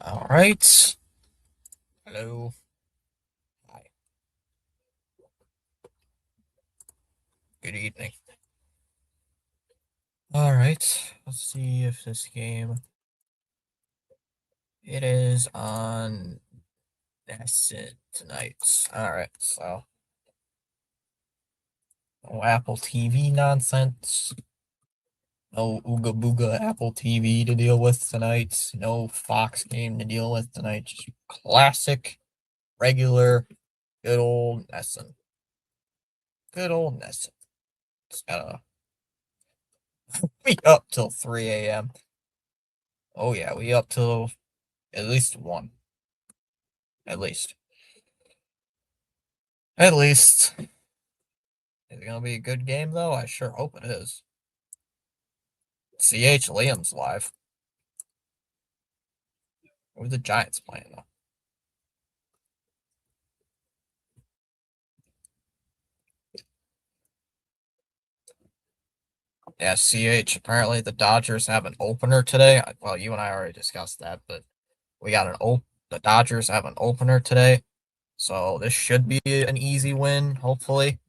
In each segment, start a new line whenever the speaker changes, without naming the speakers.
All right. Hello. Hi. Good evening. All right. Let's see if this game. It is on Nessun tonight. All right. So no Apple TV nonsense. No Ooga Booga Apple TV to deal with tonight. No Fox game to deal with tonight. Just classic, regular, good old Nessun. Good old Nessun. Just gotta be up till 3 a.m. Oh yeah, we up till at least 1. At least. At least. Is it going to be a good game, though? I sure hope it is. CH Liam's live. Who are the Giants playing, though? Yeah, CH. Apparently, the Dodgers have an opener today. Well, you and I already discussed that, but we got the Dodgers have an opener today. So this should be an easy win, hopefully.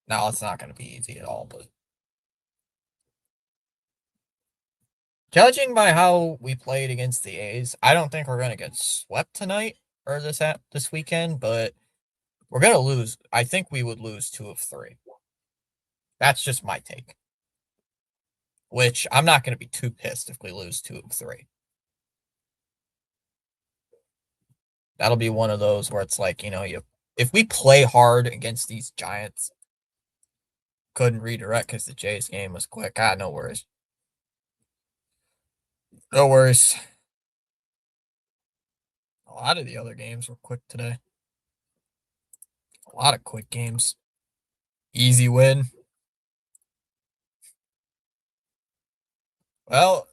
No, it's not going to be easy at all, but judging by how we played against the A's, I don't think we're going to get swept tonight or this weekend, but we're going to lose. I think we would lose 2 of 3. That's just my take. Which I'm not going to be too pissed if we lose 2 of 3. That'll be one of those where it's like, if we play hard against these Giants, couldn't redirect because the Jays game was quick. No worries. No worries. A lot of the other games were quick today. A lot of quick games. Easy win. Well,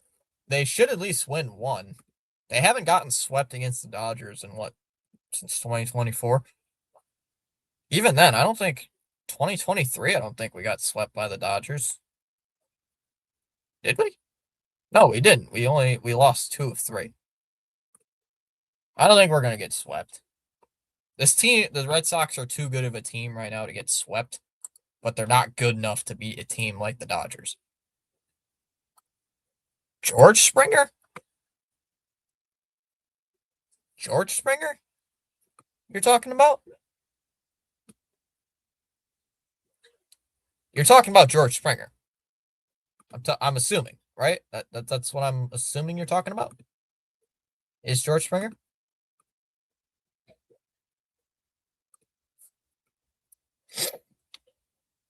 they should at least win 1. They haven't gotten swept against the Dodgers in since 2024. Even then, I don't think 2023, I don't think we got swept by the Dodgers. Did we? No, we didn't. We lost 2 of 3. I don't think we're gonna get swept. This team, the Red Sox are too good of a team right now to get swept, but they're not good enough to beat a team like the Dodgers. George Springer? George Springer? You're talking about? You're talking about George Springer. I'm assuming, right? That's what I'm assuming you're talking about. Is George Springer?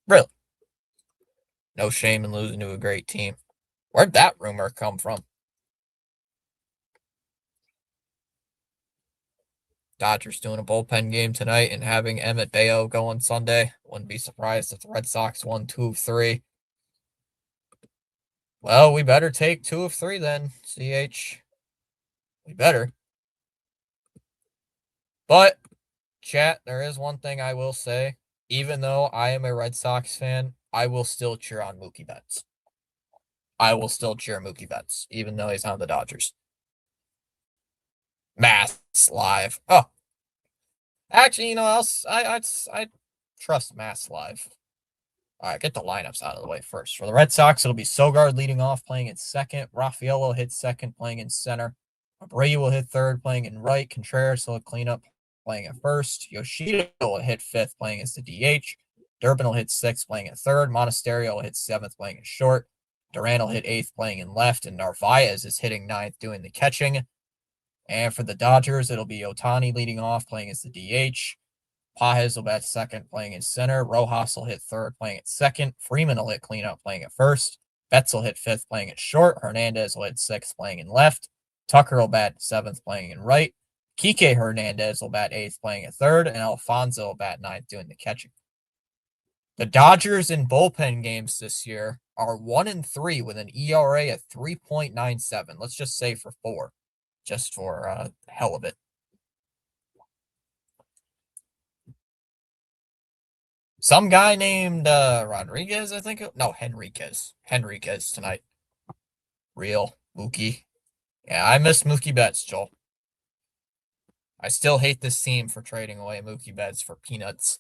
Really? No shame in losing to a great team. Where'd that rumor come from? Dodgers doing a bullpen game tonight and having Emmett Bayo go on Sunday. Wouldn't be surprised if the Red Sox won 2 of 3. Well, we better take 2 of 3 then, CH. We better. But, chat, there is one thing I will say. Even though I am a Red Sox fan, I will still cheer on Mookie Betts. I will still cheer Mookie Betts, even though he's on the Dodgers. Mass Live. Oh, actually, I trust Mass Live. All right, get the lineups out of the way first. For the Red Sox, it'll be Sogard leading off, playing in second. Raffaello hit second, playing in center. Abreu will hit third, playing in right. Contreras will clean up, playing at first. Yoshida will hit fifth, playing as the DH. Durbin will hit sixth, playing at third. Monasterio will hit seventh, playing in short. Duran will hit eighth, playing in left. And Narvaez is hitting ninth, doing the catching. And for the Dodgers, it'll be Otani leading off, playing as the DH. Pages will bat second, playing in center. Rojas will hit third, playing at second. Freeman will hit cleanup, playing at first. Betts will hit fifth, playing at short. Hernandez will hit sixth, playing in left. Tucker will bat seventh, playing in right. Kike Hernandez will bat eighth, playing at third. And Alfonso will bat ninth, doing the catching. The Dodgers in bullpen games this year are 1-3 with an ERA at 3.97. Let's just say for 4, just for hell of it. Some guy named Rodriguez, I think. No, Henriquez. Henriquez tonight. Real Mookie. Yeah, I miss Mookie Betts, Joel. I still hate this team for trading away Mookie Betts for peanuts.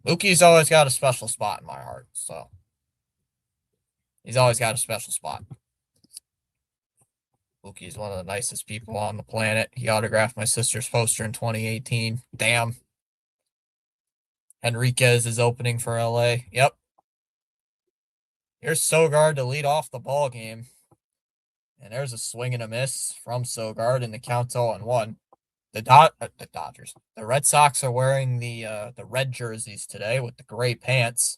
Mookie's always got a special spot in my heart, so he's always got a special spot. Mookie's one of the nicest people on the planet. He autographed my sister's poster in 2018. Damn. Henriquez is opening for LA. Yep. Here's Sogard to lead off the ball game. And there's a swing and a miss from Sogard, and the count's 0-1. The Dodgers. The Red Sox are wearing the red jerseys today with the gray pants.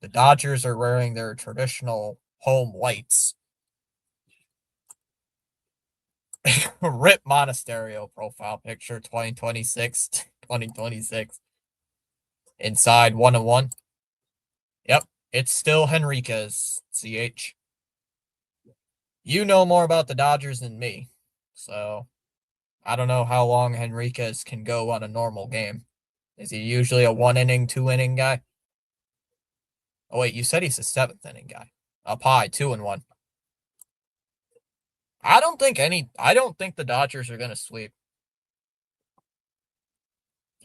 The Dodgers are wearing their traditional home whites. Rip Monasterio profile picture 2026. 2026. Inside 1-1. Yep, it's still Henriquez, CH. You know more about the Dodgers than me, so I don't know how long Henriquez can go on a normal game. Is he usually a 1 inning, 2 inning guy? Oh wait, you said he's a 7th inning guy. Up high, 2-1. I don't think the Dodgers are gonna sweep.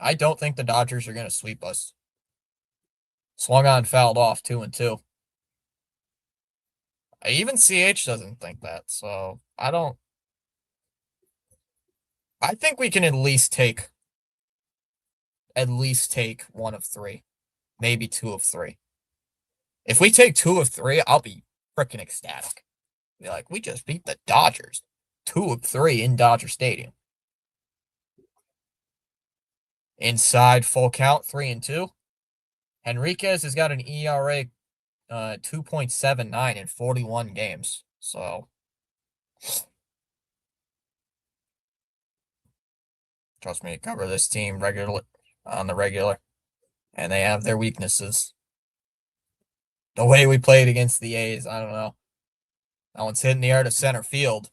I don't think the Dodgers are gonna sweep us. Swung on, fouled off, 2-2. Even CH doesn't think that, so I think we can at least take one of three, maybe 2 of 3. If we take 2 of 3, I'll be freaking ecstatic. Be like, we just beat the Dodgers. 2 of 3 in Dodger Stadium. Inside full count, 3-2. Henriquez has got an ERA 2.79 in 41 games. So trust me to cover this team on the regular. And they have their weaknesses. The way we played against the A's, I don't know. That one's hitting the air to center field.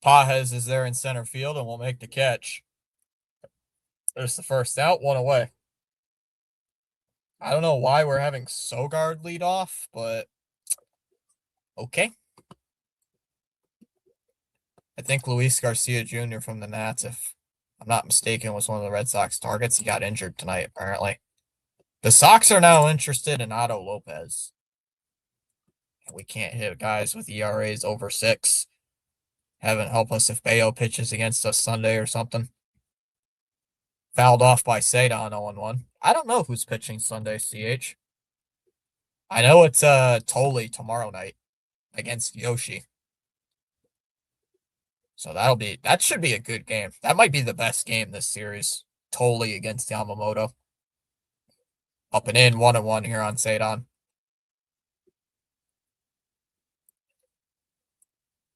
Pages is there in center field and will make the catch. There's the first out, 1 away. I don't know why we're having Sogard lead off, but okay. I think Luis Garcia Jr. from the Nats, if I'm not mistaken, was one of the Red Sox targets. He got injured tonight, apparently. The Sox are now interested in Otto Lopez. We can't hit guys with ERAs over 6. Heaven help us if Bayo pitches against us Sunday or something. Fouled off by Cedon 0-1. I don't know who's pitching Sunday, CH. I know it's Tolley tomorrow night against Yoshi. So that should be a good game. That might be the best game this series. Tolley against Yamamoto. Up and in, 1-1 here on Cedon.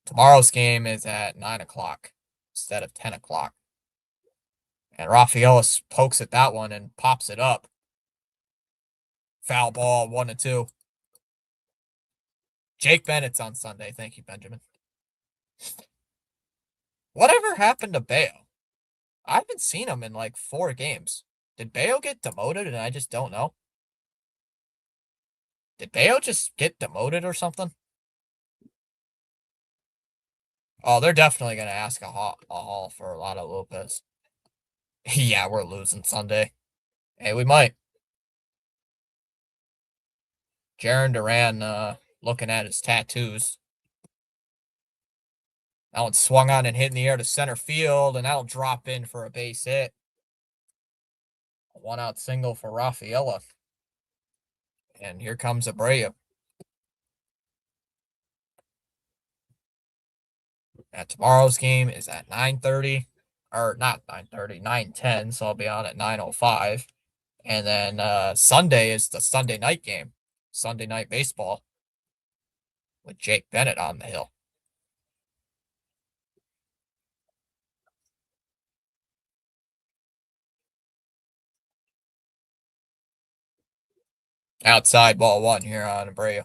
Tomorrow's game is at 9 o'clock instead of 10 o'clock. And Rafaelis pokes at that one and pops it up. Foul ball, 1-2. Jake Bennett's on Sunday. Thank you, Benjamin. Whatever happened to Bayo? I haven't seen him in like 4 games. Did Bayo get demoted and I just don't know? Did Bayo just get demoted or something? Oh, they're definitely going to ask a haul for a lot of Lopez. Yeah, we're losing Sunday. Hey, we might. Jarren Duran looking at his tattoos. That one swung on and hit in the air to center field, and that'll drop in for a base hit. A 1-out single for Rafaela. And here comes Abreu. And tomorrow's game is at 9:30. Or not 9:30, 9:10. So I'll be on at 9:05. And then Sunday is the Sunday night game. Sunday night baseball. With Jake Bennett on the hill. Outside ball 1 here on Abreu.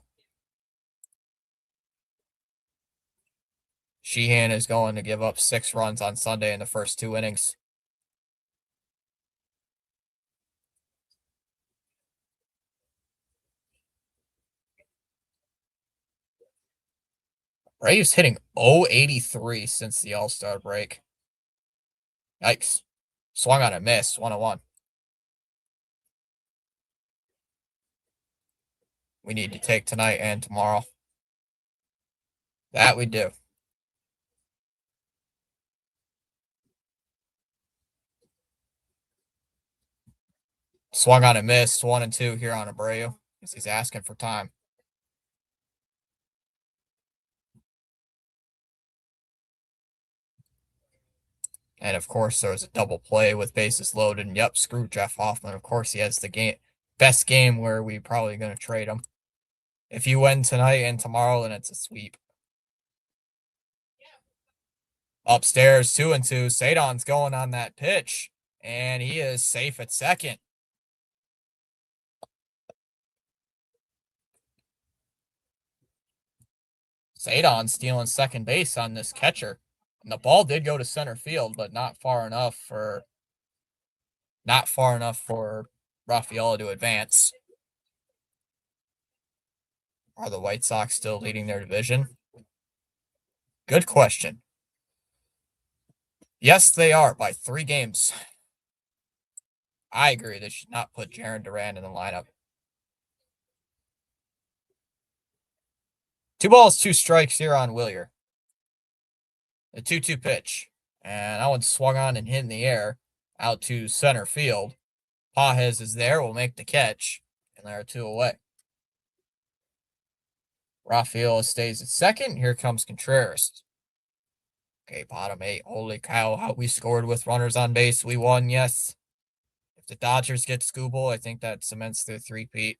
Sheehan is going to give up 6 runs on Sunday in the first 2 innings. Braves hitting 083 since the All-Star break. Yikes. Swung on a miss, 101. We need to take tonight and tomorrow. That we do. Swung on a miss, 1-2 here on Abreu because he's asking for time. And of course, there was a double play with bases loaded. And yep, screw Jeff Hoffman. Of course, he has the best game where we probably going to trade him. If you win tonight and tomorrow, then it's a sweep. Upstairs, 2-2. Cedon's going on that pitch, and he is safe at second. Cedon stealing second base on this catcher. And the ball did go to center field, but not far enough for Rafaela to advance. Are the White Sox still leading their division? Good question. Yes, they are by 3 games. I agree. They should not put Jarren Duran in the lineup. 2 balls, 2 strikes here on Willier. The 2-2 pitch. And that one swung on and hit in the air out to center field. Pages is there, will make the catch. And there are 2 away. Rafaela stays at second. Here comes Contreras. Okay, bottom 8. Holy cow, how we scored with runners on base. We won, yes. If the Dodgers get Skubal, I think that cements their three-peat.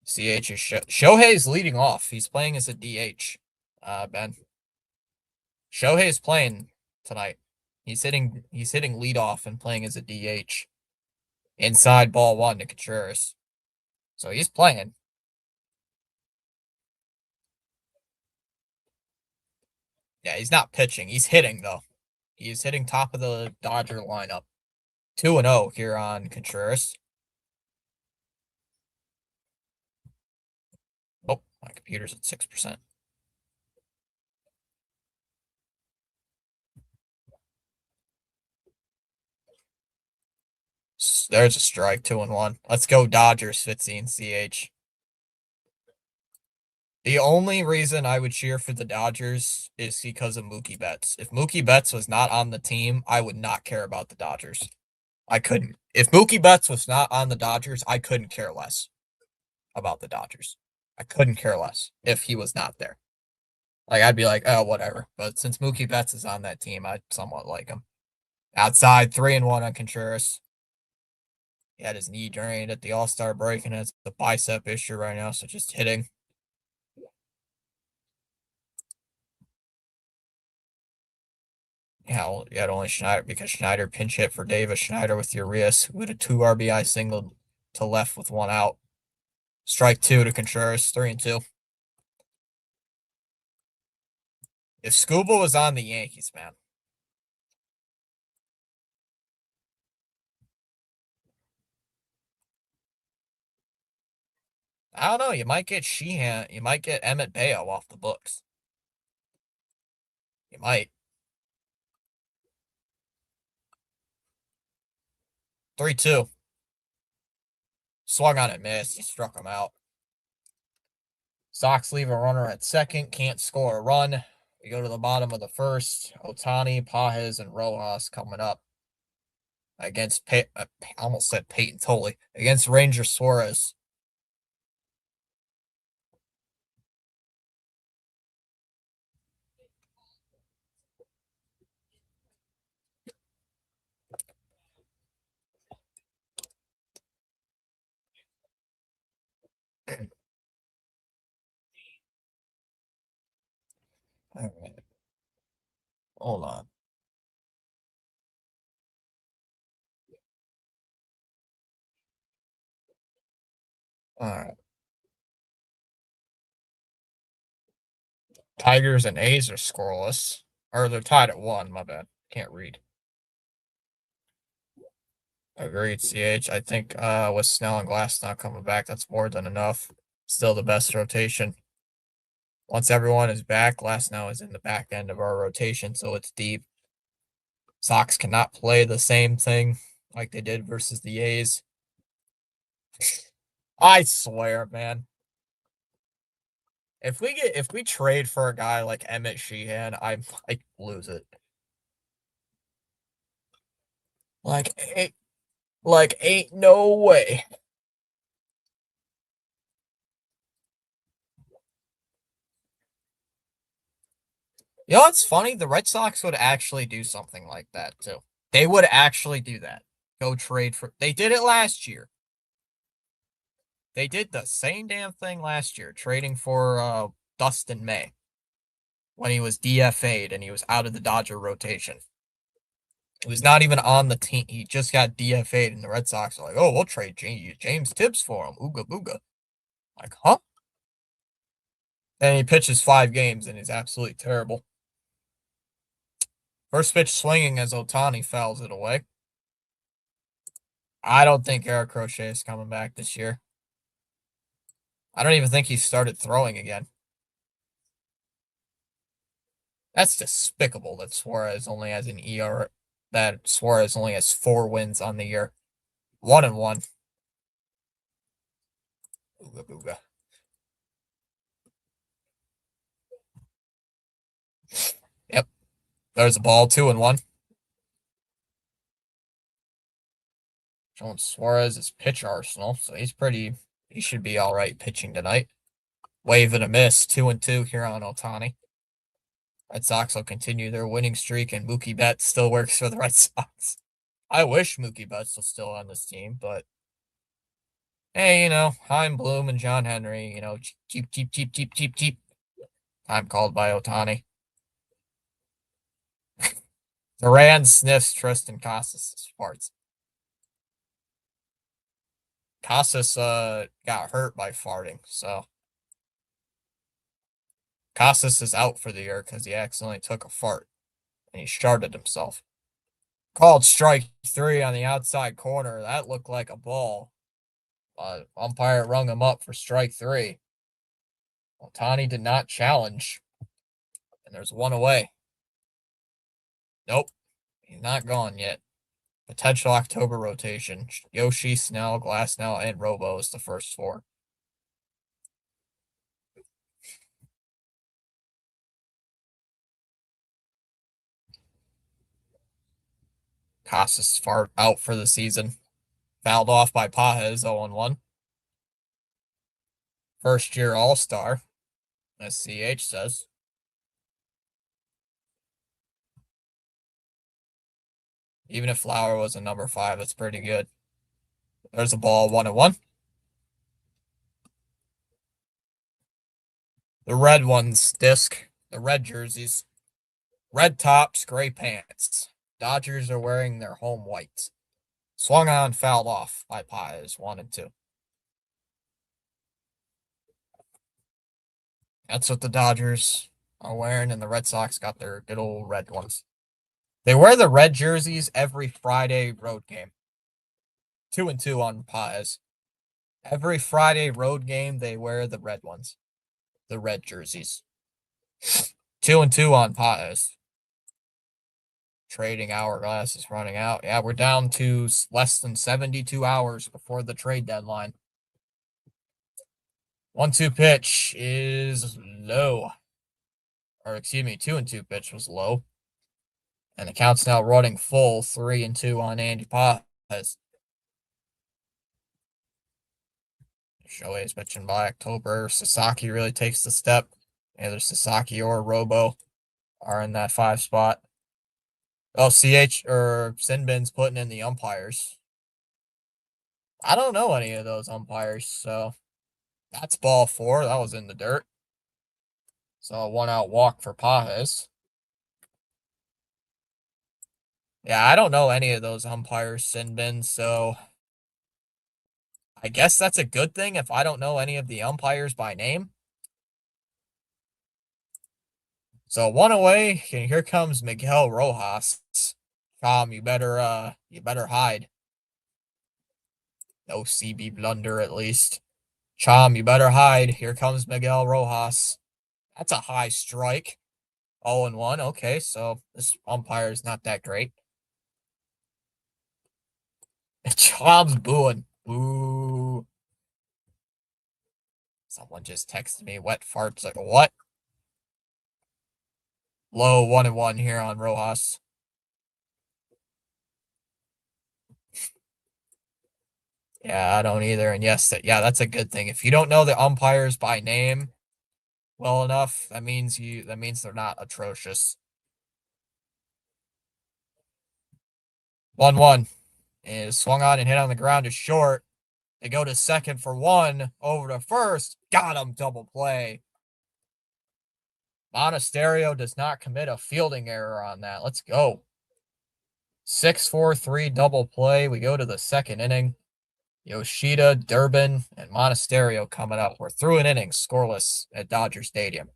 CH is Shohei's leading off. He's playing as a DH, Ben. Shohei's playing tonight. He's hitting lead off and playing as a DH. Inside ball 1 to Contreras. So he's playing. Yeah, he's not pitching. He's hitting, though. He's hitting top of the Dodger lineup. 2-0 here on Contreras. Oh, my computer's at 6%. There's a strike, 2-1. Let's go Dodgers, Fitzy and CH. The only reason I would cheer for the Dodgers is because of Mookie Betts. If Mookie Betts was not on the team, I would not care about the Dodgers. I couldn't. If Mookie Betts was not on the Dodgers, I couldn't care less about the Dodgers. I couldn't care less if he was not there. Like, I'd be like, oh, whatever. But since Mookie Betts is on that team, I somewhat like him. Outside, 3-1 on Contreras. He had his knee drained at the All-Star break and has the bicep issue right now, so just hitting. Yeah, well, you had only Schneider because Schneider pinch hit for Davis. Schneider with Urias, who had a 2 RBI single to left with 1 out. Strike 2 to Contreras, 3-2. If Skubal was on the Yankees, man. I don't know. You might get Sheehan. You might get Emmett Bayo off the books. You might. 3-2. Swung on it, missed. He struck him out. Sox leave a runner at second. Can't score a run. We go to the bottom of the first. Ohtani, Pages, and Rojas coming up against I almost said Peyton Tolley. Against Ranger Suarez. All right. Hold on. All right. Tigers and A's are scoreless. Or they're tied at 1. My bad. Can't read. Agreed, CH. I think with Snell and Glass not coming back, that's more than enough. Still the best rotation. Once everyone is back, Glasnow is in the back end of our rotation, so it's deep. Sox cannot play the same thing like they did versus the A's. I swear, man. If we trade for a guy like Emmett Sheehan, I might lose it. Ain't no way. You know what's funny? The Red Sox would actually do something like that too. They would actually do that. Go trade for. They did it last year. They did the same damn thing last year, trading for Dustin May when he was DFA'd and he was out of the Dodger rotation. He was not even on the team. He just got DFA'd, and the Red Sox are like, "Oh, we'll trade James Tibbs for him." Ooga booga. Like, huh? And he pitches 5 games and he's absolutely terrible. First pitch swinging as Ohtani fouls it away. I don't think Eric Crochet is coming back this year. I don't even think he started throwing again. That's despicable that Suarez only has an ER. That Suarez only has 4 wins on the year. 1-1. Ooga booga. Yep. There's a ball, 2-1. Showing Suarez's pitch arsenal, so he should be all right pitching tonight. Wave and a miss, 2-2 here on Ohtani. Red Sox will continue their winning streak, and Mookie Betts still works for the Red Sox. I wish Mookie Betts was still on this team, but hey, Chaim Bloom and John Henry, cheap. Time called by Ohtani. Duran sniffs Tristan Casas' farts. Casas got hurt by farting, so Casas is out for the year because he accidentally took a fart and he sharted himself. Called strike 3 on the outside corner. That looked like a ball. Umpire rung him up for strike 3. Ohtani did not challenge. And there's 1 away. Nope. He's not gone yet. Potential October rotation. Yoshi, Snell, Glasnow, and Robo is the first 4. Casas out for the season. Fouled off by Pages, 0-1. First year All-Star, as CH says. Even if Flower was a number 5, that's pretty good. There's a ball, 1-1. The red ones, disc. The red jerseys. Red tops, gray pants. Dodgers are wearing their home whites. Swung on, fouled off by Pages, 1-2. That's what the Dodgers are wearing, and the Red Sox got their good old red ones. They wear the red jerseys every Friday road game. 2-2 on Pages. Every Friday road game, they wear the red ones. The red jerseys. 2-2 on Pages. Trading hourglass is running out. Yeah, we're down to less than 72 hours before the trade deadline. 1-2 pitch is low. Or excuse me, 2-2 pitch was low. And the count's now running full, 3-2 on Andy Pages. Shohei's pitching by October. Sasaki really takes the step. Either Sasaki or Robo are in that 5 spot. Oh, CH or Sinbin's putting in the umpires. I don't know any of those umpires, so that's ball 4. That was in the dirt. So a 1-out walk for Pages. Yeah, I don't know any of those umpires, Sinbin, so I guess that's a good thing if I don't know any of the umpires by name. So 1 away, and here comes Miguel Rojas. Tom, you better hide. No CB blunder, at least. Chom, you better hide. Here comes Miguel Rojas. That's a high strike. 0-1. Okay, so this umpire is not that great. Chom's booing. Boo. Someone just texted me wet farts. Like, what? Low 1-1 here on Rojas. Yeah, I don't either. And yes, that's a good thing. If you don't know the umpires by name well enough, that means they're not atrocious. 1-1 is swung on and hit on the ground is short. They go to second for one, over to first. Got him, double play. Monasterio does not commit a fielding error on that. Let's go. 6-4-3 double play. We go to the second inning. Yoshida, Durbin, and Monasterio coming up. We're through an inning, scoreless at Dodger Stadium.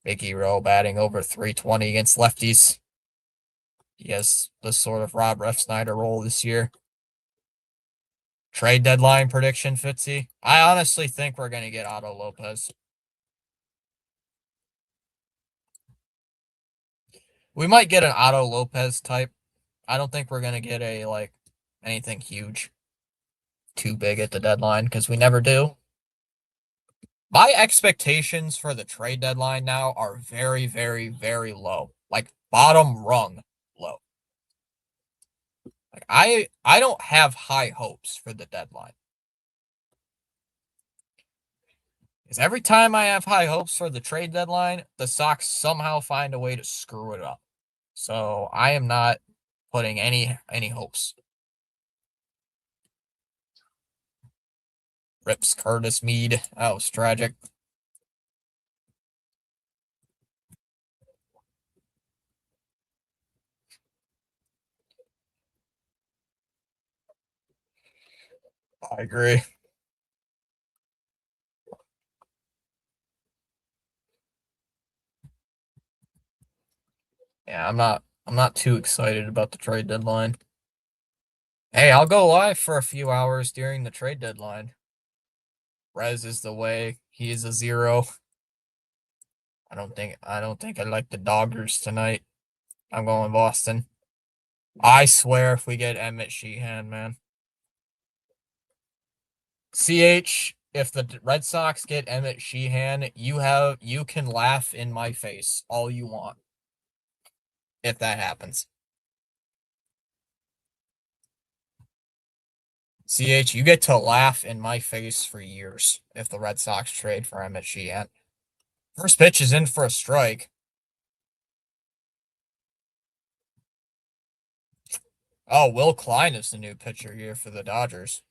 Big Hero batting over 320 against lefties. He has the sort of Rob Refsnyder role this year. Trade deadline prediction, Fitzy. I honestly think we're going to get Otto Lopez. We might get an Otto Lopez type. I don't think we're going to get anything huge, too big at the deadline, because we never do. My expectations for the trade deadline now are very, very, very low. Like bottom rung low. Like I don't have high hopes for the deadline. Because every time I have high hopes for the trade deadline, the Sox somehow find a way to screw it up. So I am not putting any hopes. Rips Curtis Mead. That was tragic. I agree. Yeah, I'm not too excited about the trade deadline. Hey, I'll go live for a few hours during the trade deadline. Rez is the way. He is a 0. I don't think I like the Dodgers tonight. I'm going Boston. I swear if we get Emmett Sheehan, man. CH, if the Red Sox get Emmett Sheehan, you can laugh in my face all you want. If that happens. CH, you get to laugh in my face for years if the Red Sox trade for Emmett Sheehan. First pitch is in for a strike. Oh, Will Klein is the new pitcher here for the Dodgers.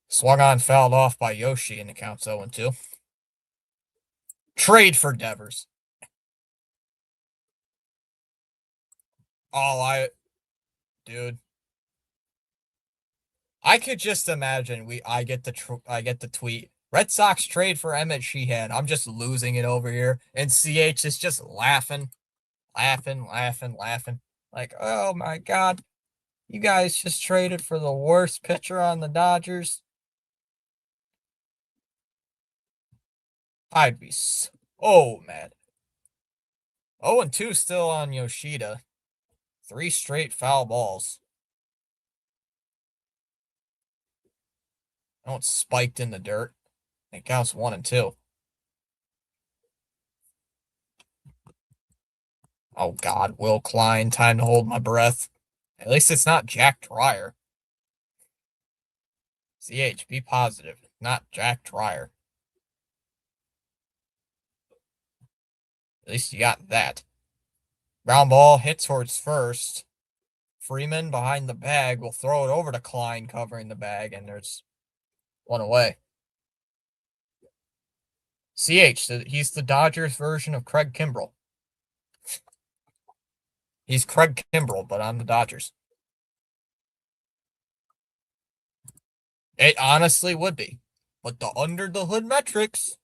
Swung on, fouled off by Yoshi, and the count's 0-2. Trade for Devers. Dude. I could just imagine I get the tweet. Red Sox trade for Emmett Sheehan. I'm just losing it over here. And CH is just laughing. Like, oh my God. You guys just traded for the worst pitcher on the Dodgers. I'd be so mad. 0-2 still on Yoshida. 3 straight foul balls. Oh, it's spiked in the dirt. It counts 1-2. Oh, God. Will Klein. Time to hold my breath. At least it's not Jack Dreyer. CH, be positive. Not Jack Dreyer. At least you got that. Ground ball hits towards first. Freeman behind the bag will throw it over to Klein covering the bag, and there's one away. CH, he's the Dodgers version of Craig Kimbrell. He's Craig Kimbrell, but on the Dodgers. It honestly would be. But the under the hood metrics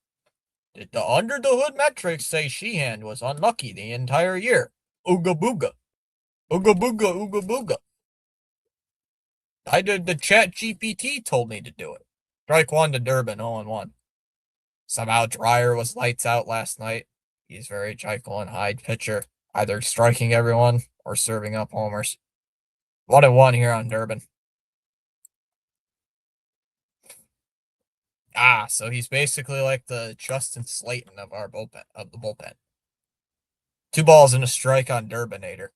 say Sheehan was unlucky the entire year. Ooga booga. Ooga booga, ooga booga. I did. The Chat GPT told me to do it. Strike one to Durbin, 0-1. Somehow Dreyer was lights out last night. He's very Jekyll and Hyde pitcher, either striking everyone or serving up homers. 1-1 here on Durbin. So he's basically like the Justin Slayton of our bullpen, of the bullpen. 2 balls and a strike on Durbinator,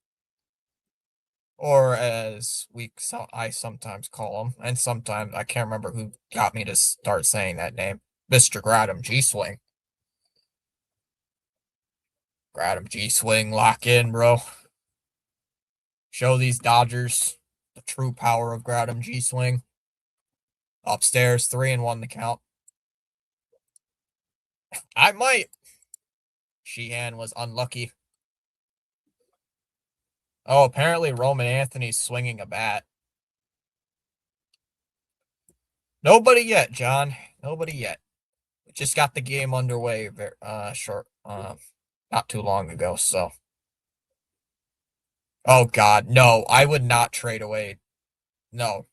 or as I sometimes call him, and sometimes I can't remember who got me to start saying that name, Mr. Gradam G Swing. Gradam G Swing, lock in, bro. Show these Dodgers the true power of Gradam G Swing. Upstairs, 3-1 the count. I might. Sheehan was unlucky. Oh, apparently Roman Anthony's swinging a bat. Nobody yet, John. Nobody yet. We just got the game underway not too long ago, so. Oh, God. No, I would not trade away. No,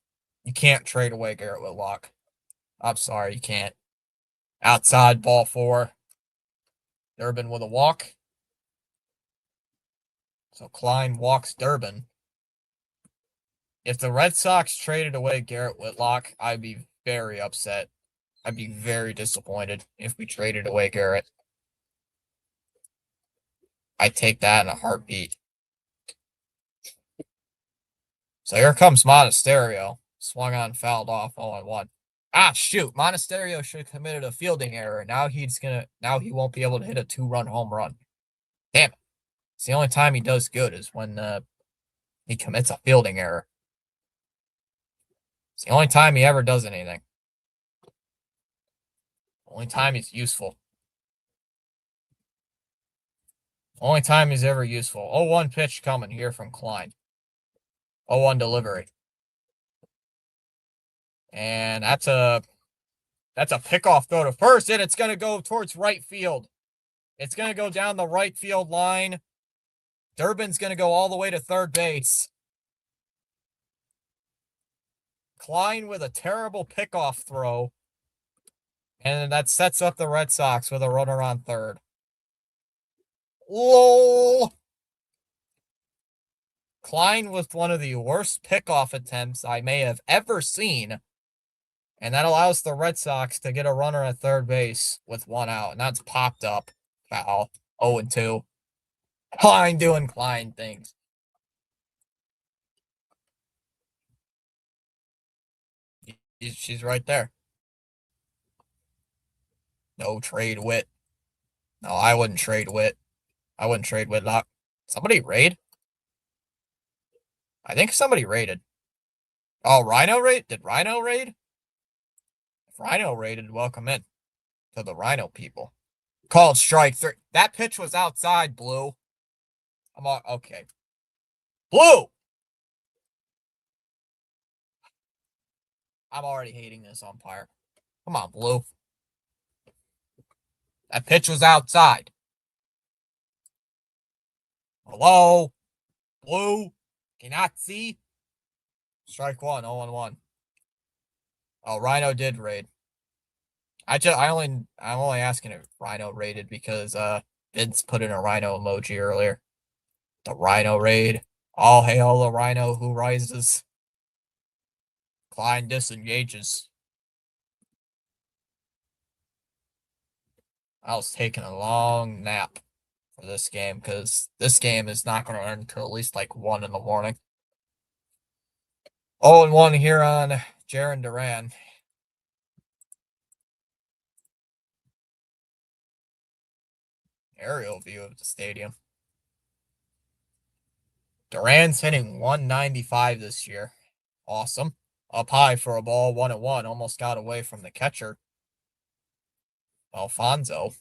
you can't trade away Garrett Whitlock. I'm sorry, you can't. Outside, ball 4. Durbin with a walk. So Klein walks Durbin. If the Red Sox traded away Garrett Whitlock, I'd be very upset. I'd be very disappointed if we traded away Garrett. I'd take that in a heartbeat. So here comes Monasterio. Swung on, fouled off, 0-1. Shoot. Monasterio should have committed a fielding error. Now he won't be able to hit a 2-run home run. Damn it. It's the only time he does good is when he commits a fielding error. It's the only time he ever does anything. Only time he's useful. Only time he's ever useful. 0-1 pitch coming here from Klein. 0-1 delivery. And that's a pickoff throw to first, and it's going to go towards right field. It's going to go down the right field line. Durbin's going to go all the way to third base. Klein with a terrible pickoff throw. And that sets up the Red Sox with a runner on third. LOL. Klein with one of the worst pickoff attempts I may have ever seen. And that allows the Red Sox to get a runner at third base with 1 out. And that's popped up. Foul. 0-2. Klein doing Klein things. She's right there. No trade Whit. No, I wouldn't trade Whit. I wouldn't trade Whitlock. Somebody raid? I think somebody raided. Oh, Rhino raid? Did Rhino raid? If Rhino raided, welcome in to the Rhino people. Called strike 3. That pitch was outside, Blue. Okay. Blue! I'm already hating this umpire. Come on, Blue. That pitch was outside. Hello? Blue? Cannot see? Strike 1, 0-1. Oh, Rhino did raid. I'm only asking if Rhino raided because Vince put in a Rhino emoji earlier. The Rhino raid. All hail the Rhino who rises. Klein disengages. I was taking a long nap for this game because this game is not going to end until at least like 1 in the morning. 0-1 here on Jarren Duran. Aerial view of the stadium. Duran's hitting 195 this year. Awesome. Up high for a ball, 1-1. Almost got away from the catcher, Alfonso.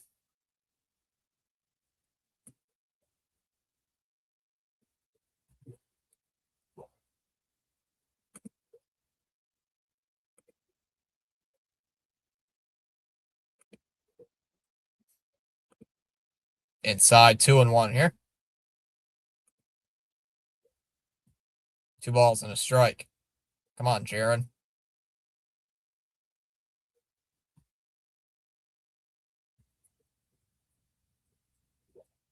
Inside, 2-1 here. 2 balls and a strike. Come on, Jaron.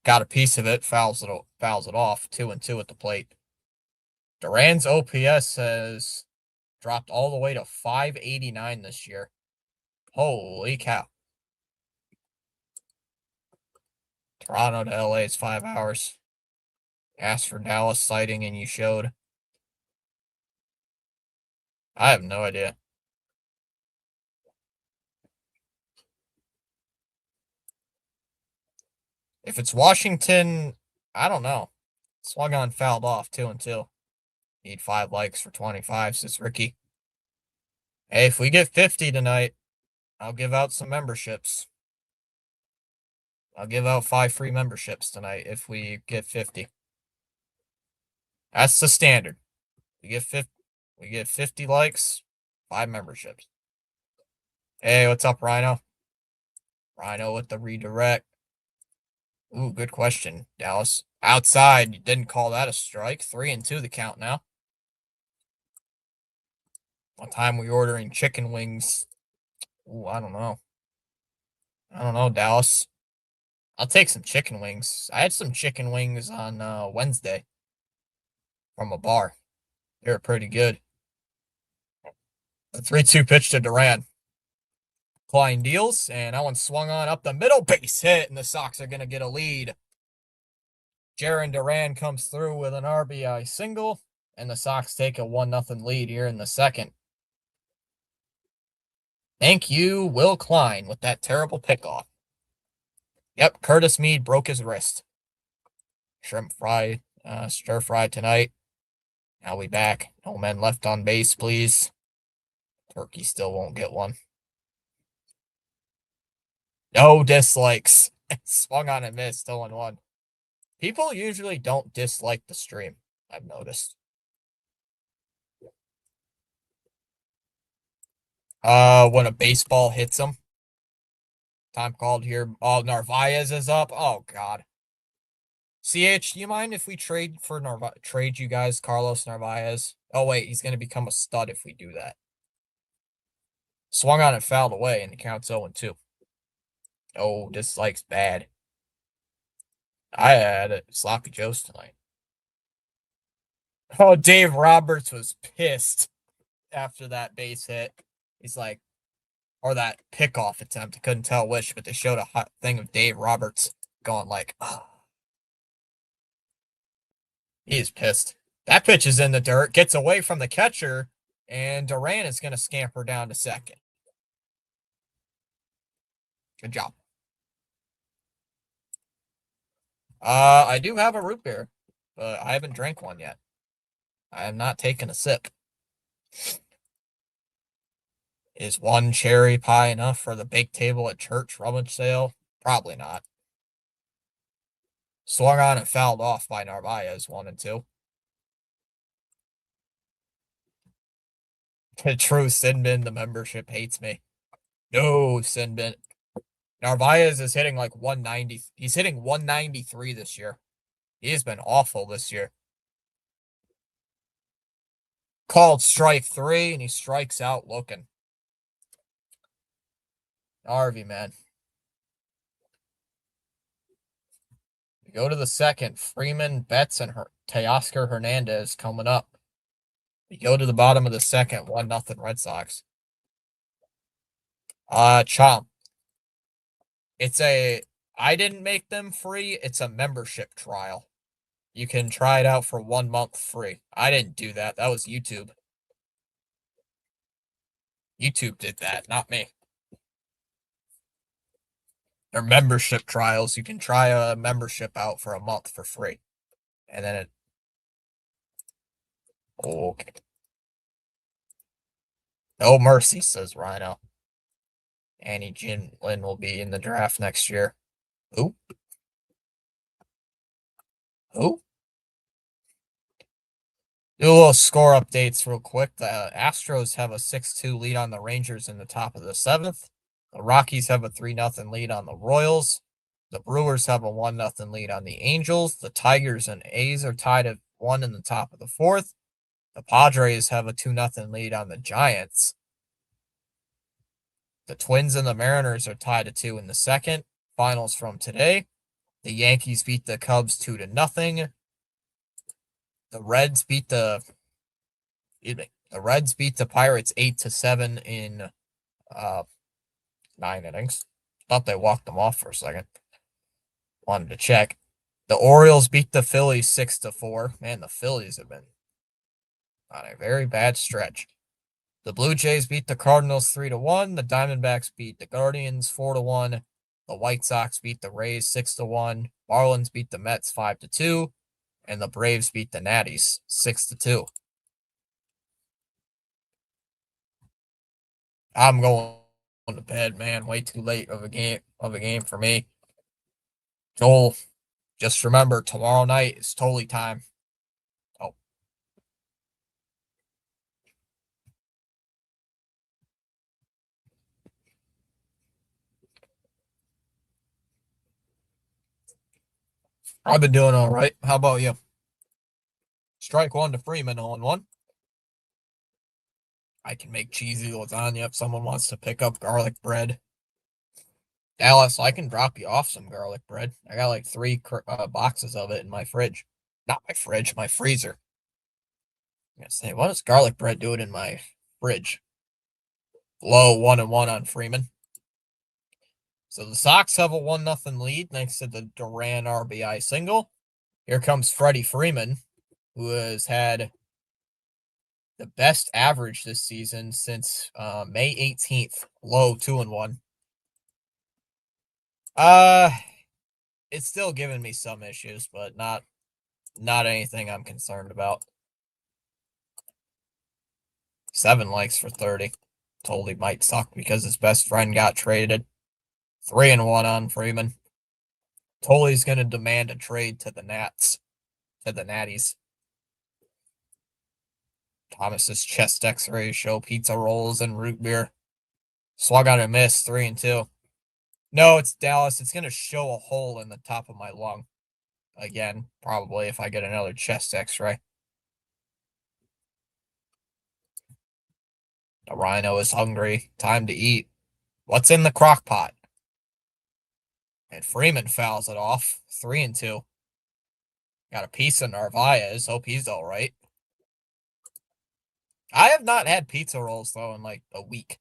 Got a piece of it, fouls it off. 2-2 at the plate. Duran's OPS has dropped all the way to 589 this year. Holy cow. Toronto to LA is 5 hours. Asked for Dallas sighting and you showed. I have no idea. If it's Washington, I don't know. Swung on, fouled off, 2-2. Need 5 likes for 25, says Ricky. Hey, if we get 50 tonight, I'll give out some memberships. I'll give out 5 free memberships tonight if we get 50. That's the standard. We get 50 likes, 5 memberships. Hey, what's up, Rhino? Rhino with the redirect. Ooh, good question, Dallas. Outside, you didn't call that a strike. 3-2 the count now. What time we ordering chicken wings? Ooh, I don't know. I don't know, Dallas. I'll take some chicken wings. I had some chicken wings on Wednesday from a bar. They were pretty good. The 3-2 pitch to Duran. Klein deals, and that one swung on up the middle, base hit, and the Sox are going to get a lead. Jarren Duran comes through with an RBI single, and the Sox take a 1-0 lead here in the second. Thank you, Will Klein, with that terrible pickoff. Yep, Curtis Mead broke his wrist. Shrimp fry, stir fry tonight. Now we back. No men left on base, please. Turkey still won't get one. No dislikes. Swung on and missed, 0-1. People usually don't dislike the stream, I've noticed. When a baseball hits them. Time called here. Oh, Narvaez is up. Oh, God. CH, do you mind if we trade you guys Carlos Narvaez? Oh, wait, he's going to become a stud if we do that. Swung on and fouled away, and the count's 0-2. Oh, dislikes bad. I had it. Sloppy Joe's tonight. Oh, Dave Roberts was pissed after that base hit. He's like, or that pickoff attempt. I couldn't tell which, but they showed a hot thing of Dave Roberts going like, oh. He's pissed. That pitch is in the dirt, gets away from the catcher, and Duran is going to scamper down to second. Good job. I do have a root beer, but I haven't drank one yet. I have not taken a sip. Is one cherry pie enough for the bake table at church rummage sale? Probably not. Swung on and fouled off by Narvaez, 1-2. True, Sinbin, the membership hates me. No, Sinbin. Narvaez is hitting like 190. He's hitting 193 this year. He has been awful this year. Called strike 3, and he strikes out looking. Harvey, man. We go to the second. Freeman, Betts, and Teoscar Hernandez coming up. We go to the bottom of the second. 1-0 Red Sox. Chomp. I didn't make them free. It's a membership trial. You can try it out for 1 month free. I didn't do that. That was YouTube. YouTube did that, not me. They're membership trials. You can try a membership out for a month for free. And then it... Okay. No mercy, says Rhino. Annie Jinlin will be in the draft next year. Who? Who? Do a little score updates real quick. The Astros have a 6-2 lead on the Rangers in the top of the 7th. The Rockies have a 3-0 lead on the Royals. The Brewers have a 1-0 lead on the Angels. The Tigers and A's are tied at 1 in the top of the 4th. The Padres have a 2-0 lead on the Giants. The Twins and the Mariners are tied at 2 in the second. Finals from today. The Yankees beat the Cubs 2-0. The Reds beat the Pirates 8-7 in 9 innings. Thought they walked them off for a second. Wanted to check. The Orioles beat the Phillies 6-4. Man, the Phillies have been on a very bad stretch. The Blue Jays beat the Cardinals 3-1. The Diamondbacks beat the Guardians 4-1. The White Sox beat the Rays 6-1. Marlins beat the Mets 5-2. And the Braves beat the Natties 6-2. I'm going to bed, man. Way too late of a game for me. Joel, just remember, tomorrow night is totally time. Oh. I've been doing all right. How about you? Strike one to Freeman, 0-1. I can make cheesy lasagna if someone wants to pick up garlic bread. Dallas, I can drop you off some garlic bread. I got like 3 boxes of it in my fridge. Not my fridge, my freezer. I'm gonna say, what does garlic bread doing in my fridge? Low 1-1 on Freeman. So the Sox have a 1-0 lead thanks to the Duran RBI single. Here comes Freddie Freeman, who has had the best average this season since May 18th. Low 2-1. It's still giving me some issues, but not anything I'm concerned about. 7 likes for 30. Told he might suck because his best friend got traded. 3-1 on Freeman. Told he's going to demand a trade to the Natties. Thomas's chest x-rays show pizza rolls and root beer. Swung on a miss, 3-2. No, it's Dallas. It's going to show a hole in the top of my lung. Again, probably if I get another chest x-ray. The Rhino is hungry. Time to eat. What's in the crock pot? And Freeman fouls it off. 3-2. Got a piece of Narvaez. Hope he's all right. I have not had pizza rolls, though, in like a week.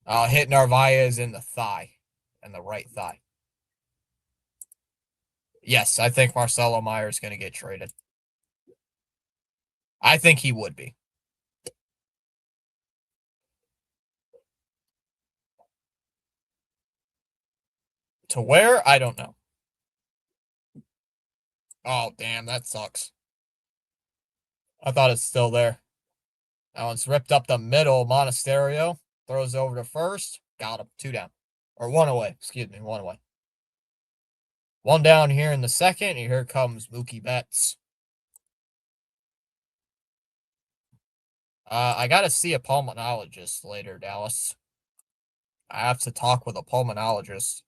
I'll hit Narvaez in the thigh. And the right thigh. Yes, I think Marcelo Meyer is going to get traded. I think he would be. To where? I don't know. Oh, damn, that sucks. I thought it's still there. That one's ripped up the middle. Monasterio throws over to first. Got him. 2 down. Or 1 away. Excuse me, 1 away. 1 down here in the second. And here comes Mookie Betts. I got to see a pulmonologist later, Dallas. I have to talk with a pulmonologist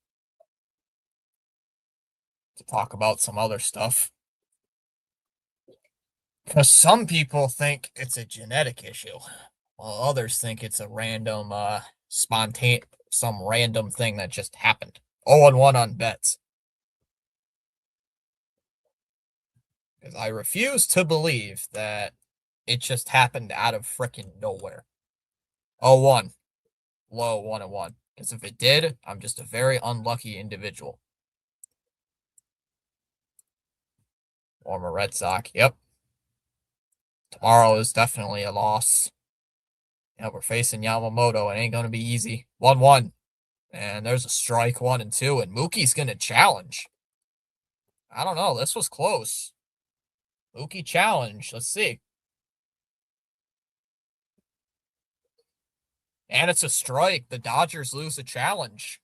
to talk about some other stuff. Because some people think it's a genetic issue, while others think it's a random, some random thing that just happened. 0-1 on Betts. Because I refuse to believe that it just happened out of freaking nowhere. 0-1. Low 1-1. Because if it did, I'm just a very unlucky individual. Former Red Sox. Yep. Tomorrow is definitely a loss. Yeah, we're facing Yamamoto. It ain't going to be easy. 1-1. And there's a strike 1-2. And Mookie's going to challenge. I don't know. This was close. Mookie challenge. Let's see. And it's a strike. The Dodgers lose a challenge.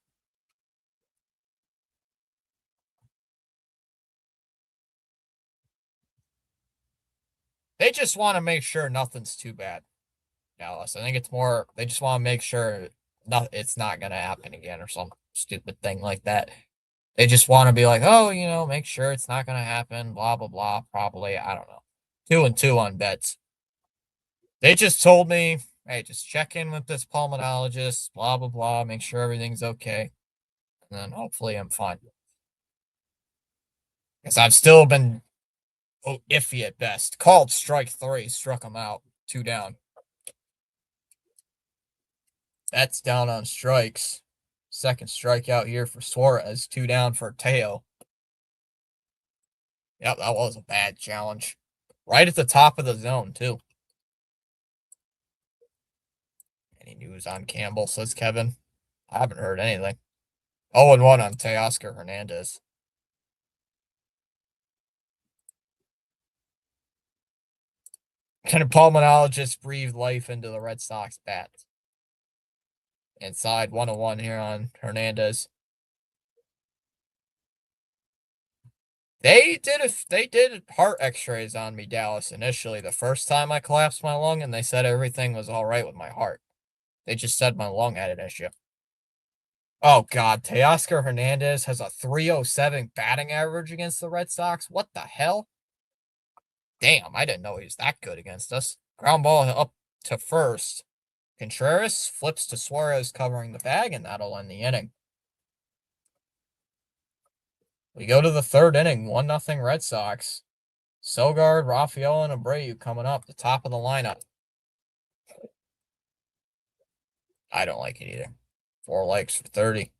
They just want to make sure nothing's too bad, Dallas. I think it's more, they just want to make sure it's not going to happen again or some stupid thing like that. They just want to be like, oh, make sure it's not going to happen, blah, blah, blah, probably. I don't know. 2-2 on bets. They just told me, hey, just check in with this pulmonologist, blah, blah, blah, make sure everything's okay. And then hopefully I'm fine. Because I've still been iffy at best. Called strike 3, struck him out, 2 down. That's down on strikes. Second strikeout here for Suarez, 2 down for Teo. Yep, that was a bad challenge. Right at the top of the zone, too. Any news on Campbell, says Kevin? I haven't heard anything. 0-1 on Teoscar Hernandez. Can a pulmonologist breathe life into the Red Sox bat? Inside 1-1 here on Hernandez. They did heart x-rays on me, Dallas, initially. The first time I collapsed my lung, and they said everything was all right with my heart. They just said my lung had an issue. Oh, God. Teoscar Hernandez has a 307 batting average against the Red Sox. What the hell? Damn, I didn't know he was that good against us. Ground ball up to first. Contreras flips to Suarez covering the bag, and that'll end the inning. We go to the third inning, 1-0 Red Sox. Sogard, Rafael, and Abreu coming up, the top of the lineup. I don't like it either. 4 likes for 30.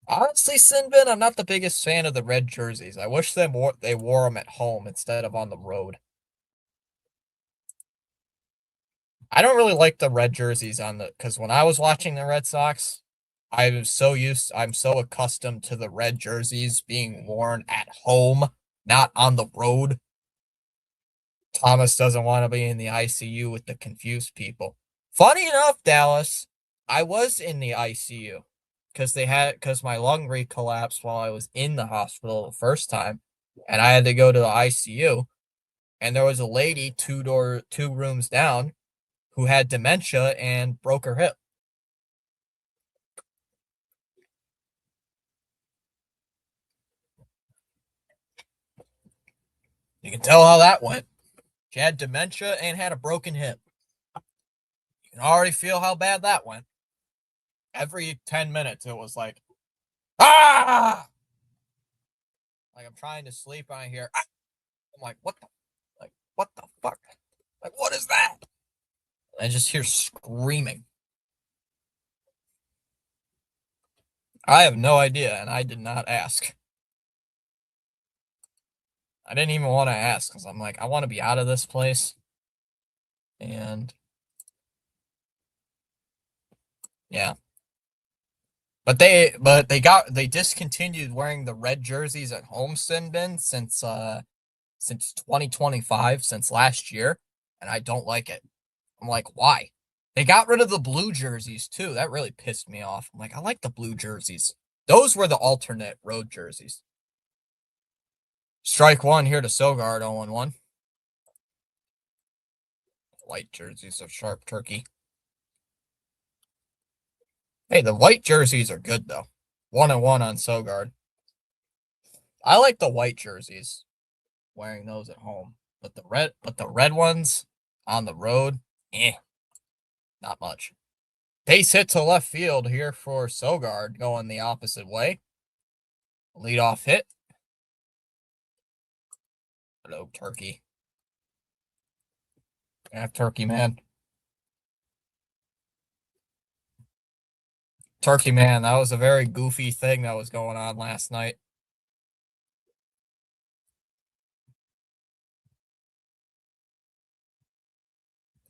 Honestly, Sinbin, I'm not the biggest fan of the red jerseys. I wish they wore them at home instead of on the road. I don't really like the red jerseys because when I was watching the Red Sox, I'm so accustomed to the red jerseys being worn at home, not on the road. Thomas doesn't want to be in the ICU with the confused people. Funny enough, Dallas, I was in the ICU because my lung recollapsed while I was in the hospital the first time, and I had to go to the ICU. And there was a lady two rooms down who had dementia and broke her hip. You can tell how that went. She had dementia and had a broken hip. You can already feel how bad that went. Every 10 minutes, it was like, ah! Like I'm trying to sleep and I hear, ah! I'm like, what the fuck? Like, what is that? I just hear screaming. I have no idea, and I did not ask. I didn't even want to ask because I'm like, I want to be out of this place. And yeah. But they discontinued wearing the red jerseys at home, Sinbin, since 2025, since last year, and I don't like it. I'm like, why? They got rid of the blue jerseys too. That really pissed me off. I'm like, I like the blue jerseys. Those were the alternate road jerseys. Strike 1 here to Sogard, 0-1. White jerseys of Sharp Turkey. Hey, the white jerseys are good though. 1-1 on Sogard. I like the white jerseys, wearing those at home, but the red ones on the road, not much. Base hit to left field here for Sogard, going the opposite way. Leadoff hit. Hello, Turkey. Yeah, Turkey man. Turkey man, that was a very goofy thing that was going on last night.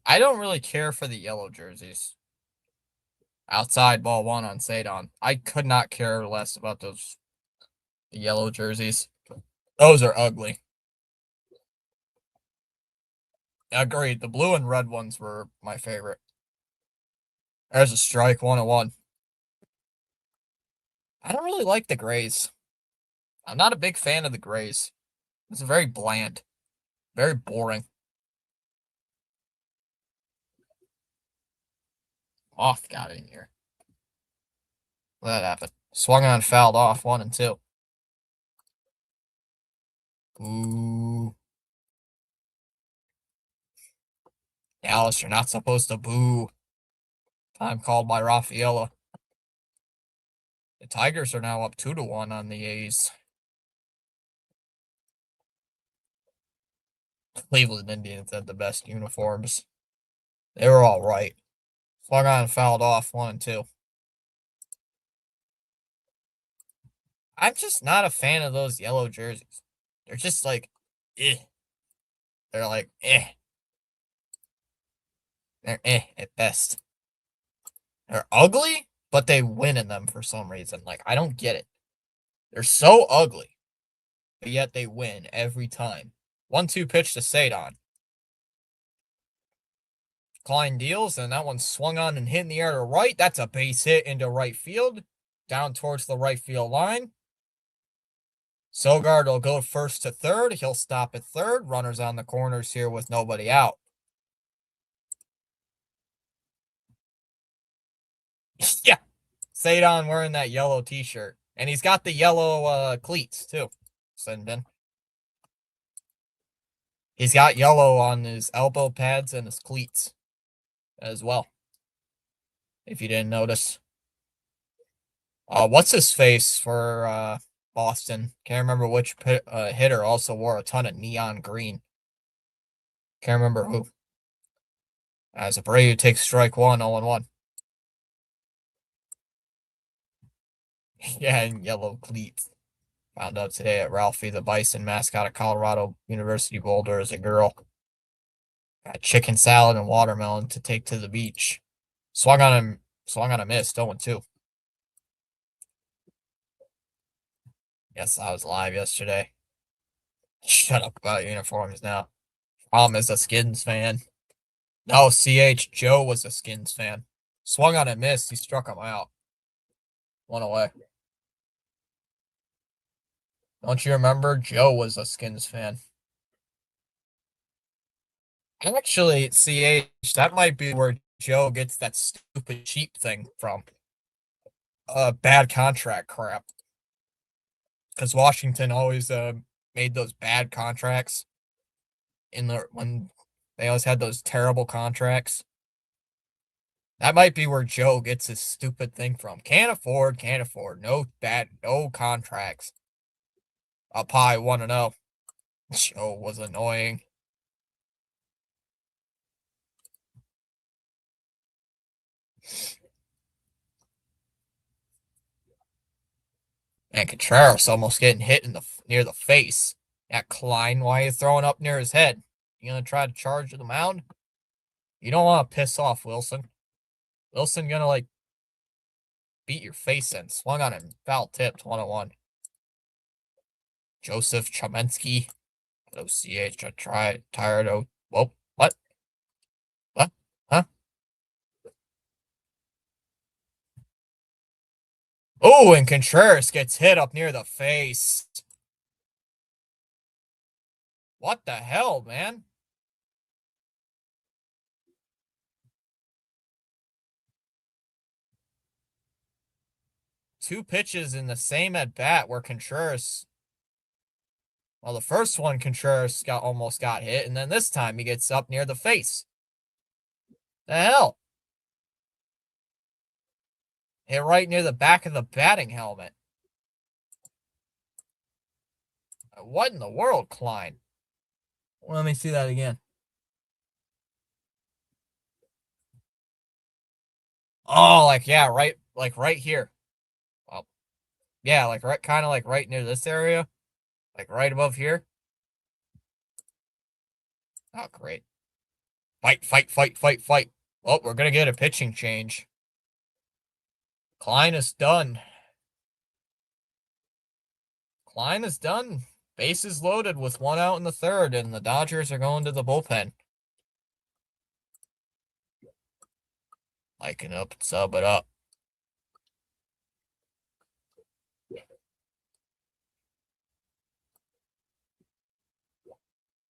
I don't really care for the yellow jerseys. Outside ball 1 on Sadon. I could not care less about those yellow jerseys. Those are ugly. Agreed. The blue and red ones were my favorite. There's a strike, 1-1. I don't really like the grays. I'm not a big fan of the grays. It's very bland. Very boring. Off got in here. That happened. Swung on, fouled off, 1 and 2. Boo. Dallas, you're not supposed to boo. Time called by Raffaella. The Tigers are now up 2-1 on the A's. Cleveland Indians had the best uniforms. They were all right. Swung on, fouled off, 1 and 2. I'm just not a fan of those yellow jerseys. They're just like, eh. They're like, eh. They're eh at best. They're ugly, but they win in them for some reason. Like, I don't get it. They're so ugly, but yet they win every time. 1-2 pitch to Cedon. Klein deals, and that one swung on and hit in the air to right. That's a base hit into right field, down towards the right field line. Sogard will go first to third. He'll stop at third. Runners on the corners here with nobody out. Yeah. Cedon wearing that yellow t-shirt. And he's got the yellow cleats, too. Sinbin. He's got yellow on his elbow pads and his cleats as well. If you didn't notice. What's his face for Boston? Can't remember which hitter also wore a ton of neon green. Can't remember who. As Abreu takes strike 1, 0-1. Yeah, and yellow cleats. Found out today at Ralphie the Bison, mascot of Colorado University Boulder, is a girl. Got chicken salad and watermelon to take to the beach. Swung on a miss, 0-2. Yes, I was live yesterday. Shut up about uniforms now. Tom is a Skins fan. No, CH, Joe was a Skins fan. Swung on a miss, he struck him out. 1 away. Don't you remember? Joe was a Skins fan. Actually, CH, that might be where Joe gets that stupid cheap thing from. Bad contract crap. Because Washington always made those bad contracts when they always had those terrible contracts. That might be where Joe gets his stupid thing from. Can't afford. No contracts. Up high, 1-0. Joe was annoying. And Contreras almost getting hit near the face. That Klein, why are you throwing up near his head? You gonna try to charge the mound? You don't want to piss off Wilson. Wilson gonna like beat your face in. Swung on him. Foul tipped. 1-1. Joseph Chomensky. OCH. Tired of. Whoa. What? What? Huh? Oh, and Contreras gets hit up near the face. What the hell, man? Two pitches in the same at bat where Contreras. Well, the first one Contreras almost got hit, and then this time he gets up near the face. The hell? Hit right near the back of the batting helmet. What in the world, Klein? Let me see that again. Oh, like, yeah, right here. Well, yeah, like kind of like right near this area. Like right above here. Oh, great. Fight. Oh, we're going to get a pitching change. Klein is done. Bases loaded with 1 out in the third, and the Dodgers are going to the bullpen. Liking up, sub it up.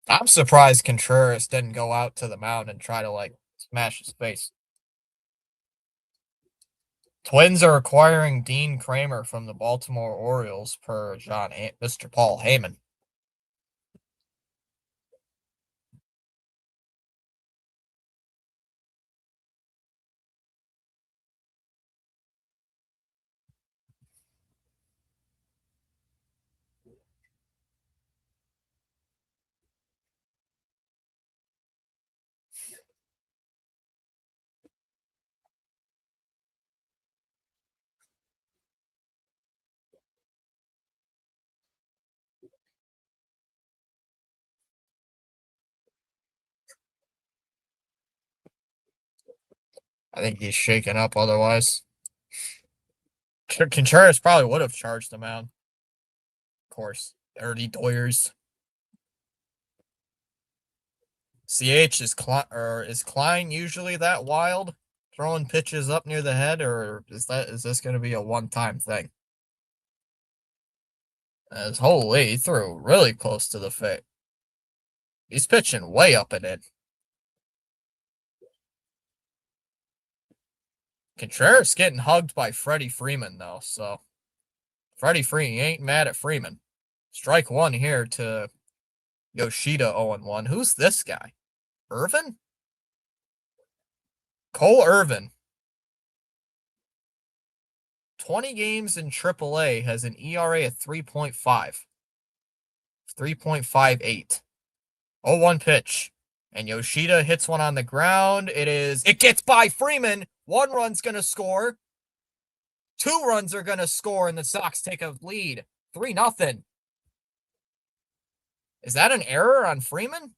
I'm surprised Contreras didn't go out to the mound and try to, like, smash his face. Twins are acquiring Dean Kramer from the Baltimore Orioles per Mr. Paul Heyman. I think he's shaken up otherwise. Contreras probably would have charged him out. Of course. Dirty Doyers. CH is Klein usually that wild? Throwing pitches up near the head, or is this gonna be a one-time thing? As holy, he threw really close to the face. He's pitching way up and in. Contreras getting hugged by Freddie Freeman, though, so Freddie Freeman ain't mad at Freeman. Strike one here to Yoshida 0-1. Who's this guy? Irvin? Cole Irvin. 20 games in AAA, has an ERA of 3.5. 3.58. 0-1 pitch. And Yoshida hits one on the ground. It gets by Freeman. 1 run's going to score. 2 runs are going to score, and the Sox take a lead. 3-0. Is that an error on Freeman?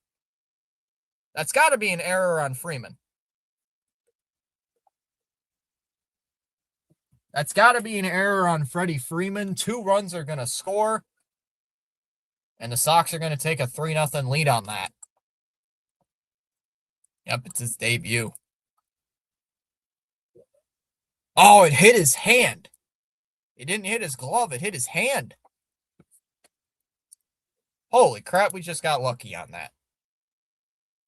That's got to be an error on Freeman. That's got to be an error on Freddie Freeman. 2 runs are going to score. And the Sox are going to take a 3-0 lead on that. Yep, it's his debut. Oh, it hit his hand. It didn't hit his glove. It hit his hand. Holy crap, we just got lucky on that.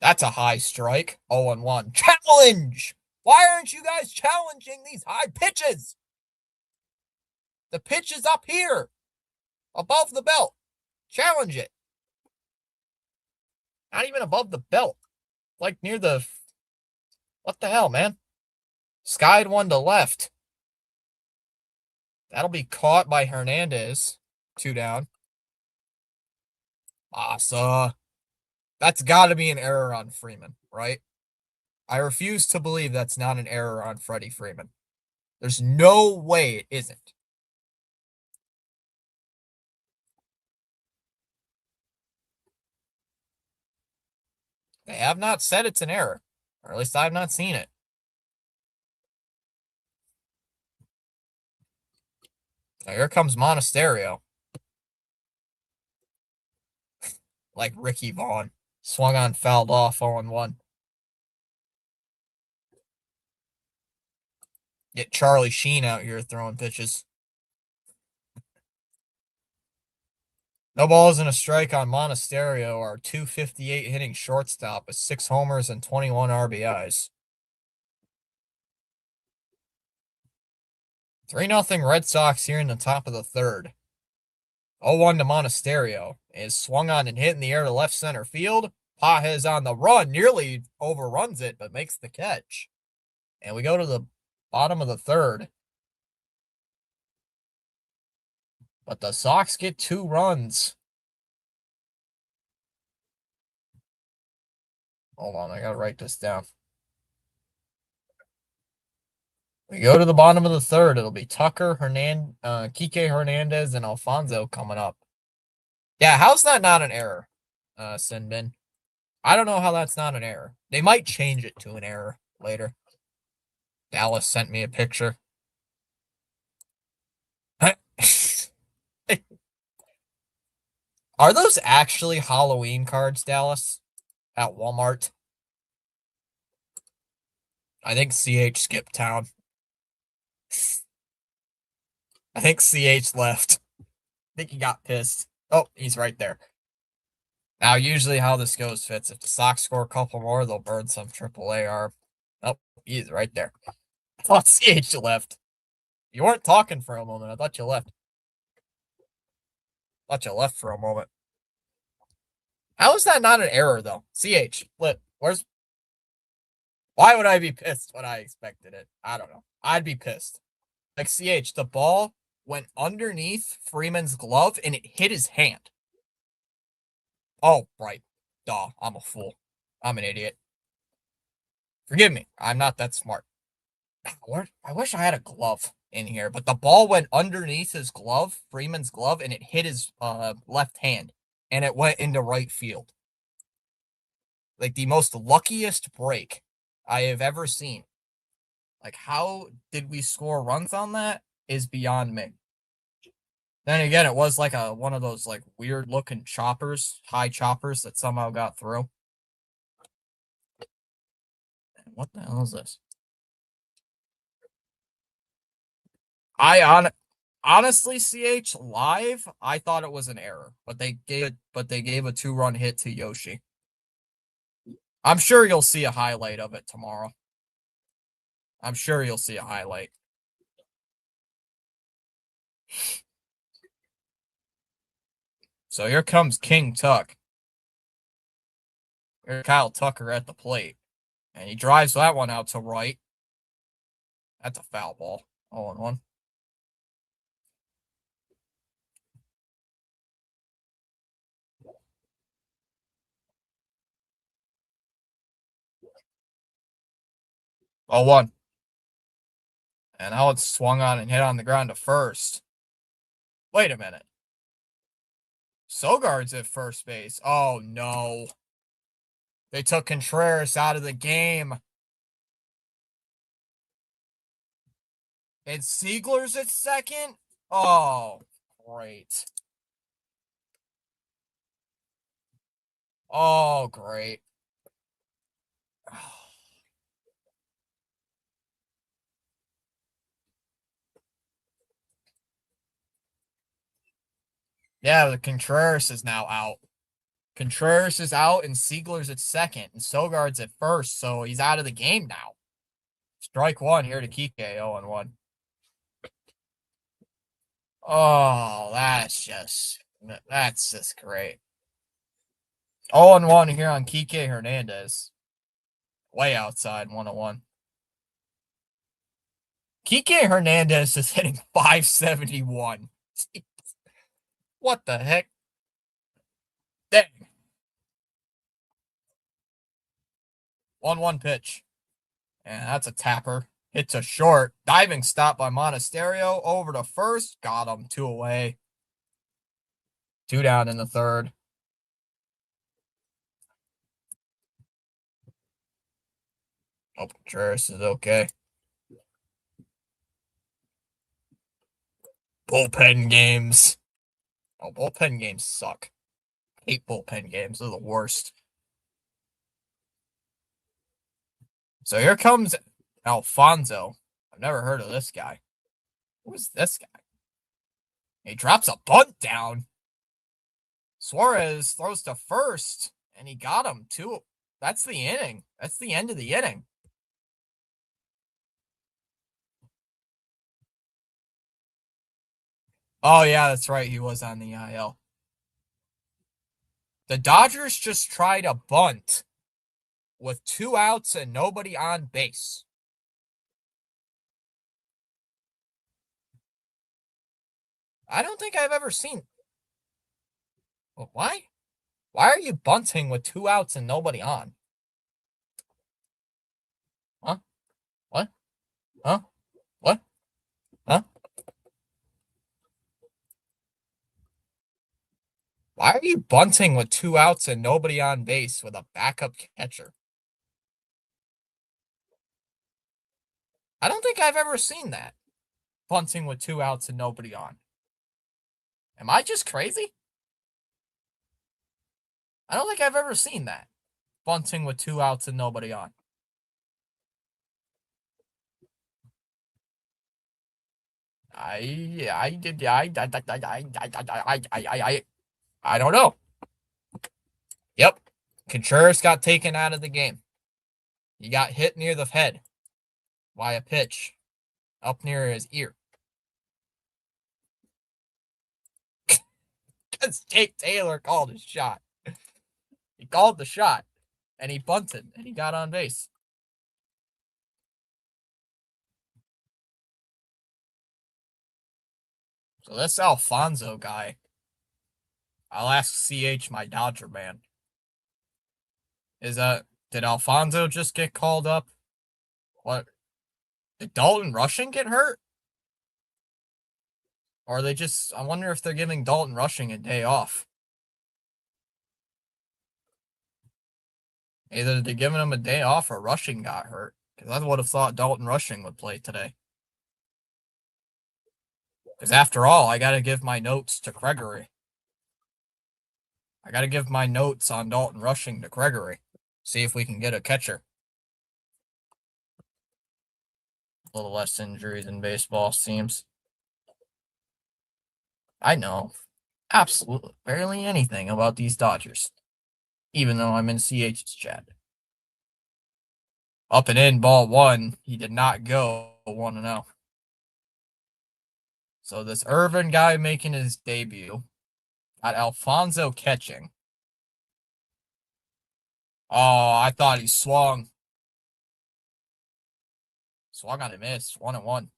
That's a high strike. 0-1. Challenge! Why aren't you guys challenging these high pitches? The pitch is up here. Above the belt. Challenge it. Not even above the belt. Like near the... What the hell, man? Skied one to left. That'll be caught by Hernandez. 2 down. Asa. That's got to be an error on Freeman, right? I refuse to believe that's not an error on Freddie Freeman. There's no way it isn't. They have not said it's an error, or at least I've not seen it. Now here comes Monasterio. Like Ricky Vaughn. Swung on, fouled off, 0-1. Get Charlie Sheen out here throwing pitches. No balls and a strike on Monasterio, our .258 hitting shortstop with 6 homers and 21 RBIs. 3-0 Red Sox here in the top of the third. 0-1 to Monasterio is swung on and hit in the air to left center field. Pages on the run, nearly overruns it, but makes the catch. And we go to the bottom of the third. But the Sox get 2 runs. Hold on, I gotta write this down. We go to the bottom of the third. It'll be Tucker, Kike Hernandez, and Alfonso coming up. Yeah, how's that not an error, Sinbin? I don't know how that's not an error. They might change it to an error later. Dallas sent me a picture. Are those actually Halloween cards, Dallas? At Walmart? I think CH skipped town. I think CH left. I think he got pissed. Oh, he's right there. Now, usually how this goes, Fitz, if the Sox score a couple more, they'll burn some AAA arm. Oh, he's right there. I thought CH left. You weren't talking for a moment. I thought you left. Thought you left for a moment. How is that not an error, though? CH, flip. Where's... Why would I be pissed when I expected it? I don't know. I'd be pissed. Like, CH, the ball went underneath Freeman's glove and it hit his hand. Oh, right. Duh. I'm a fool. I'm an idiot. Forgive me. I'm not that smart. I wish I had a glove in here, but the ball went underneath his glove, Freeman's glove, and it hit his left hand, and it went into right field. Like the most luckiest break I have ever seen. Like, how did we score runs on that is beyond me. Then again, it was like one of those like weird looking choppers, high choppers that somehow got through. What the hell is this? Honestly, CH live, I thought it was an error, but they gave a 2-run hit to Yoshi. I'm sure you'll see a highlight of it tomorrow. I'm sure you'll see a highlight. So here comes King Tuck. Here's Kyle Tucker at the plate. And he drives that one out to right. That's a foul ball. 0-1. Oh, 1. And now it's swung on and hit on the ground to first. Wait a minute. Sogard's at first base. Oh, no. They took Contreras out of the game. And Siegler's at second? Oh, great. Oh, great. Yeah, the Contreras is now out. Contreras is out, and Siegler's at second, and Sogard's at first, so he's out of the game now. Strike 1 here to Kike, 0-1. Oh, that's just great. 0-1 here on Kike Hernandez. Way outside, 1-1. Kike Hernandez is hitting .571. What the heck? Dang. 1-1 pitch. And that's a tapper. Hits a short. Diving stop by Monasterio. Over to first. Got him. 2 away. 2 down in the third. Oh, Contreras is okay. Bullpen games. Oh, bullpen games suck. I hate bullpen games. They're the worst. So here comes Alfonso. I've never heard of this guy. Who is this guy? He drops a bunt down. Suarez throws to first, and he got him, too. That's the inning. That's the end of the inning. Oh, yeah, that's right. He was on the IL. The Dodgers just tried a bunt with 2 outs and nobody on base. I don't think I've ever seen... Well, why? Why are you bunting with 2 outs and nobody on? Huh? What? Huh? What? Huh? Why are you bunting with 2 outs and nobody on base with a backup catcher? I don't think I've ever seen that. Bunting with 2 outs and nobody on. Am I just crazy? I don't think I've ever seen that. Bunting with 2 outs and nobody on. I don't know. Yep. Contreras got taken out of the game. He got hit near the head by a pitch up near his ear. because Jake Taylor called his shot. He called the shot, and he bunted, and he got on base. So this Alfonso guy, I'll ask CH, my Dodger man. Did Alfonso just get called up? What? Did Dalton Rushing get hurt? Or are they I wonder if they're giving Dalton Rushing a day off. Either they're giving him a day off or Rushing got hurt. Because I would have thought Dalton Rushing would play today. Because after all, I got to give my notes to Gregory. I got to give my notes on Dalton Rushing to Gregory. See if we can get a catcher. A little less injuries in baseball, seems. I know absolutely barely anything about these Dodgers. Even though I'm in CH's chat. Up and in, ball one. He did not go 1-0. So this Irvin guy making his debut. Got Alfonso catching. Oh, I thought he swung. Swung on a miss. 1-1.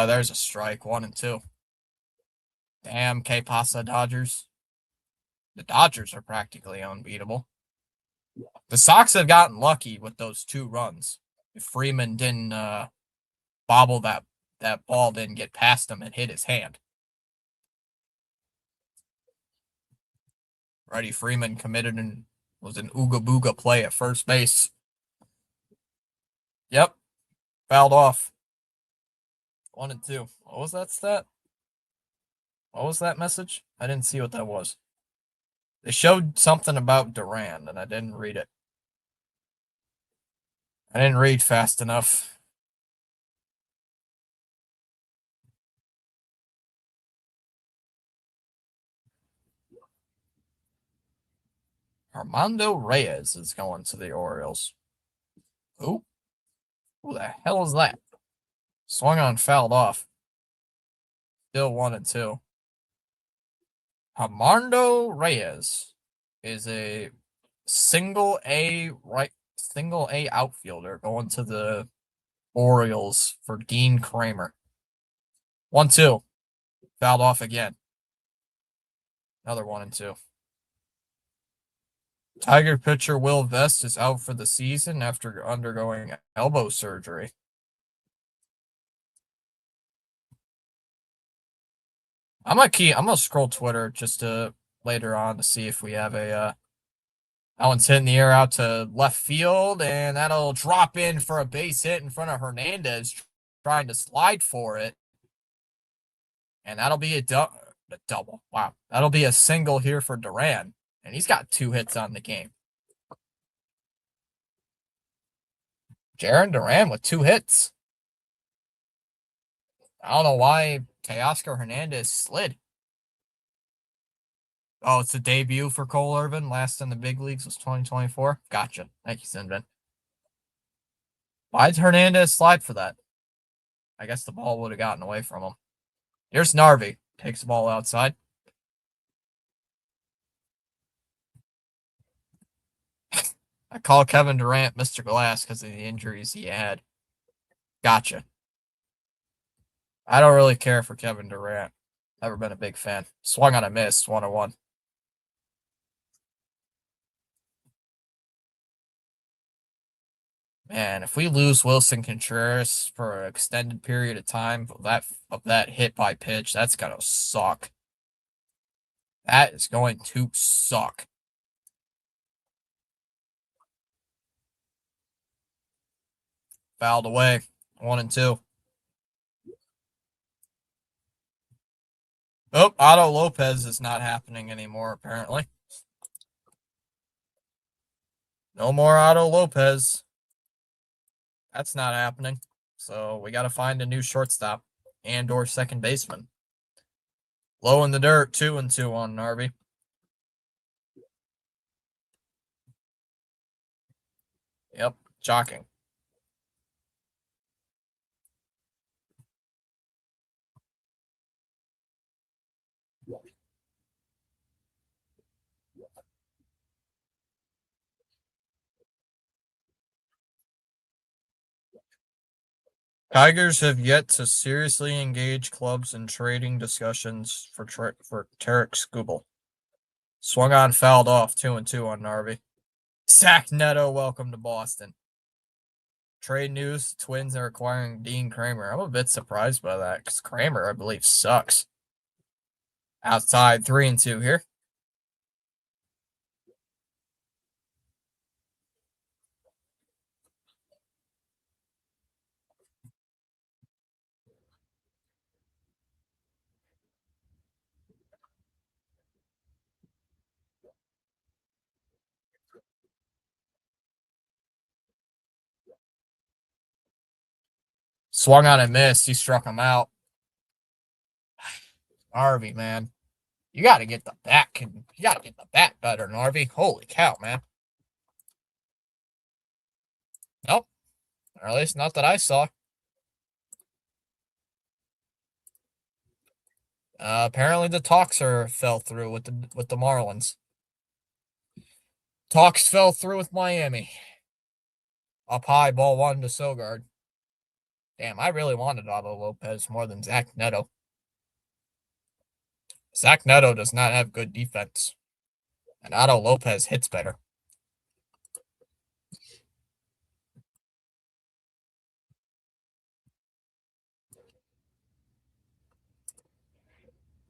There's a strike. 1-2. Damn, K Pasa Dodgers. The Dodgers are practically unbeatable. The Sox have gotten lucky with those 2 runs. If Freeman didn't bobble that ball, didn't get past him and hit his hand. Freddie Freeman committed and was an ooga booga play at first base. Yep. Fouled off. 1-2. What was that stat? What was that message? I didn't see what that was. They showed something about Duran, and I didn't read it. I didn't read fast enough. Armando Reyes is going to the Orioles. Who? Who the hell is that? Swung on, fouled off. Still 1-2. Armando Reyes is a single A outfielder going to the Orioles for Dean Kramer. 1-2. Fouled off again. Another 1-2. Tiger pitcher Will Vest is out for the season after undergoing elbow surgery. I'm gonna scroll Twitter just to later on to see if we have a that one's hitting the air out to left field, and that'll drop in for a base hit in front of Hernandez trying to slide for it. And that'll be a double. Wow. That'll be a single here for Duran. And he's got 2 hits on the game. Jarren Duran with 2 hits. I don't know why Teoscar Hernandez slid. Oh, it's a debut for Cole Irvin. Last in the big leagues was 2024. Gotcha. Thank you, Sinvin. Why did Hernandez slide for that? I guess the ball would have gotten away from him. Here's Narvi. Takes the ball outside. I call Kevin Durant Mr. Glass because of the injuries he had. Gotcha. I don't really care for Kevin Durant. Never been a big fan. Swung on a miss, 1-1. Man, if we lose Wilson Contreras for an extended period of time of that hit by pitch, that's gonna suck. That is going to suck. Fouled away. 1-2. Oh, Otto Lopez is not happening anymore, apparently. No more Otto Lopez. That's not happening. So we got to find a new shortstop and or second baseman. Low in the dirt, 2-2 on Narvi. Yep, shocking. Tigers have yet to seriously engage clubs in trading discussions for Tarek Skubal. Swung on, fouled off, 2-2 on Narvi. Zach Neto, welcome to Boston. Trade news: Twins are acquiring Dean Kramer. I'm a bit surprised by that because Kramer, I believe, sucks. Outside 3-2 here. Swung on and missed. He struck him out. Narvi, man. You got to get the bat. You got to get the bat better, Narvi. Holy cow, man. Nope. Or at least not that I saw. Apparently the talks fell through with the Marlins. Talks fell through with Miami. Up high, ball 1 to Sogard. Damn, I really wanted Otto Lopez more than Zach Neto. Zach Neto does not have good defense. And Otto Lopez hits better.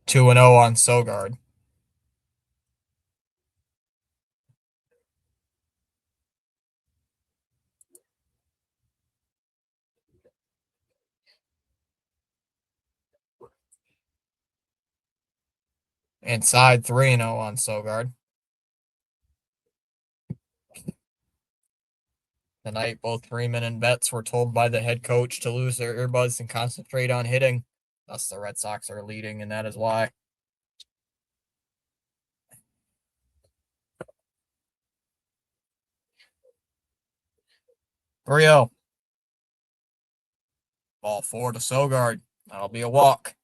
Two and 0 on Sogard. Inside 3-0 on Sogard. Tonight, both Freeman and Betts were told by the head coach to lose their earbuds and concentrate on hitting. Thus, the Red Sox are leading, and that is why. Brio. Ball 4 to Sogard. That'll be a walk.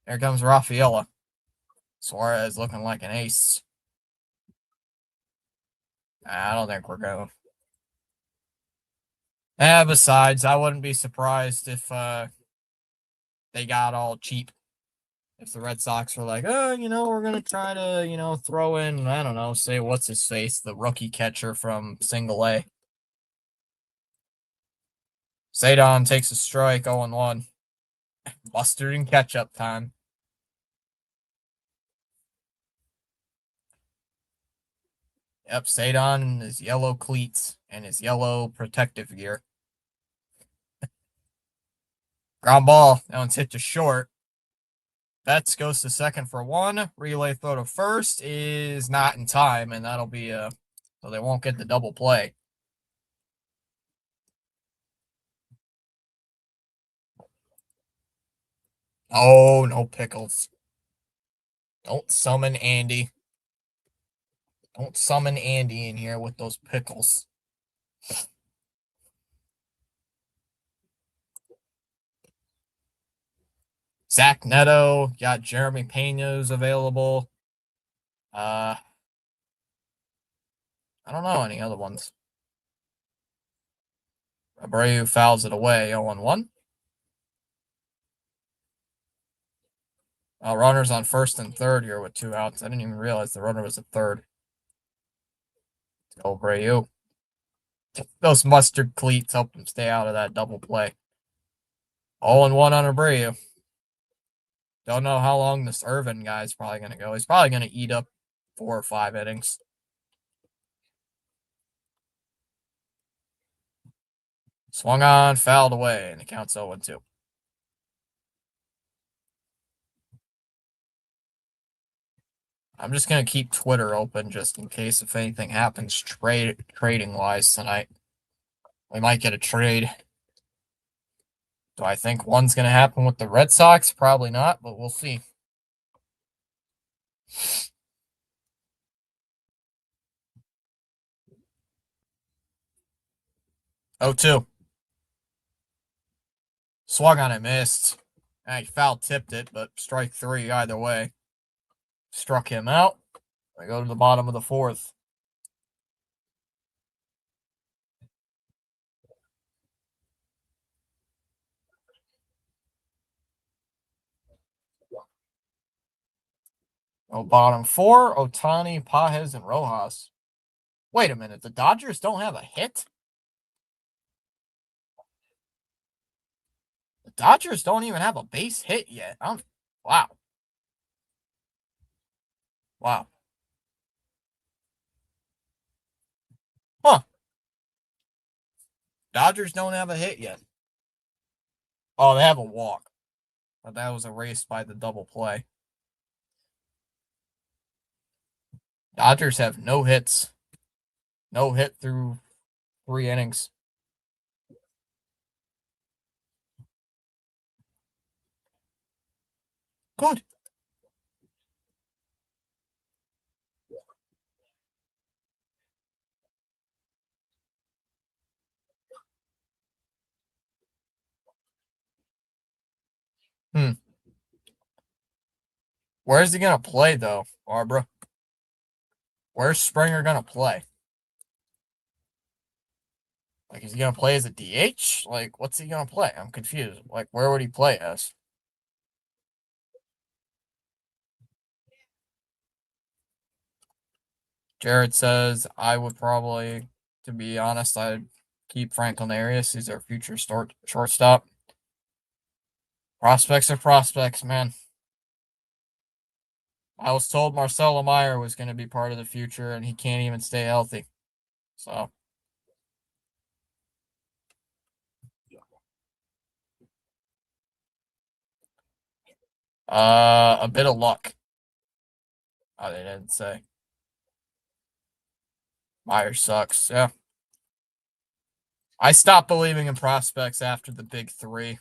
Here comes Rafaela. Suarez looking like an ace. I don't think we're going. Besides, I wouldn't be surprised if they got all cheap. If the Red Sox were like, oh, we're going to try to, throw in, I don't know, say, what's his face, the rookie catcher from Single A. Cedon takes a strike, 0-1. Mustard and ketchup time. Yep, Cedon in his yellow cleats and his yellow protective gear. Ground ball. That one's hit to short. Betts goes to second for 1. Relay throw to first is not in time, and that'll be so they won't get the double play. Oh, no pickles. Don't summon Andy. Don't summon Andy in here with those pickles. Zach Neto, got Jeremy Pena's available. I don't know any other ones. Abreu fouls it away, 0-1. Runners on first and third here with 2 outs. I didn't even realize the runner was at third. Go Abreu. Those mustard cleats help him stay out of that double play. 0-1 on Abreu. Don't know how long this Irvin guy's probably going to go. He's probably going to eat up 4 or 5 innings. Swung on, fouled away, and it counts 0-2. I'm just going to keep Twitter open just in case if anything happens trading-wise tonight. We might get a trade. Do I think one's going to happen with the Red Sox? Probably not, but we'll see. 0-2. Swung on it, missed. He foul tipped it, but strike three either way. Struck him out. We go to the bottom of the fourth. Bottom four, Ohtani, Pages, and Rojas. Wait a minute. The Dodgers don't have a hit? The Dodgers don't even have a base hit yet. Wow. Wow. Huh. Dodgers don't have a hit yet. Oh, they have a walk. But that was erased by the double play. Dodgers have no hits. No hit through 3 innings. Good. Where's he going to play, though, Barbara? Where's Springer going to play? Like, is he going to play as a DH? Like, what's he going to play? I'm confused. Like, where would he play as? Jared says, I would probably, to be honest, I'd keep Franklin Arias. He's our future shortstop. Prospects are prospects, man. I was told Marcelo Meyer was going to be part of the future, and he can't even stay healthy. So. A bit of luck. Oh, they didn't say. Meyer sucks. Yeah. I stopped believing in prospects after the big three.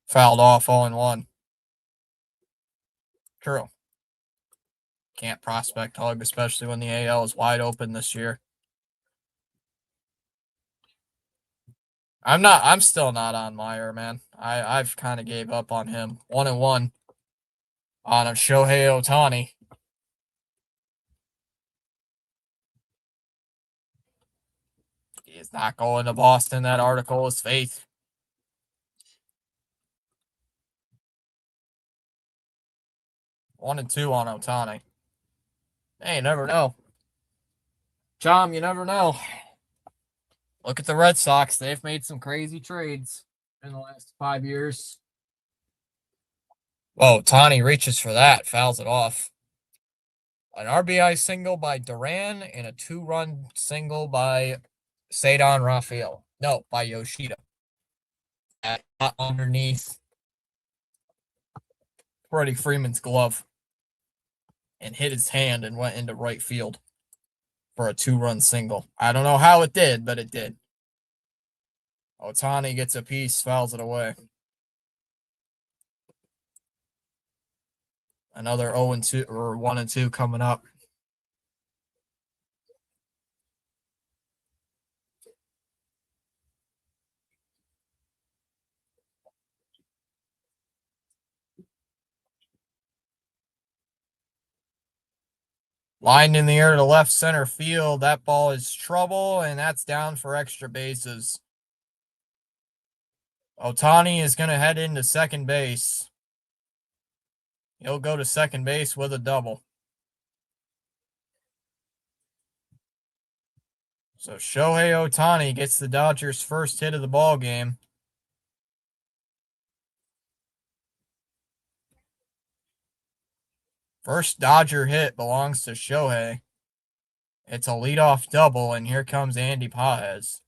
Fouled off 0-1. True. Can't prospect hug, especially when the AL is wide open this year. I'm still not on Meyer, man. I've kind of gave up on him. 1-1 on a Shohei Ohtani. He is not going to Boston. That article is faith. 1-2 on Ohtani. Hey, you never know. John, you never know. Look at the Red Sox. They've made some crazy trades in the last 5 years. Oh, Ohtani reaches for that, fouls it off. An RBI single by Duran and a 2-run single by Cedar Rafael. No, by Yoshida. Underneath Freddie Freeman's glove and hit his hand and went into right field for a 2-run single. I don't know how it did, but it did. Ohtani gets a piece, fouls it away. Another 0-2 or 1-2 coming up. Lined in the air to left center field. That ball is trouble, and that's down for extra bases. Ohtani is going to head into second base. He'll go to second base with a double. So Shohei Ohtani gets the Dodgers' first hit of the ball game. First Dodger hit belongs to Shohei. It's a leadoff double, and here comes Andy Pages.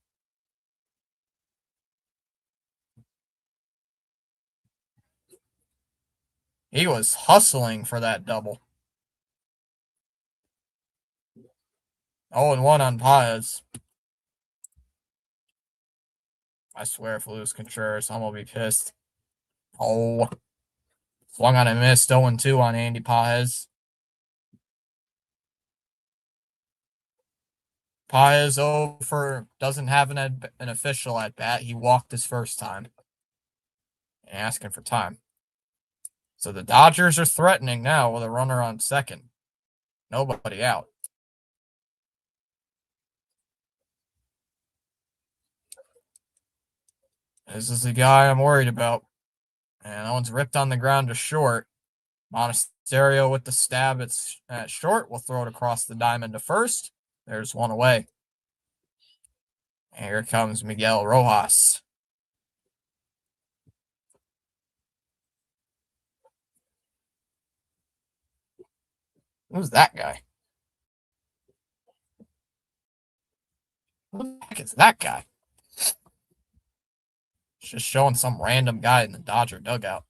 He was hustling for that double. 0-1 on Paez. I swear if we lose Contreras, I'm going to be pissed. Oh. Swung on and missed. 0-2 on Andy Paez. Paez doesn't have an official at bat. He walked his first time. And asking for time. So the Dodgers are threatening now with a runner on second. Nobody out. This is the guy I'm worried about. And that one's ripped on the ground to short. Monasterio with the stab at short. We'll throw it across the diamond to first. There's one away. And here comes Miguel Rojas. Who's that guy? Who the heck is that guy? Just showing some random guy in the Dodger dugout.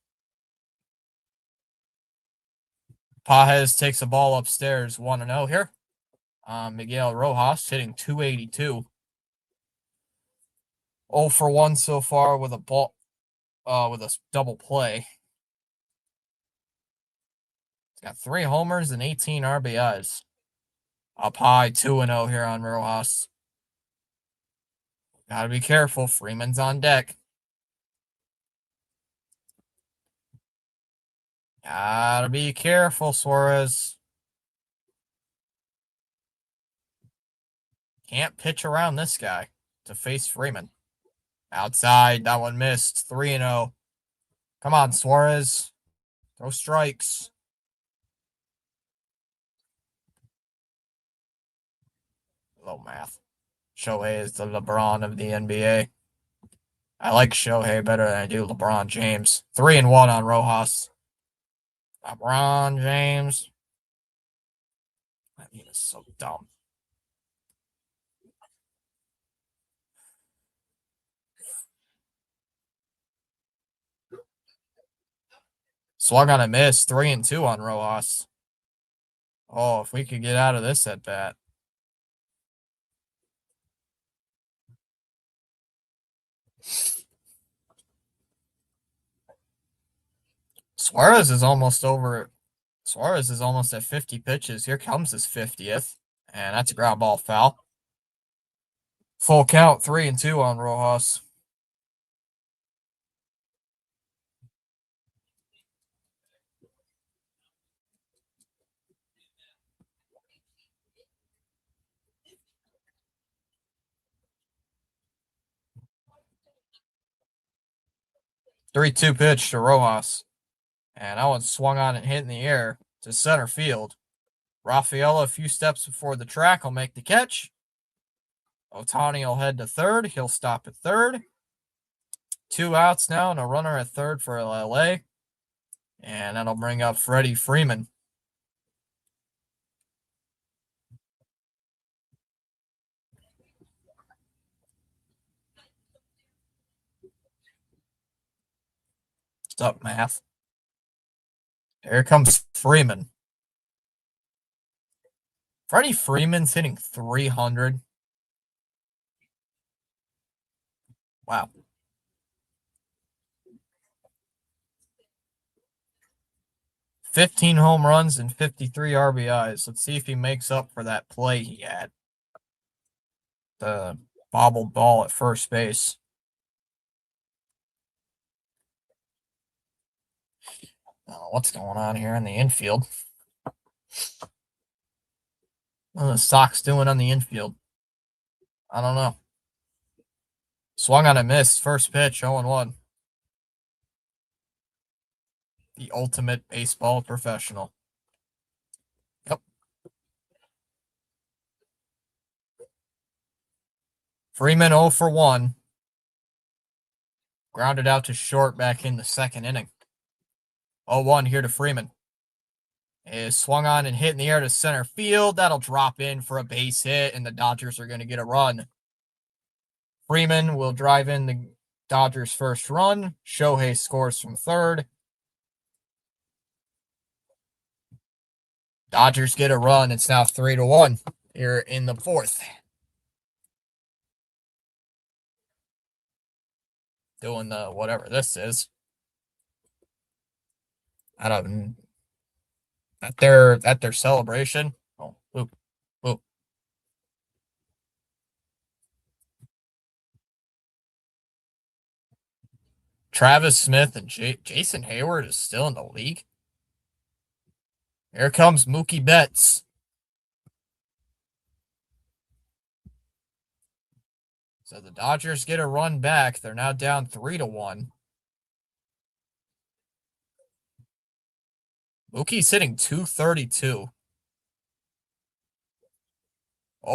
Paez takes a ball upstairs, 1-0 here. Miguel Rojas hitting .282. 0 for 1 so far with a double play. He's got 3 homers and 18 RBIs. Up high, 2-0 here on Rojas. Gotta be careful. Freeman's on deck. Gotta be careful, Suarez. Can't pitch around this guy to face Freeman. Outside, that one missed. 3-0. Come on, Suarez. Throw strikes. Low math. Shohei is the LeBron of the NBA. I like Shohei better than I do LeBron James. 3-1 on Rojas. LeBron James. I mean, it's so dumb. Swung on a miss. 3-2 on Rojas. Oh, if we could get out of this at bat. Suarez is almost over. Suarez is almost at 50 pitches. Here comes his 50th. And that's a ground ball foul. Full count, 3-2 on Rojas. Three-two pitch to Rojas. And that one swung on and hit in the air to center field. Rafaela, a few steps before the track, will make the catch. Ohtani will head to third. He'll stop at third. 2 outs now and a runner at third for LA. And that'll bring up Freddie Freeman. What's up, math? Here comes Freeman. Freddie Freeman's hitting 300. Wow. $15 home runs and 53 RBIs. Let's see if he makes up for that play he had. The bobbled ball at first base. What's going on here in the infield? What are the Sox doing on the infield? I don't know. Swung on a miss. First pitch, 0-1. The ultimate baseball professional. Yep. Freeman 0 for 1. Grounded out to short back in the second inning. 0-1 here to Freeman. Is swung on and hit in the air to center field. That'll drop in for a base hit, and the Dodgers are going to get a run. Freeman will drive in the Dodgers' first run. Shohei scores from third. Dodgers get a run. It's now 3-1. here in the fourth. Doing the whatever this is. I don't at their celebration. Oh, oop, oop. Travis Smith and Jason Hayward is still in the league. Here comes Mookie Betts. So the Dodgers get a run back. They're now down 3-1. Mookie's hitting .232. 0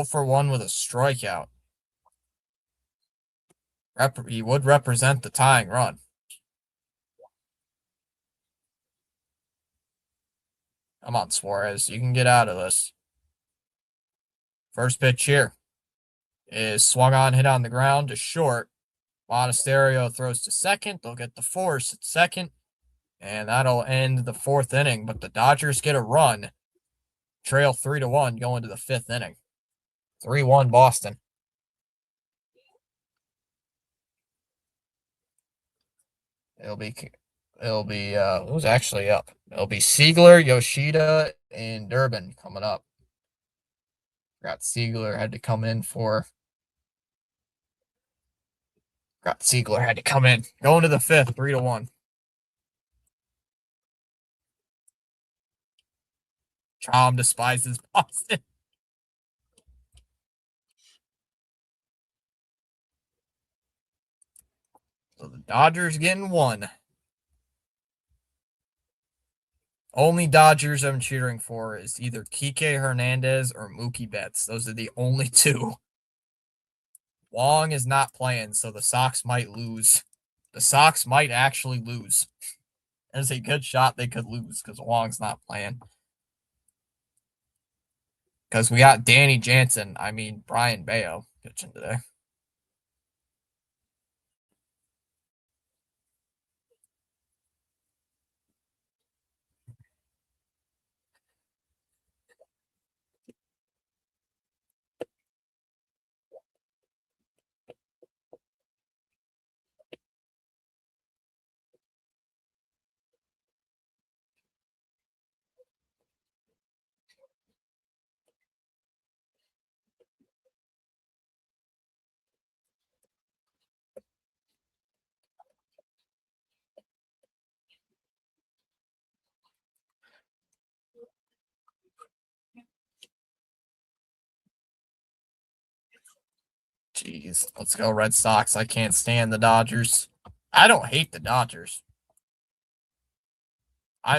for 1 with a strikeout. He would represent the tying run. Come on, Suarez. You can get out of this. First pitch here is swung on, hit on the ground to short. Monasterio throws to second. They'll get the force at second. And that'll end the fourth inning. But the Dodgers get a run. Trail 3-1 going to the fifth inning. 3-1 Boston. It'll be who's actually up? It'll be Seigler, Yoshida, and Durbin coming up. Got Seigler had to come in. Going to the fifth, 3-1. Chom despises Boston. So the Dodgers getting one. Only Dodgers I'm cheering for is either Kike Hernandez or Mookie Betts. Those are the only two. Wong is not playing, so the Sox might lose. The Sox might actually lose. There's a good shot they could lose because Wong's not playing. Because we got Brian Bayo pitching today. Jeez, let's go Red Sox. I can't stand the Dodgers. I don't hate the Dodgers.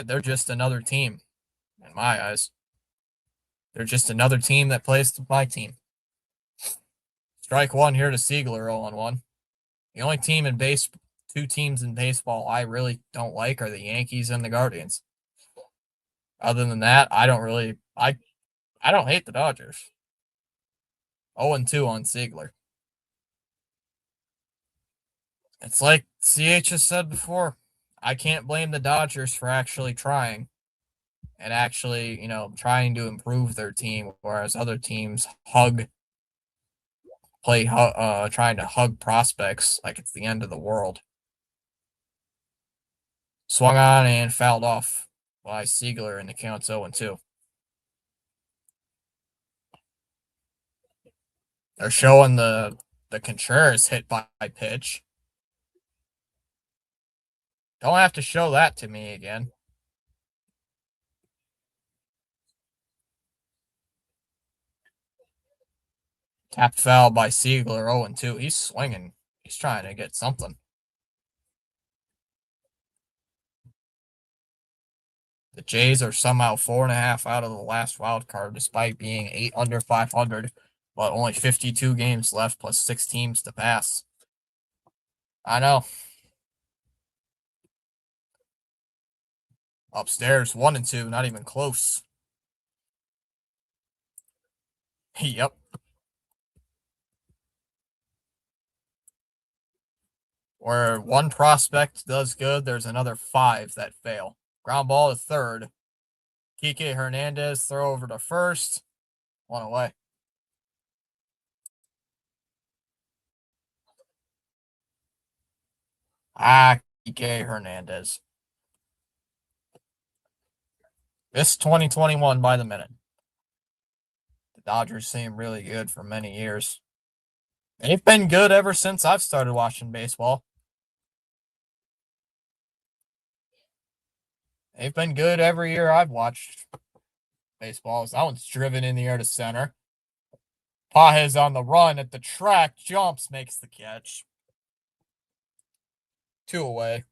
They're just another team in my eyes. They're just another team that plays my team. Strike one here to Seigler, 0-1. The only two teams in baseball I really don't like are the Yankees and the Guardians. Other than that, I don't hate the Dodgers. 0-2 on Seigler. It's like CH has said before. I can't blame the Dodgers for actually trying and actually, trying to improve their team, whereas other teams trying to hug prospects like it's the end of the world. Swung on and fouled off by Seigler, and the count's 0-2. They're showing the Contreras hit by pitch. Don't have to show that to me again. Tapped foul by Seigler, 0-2. He's swinging. He's trying to get something. The Jays are somehow 4.5 out of the last wild card, despite being 8 under 500, but only 52 games left plus 6 teams to pass. I know. Upstairs, 1-2, not even close. Yep. Where one prospect does good, there's another 5 that fail. Ground ball to third. Kike Hernandez throw over to first. 1 away. Kike Hernandez. This 2021 by the minute. The Dodgers seem really good for many years. They've been good ever since I've started watching baseball. They've been good every year I've watched baseball. That one's driven in the air to center. Pages on the run at the track, jumps, makes the catch. 2 away.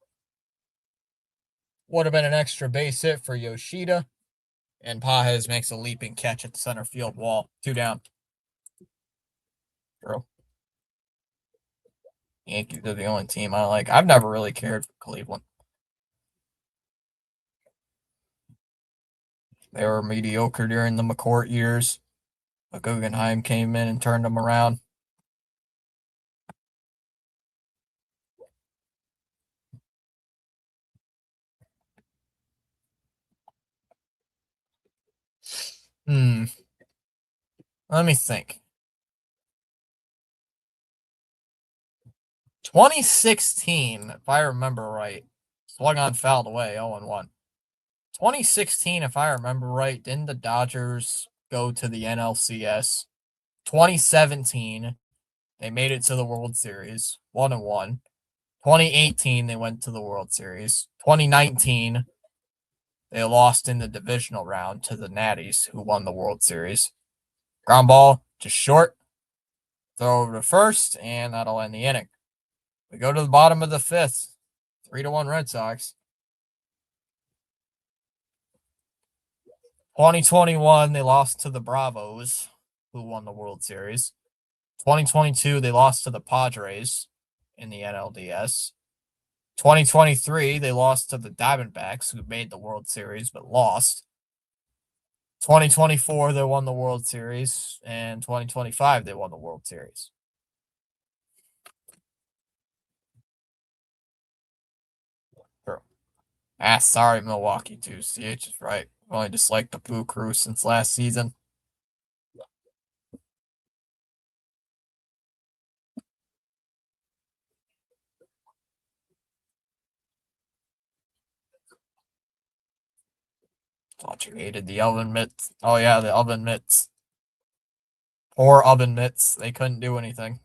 Would have been an extra base hit for Yoshida. And Pages makes a leaping catch at the center field wall. 2 down. True. Yankees are the only team I like. I've never really cared for Cleveland. They were mediocre during the McCourt years. But Guggenheim came in and turned them around. Let me think. 2016, if I remember right, swung on, fouled away, 0-1. 2016, if I remember right, didn't the Dodgers go to the NLCS? 2017, they made it to the World Series, 1-1. 2018, they went to the World Series. 2019, they lost in the divisional round to the Natties, who won the World Series. Ground ball, just short. Throw over to first, and that'll end the inning. We go to the bottom of the 5th. 3-1 Red Sox. 2021, they lost to the Bravos, who won the World Series. 2022, they lost to the Padres in the NLDS. 2023, they lost to the Diamondbacks, who made the World Series but lost. 2024, they won the World Series. And 2025, they won the World Series. True. Sorry, Milwaukee, too. CH is right. I've only disliked the Boo Crew since last season. Thought you hated the oven mitts. Oh, yeah, the oven mitts. Poor oven mitts. They couldn't do anything.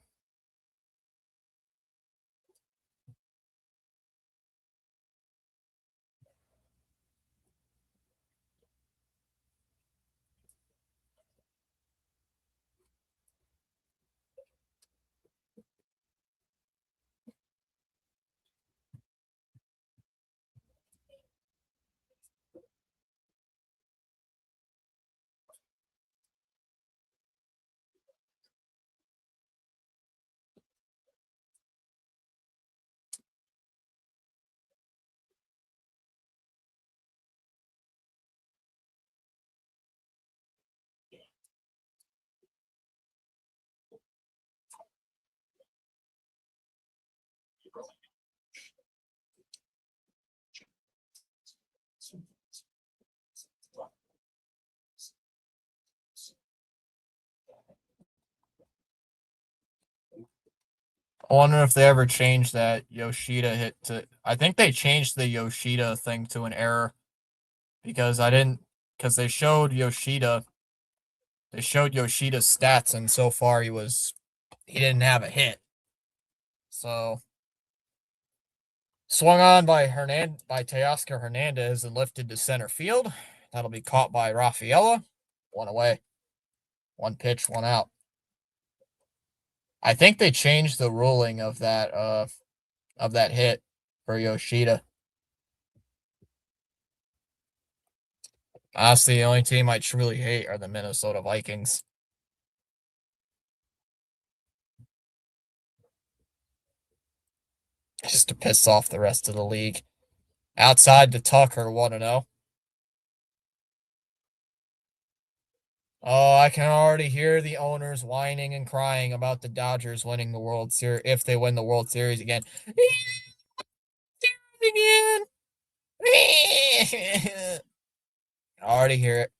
I wonder if they ever changed that Yoshida hit to. I think they changed the Yoshida thing to an error because they showed Yoshida. They showed Yoshida's stats, and so far he didn't have a hit. So swung on by Teoscar Hernandez and lifted to center field. That'll be caught by Rafaela. 1 away. 1 pitch, 1 out. I think they changed the ruling of that hit for Yoshida. Honestly, the only team I truly hate are the Minnesota Vikings. Just to piss off the rest of the league. Outside to Tucker, 1-0. Oh, I can already hear the owners whining and crying about the Dodgers winning the World Series if they win the World Series again. Again. I can already hear it.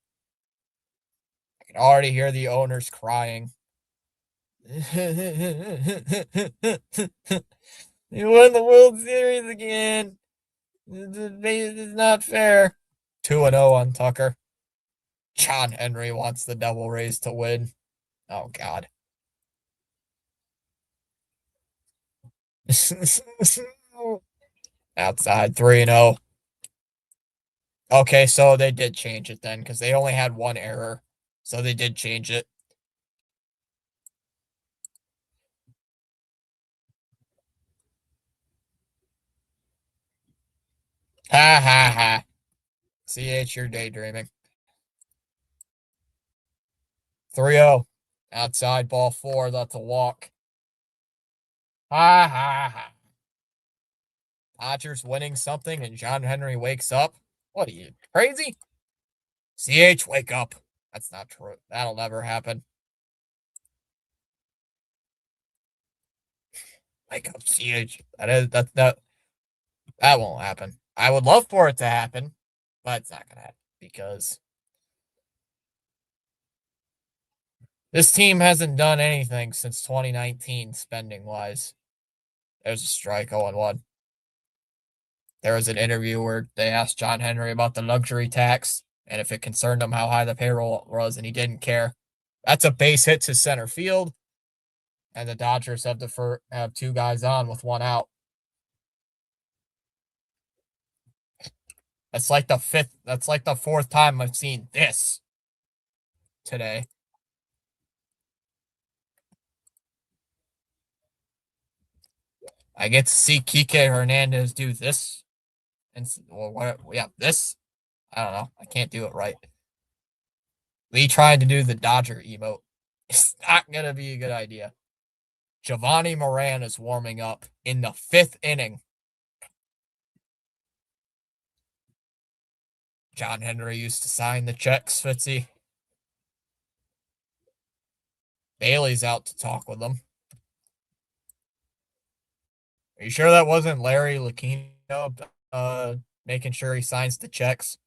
I can already hear the owners crying. You won the World Series again. It's not fair. 2-0 on Tucker. John Henry wants the Devil Rays to win. Oh, God. Outside 3-0. Okay, so they did change it then because they only had one error. So they did change it. Ha ha ha. CH, you're daydreaming. 3-0. Outside ball 4. That's a walk. Ha ha ha. Dodgers winning something and John Henry wakes up. What are you, crazy? CH, wake up. That's not true. That'll never happen. Wake up, CH. That won't happen. I would love for it to happen, but it's not gonna happen because this team hasn't done anything since 2019 spending wise. There's a strike 0-1. There was an interview where they asked John Henry about the luxury tax and if it concerned him how high the payroll was, and he didn't care. That's a base hit to center field, and the Dodgers have 2 guys on with 1 out. That's like the 4th time I've seen this today. I get to see Kike Hernandez do this. And this. I don't know. I can't do it right. Lee trying to do the Dodger emote. It's not going to be a good idea. Giovanni Moran is warming up in the 5th inning. John Henry used to sign the checks, Fitzy. Bailey's out to talk with them. Are you sure that wasn't Larry Lucchino making sure he signs the checks?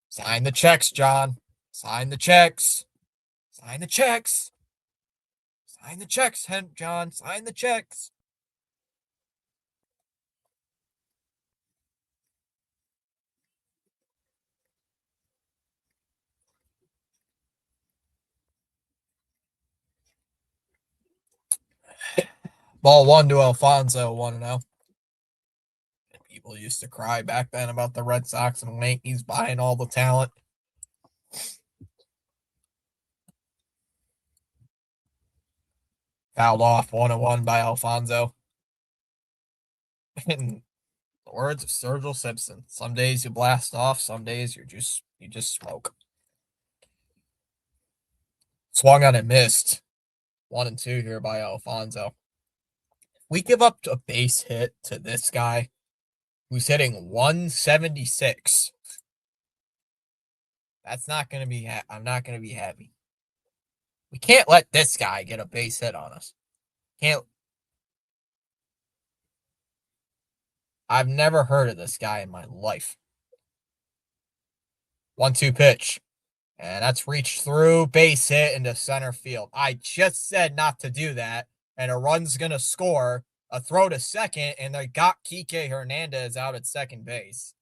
Sign the checks, John. Sign the checks. Sign the checks. Sign the checks, John. Sign the checks. Ball 1 to Alfonso, 1-0. People used to cry back then about the Red Sox and Yankees buying all the talent. Fouled off 1-1 by Alfonso. In the words of Sergio Simpson, some days you blast off, some days you just smoke. Swung on and missed. 1-2 here by Alfonso. We give up a base hit to this guy who's hitting 176. That's not going to be, I'm not going to be happy. We can't let this guy get a base hit on us. Can't. I've never heard of this guy in my life. 1-2 pitch. And that's reached through, base hit into center field. I just said not to do that. And a run's going to score. A throw to second, and they got Kike Hernandez out at second base.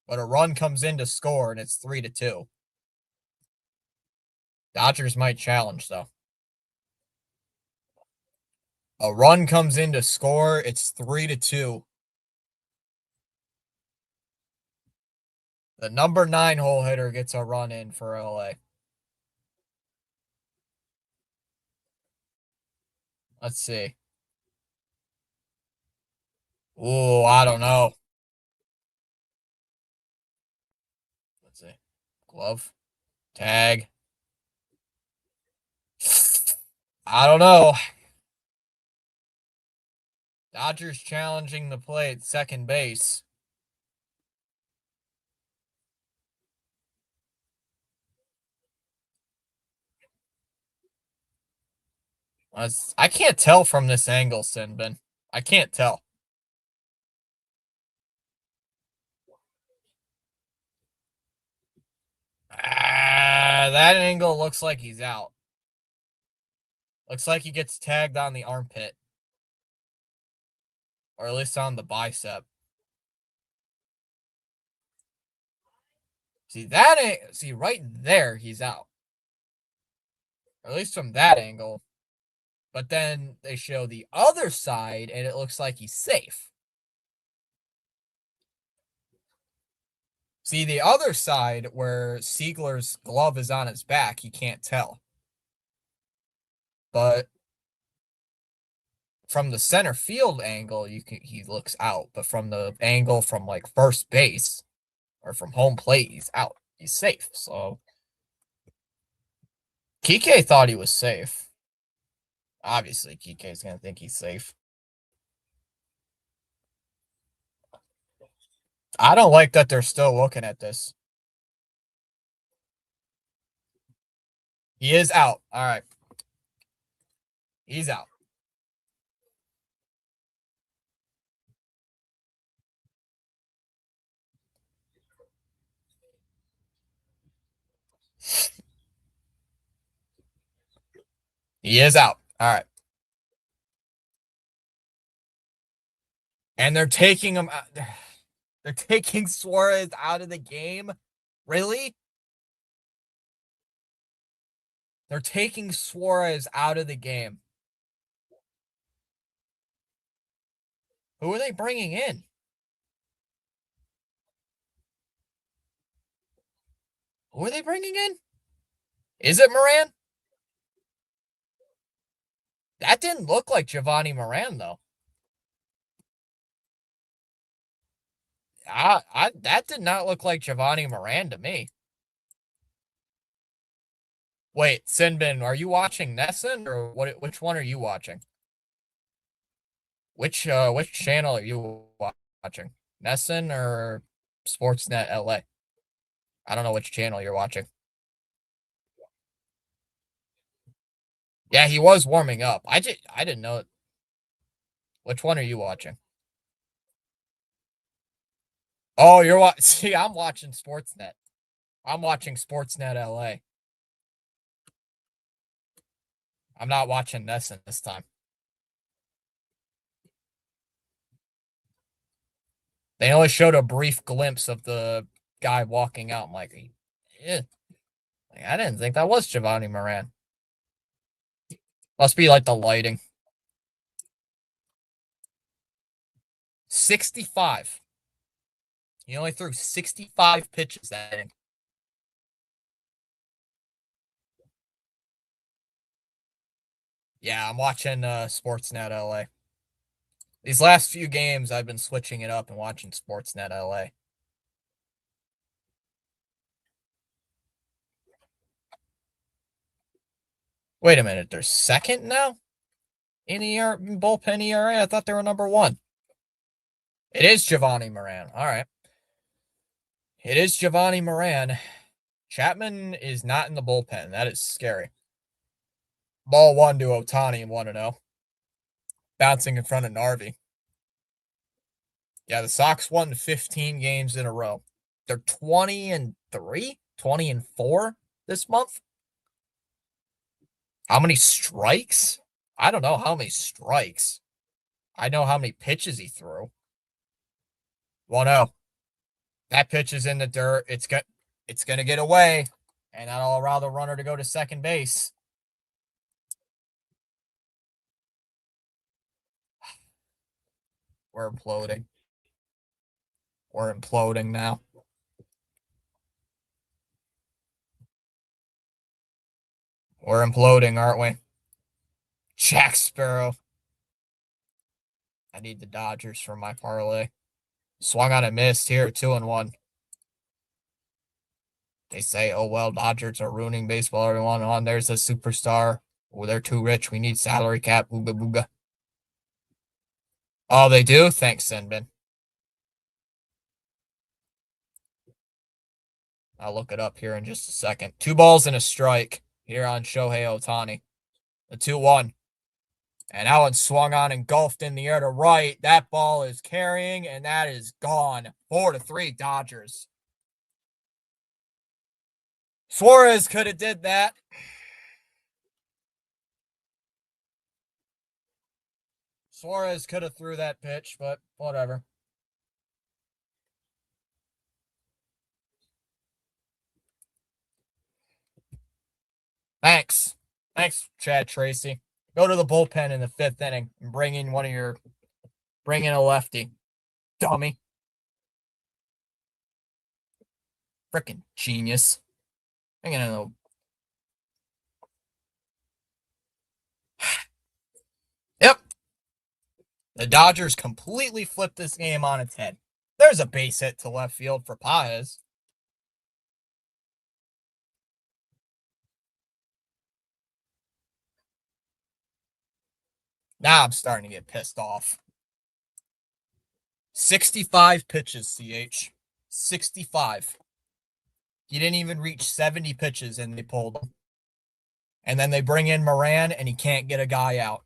But a run comes in to score, and it's 3-2. Dodgers might challenge, though. A run comes in to score, it's 3-2. The number 9 hole hitter gets a run in for LA. Let's see. Ooh, I don't know. Let's see. Glove. Tag. I don't know. Dodgers challenging the play at second base. I can't tell from this angle, Sinbin. I can't tell. That angle looks like he's out. Looks like he gets tagged on the armpit. or at least on the bicep. See that? See right there, he's out. Or at least from that angle. But then they show the other side, and it looks like he's safe. See, the other side where Siegler's glove is on his back, you can't tell. But from the center field angle, he looks out. But from the angle from like first base or from home plate, he's out. He's safe. So Kike thought he was safe. Obviously, Kike's gonna think he's safe. I don't like that they're still looking at this. He is out. All right. He's out. He is out. All right. And they're taking him out. They're taking Suarez out of the game. Really? They're taking Suarez out of the game. Who are they bringing in? Who are they bringing in? Is it Moran? That didn't look like Giovanni Moran, though. That did not look like Giovanni Moran to me. Wait, Sinbin, are you watching NESN or what? Which one are you watching? Which channel are you watching? NESN or Sportsnet LA? I don't know which channel you're watching. Yeah, he was warming up. I didn't know. Which one are you watching? Oh, you're watching. See, I'm watching Sportsnet. I'm watching Sportsnet LA. I'm not watching NESN this time. They only showed a brief glimpse of the guy walking out. I'm like, yeah. I didn't think that was Giovanni Moran. Must be like the lighting. 65. He only threw 65 pitches that inning. Yeah, I'm watching Sportsnet LA. These last few games, I've been switching it up and watching Sportsnet LA. Wait a minute, they're second now in bullpen ERA? I thought they were number one. It is Giovanni Moran. All right. It is Giovanni Moran. Chapman is not in the bullpen. That is scary. Ball 1 to Ohtani, 1-0. Bouncing in front of Narvi. Yeah, the Sox won 15 games in a row. They're 20-3, 20-4 this month. How many strikes? I don't know how many strikes. I know how many pitches he threw. 1-0. That pitch is in the dirt. It's going to get away, and that'll allow the runner to go to second base. We're imploding. We're imploding now. We're imploding, aren't we? Jack Sparrow. I need the Dodgers for my parlay. Swung on a missed here, 2-1. They say, oh, well, Dodgers are ruining baseball. Everyone on there's a superstar. Oh, they're too rich. We need salary cap. Booga booga. Oh, they do? Thanks, Sinbin. I'll look it up here in just a second. 2 balls and a strike here on Shohei Ohtani. The 2-1. And that one swung on and golfed in the air to right. That ball is carrying, and that is gone. 4-3 Dodgers. Suarez could have did that. Suarez could have threw that pitch, but whatever. Thanks. Thanks, Chad Tracy. Go to the bullpen in the 5th inning and bring in a lefty. Dummy. Freaking genius. I'm gonna know. Yep. The Dodgers completely flipped this game on its head. There's a base hit to left field for Paez. Now I'm starting to get pissed off. 65 pitches, CH. 65. He didn't even reach 70 pitches and they pulled him. And then they bring in Moran and he can't get a guy out.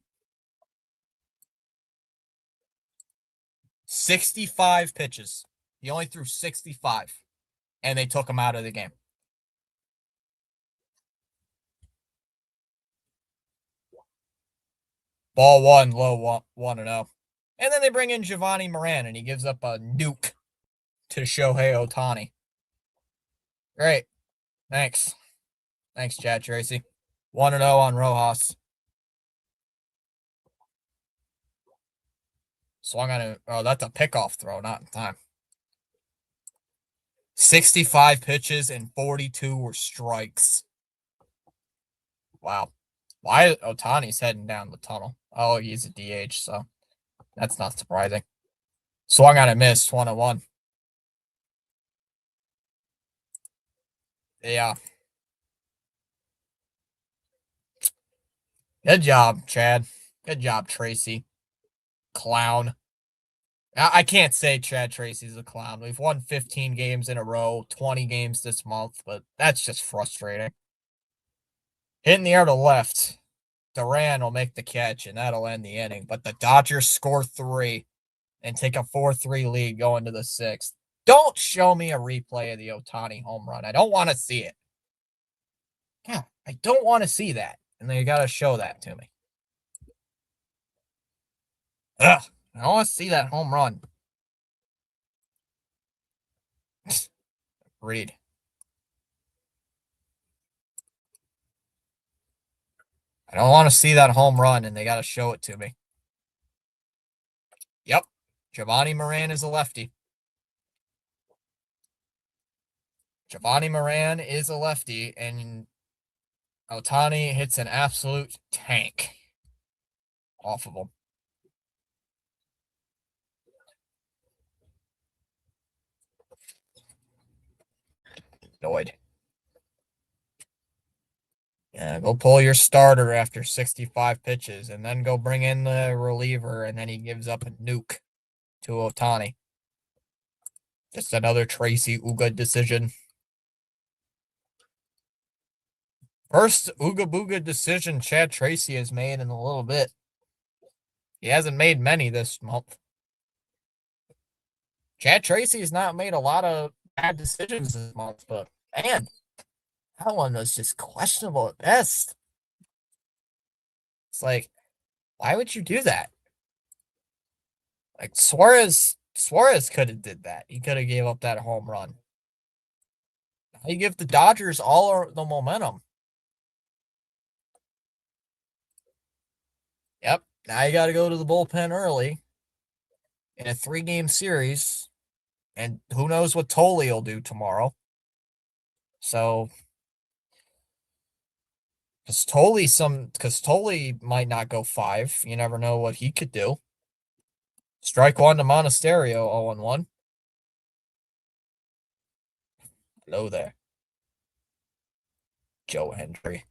65 pitches. He only threw 65. And they took him out of the game. Ball 1, low 1-0. And then they bring in Giovanni Moran and he gives up a nuke to Shohei Ohtani. Great. Thanks. Thanks, Chad Tracy. 1-0 on Rojas. Swung on it. Oh, that's a pickoff throw, not in time. 65 pitches and 42 were strikes. Wow. Why Ohtani's heading down the tunnel? Oh, he's a DH, so that's not surprising. Swung on a miss, 1-1. Yeah. Good job, Chad. Good job, Tracy. Clown. I can't say Chad Tracy's a clown. We've won 15 games in a row, 20 games this month, but that's just frustrating. Hitting the air to left. Duran will make the catch, and that'll end the inning. But the Dodgers score 3 and take a 4-3 lead going to the 6th. Don't show me a replay of the Ohtani home run. I don't want to see it. Yeah, I don't want to see that. And they got to show that to me. Ugh, I don't want to see that home run. Read. I don't want to see that home run, and they got to show it to me. Yep. Giovanni Moran is a lefty. Giovanni Moran is a lefty, and Ohtani hits an absolute tank off of him. Annoyed. Yeah, go pull your starter after 65 pitches, and then go bring in the reliever, and then he gives up a nuke to Ohtani. Just another Tracy Uga decision. First Ooga Booga decision Chad Tracy has made in a little bit. He hasn't made many this month. Chad Tracy has not made a lot of bad decisions this month, but man, that one was just questionable at best. It's like, why would you do that? Like Suarez could have did that. He could have gave up that home run. You give the Dodgers all the momentum. Yep. Now you got to go to the bullpen early in a 3-game series. And who knows what Tolle will do tomorrow. So, because Tolle might not go 5. You never know what he could do. Strike 1 to Monasterio, 0-1. Hello there. Joe Hendry.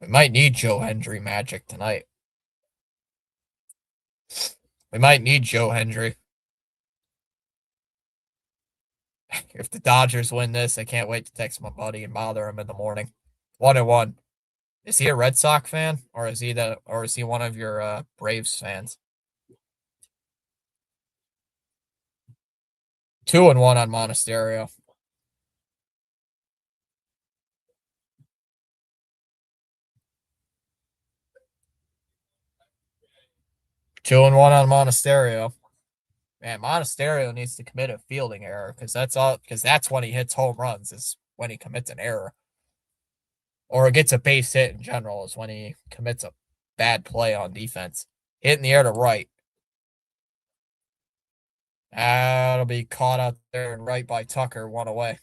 We might need Joe Hendry magic tonight. We might need Joe Hendry. If the Dodgers win this, I can't wait to text my buddy and bother him in the morning. 1-1. Is he a Red Sox fan, or is he one of your Braves fans? 2-1 on Monasterio. 2-1 on Monasterio. Man, Monasterio needs to commit a fielding error because that's when he hits home runs, is when he commits an error. Or gets a base hit in general, is when he commits a bad play on defense. Hitting the air to right. That'll be caught out there and right by Tucker, 1 away.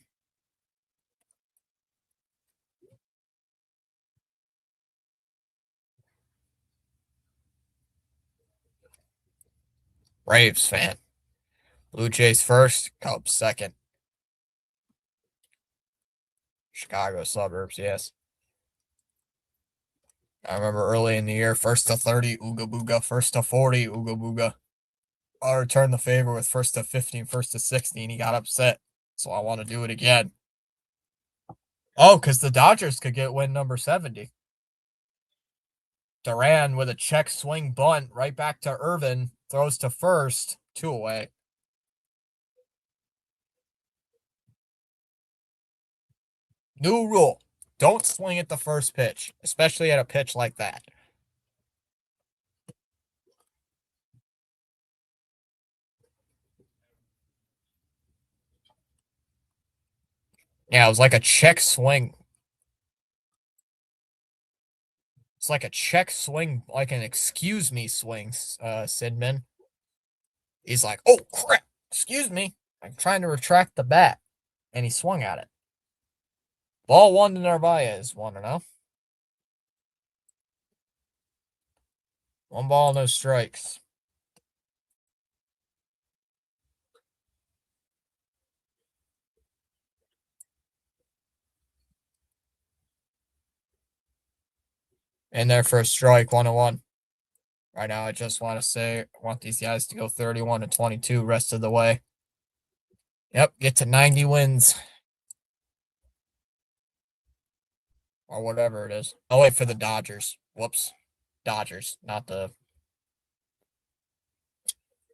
Braves fan. Blue Jays first, Cubs second. Chicago suburbs, yes. I remember early in the year, first to 30, Ooga Booga. First to 40, Ooga Booga. I returned the favor with first to 15, first to 16. He got upset, so I want to do it again. Oh, because the Dodgers could get win number 70. Duran with a check swing bunt right back to Irvin. Throws to first, 2 away. New rule. Don't swing at the first pitch, especially at a pitch like that. Yeah, it was like a check swing. It's like a check swing, like an excuse me swing, Sidman. He's like, oh, crap, excuse me. I'm trying to retract the bat. And he swung at it. Ball 1 to Narvaez, 1-0. 1 ball, no strikes. In there for a strike, 1-1. Right now, I just want to say, I want these guys to go 31-22 rest of the way. Yep, get to 90 wins. Or whatever it is. I'll wait for the Dodgers. Whoops. Dodgers, not the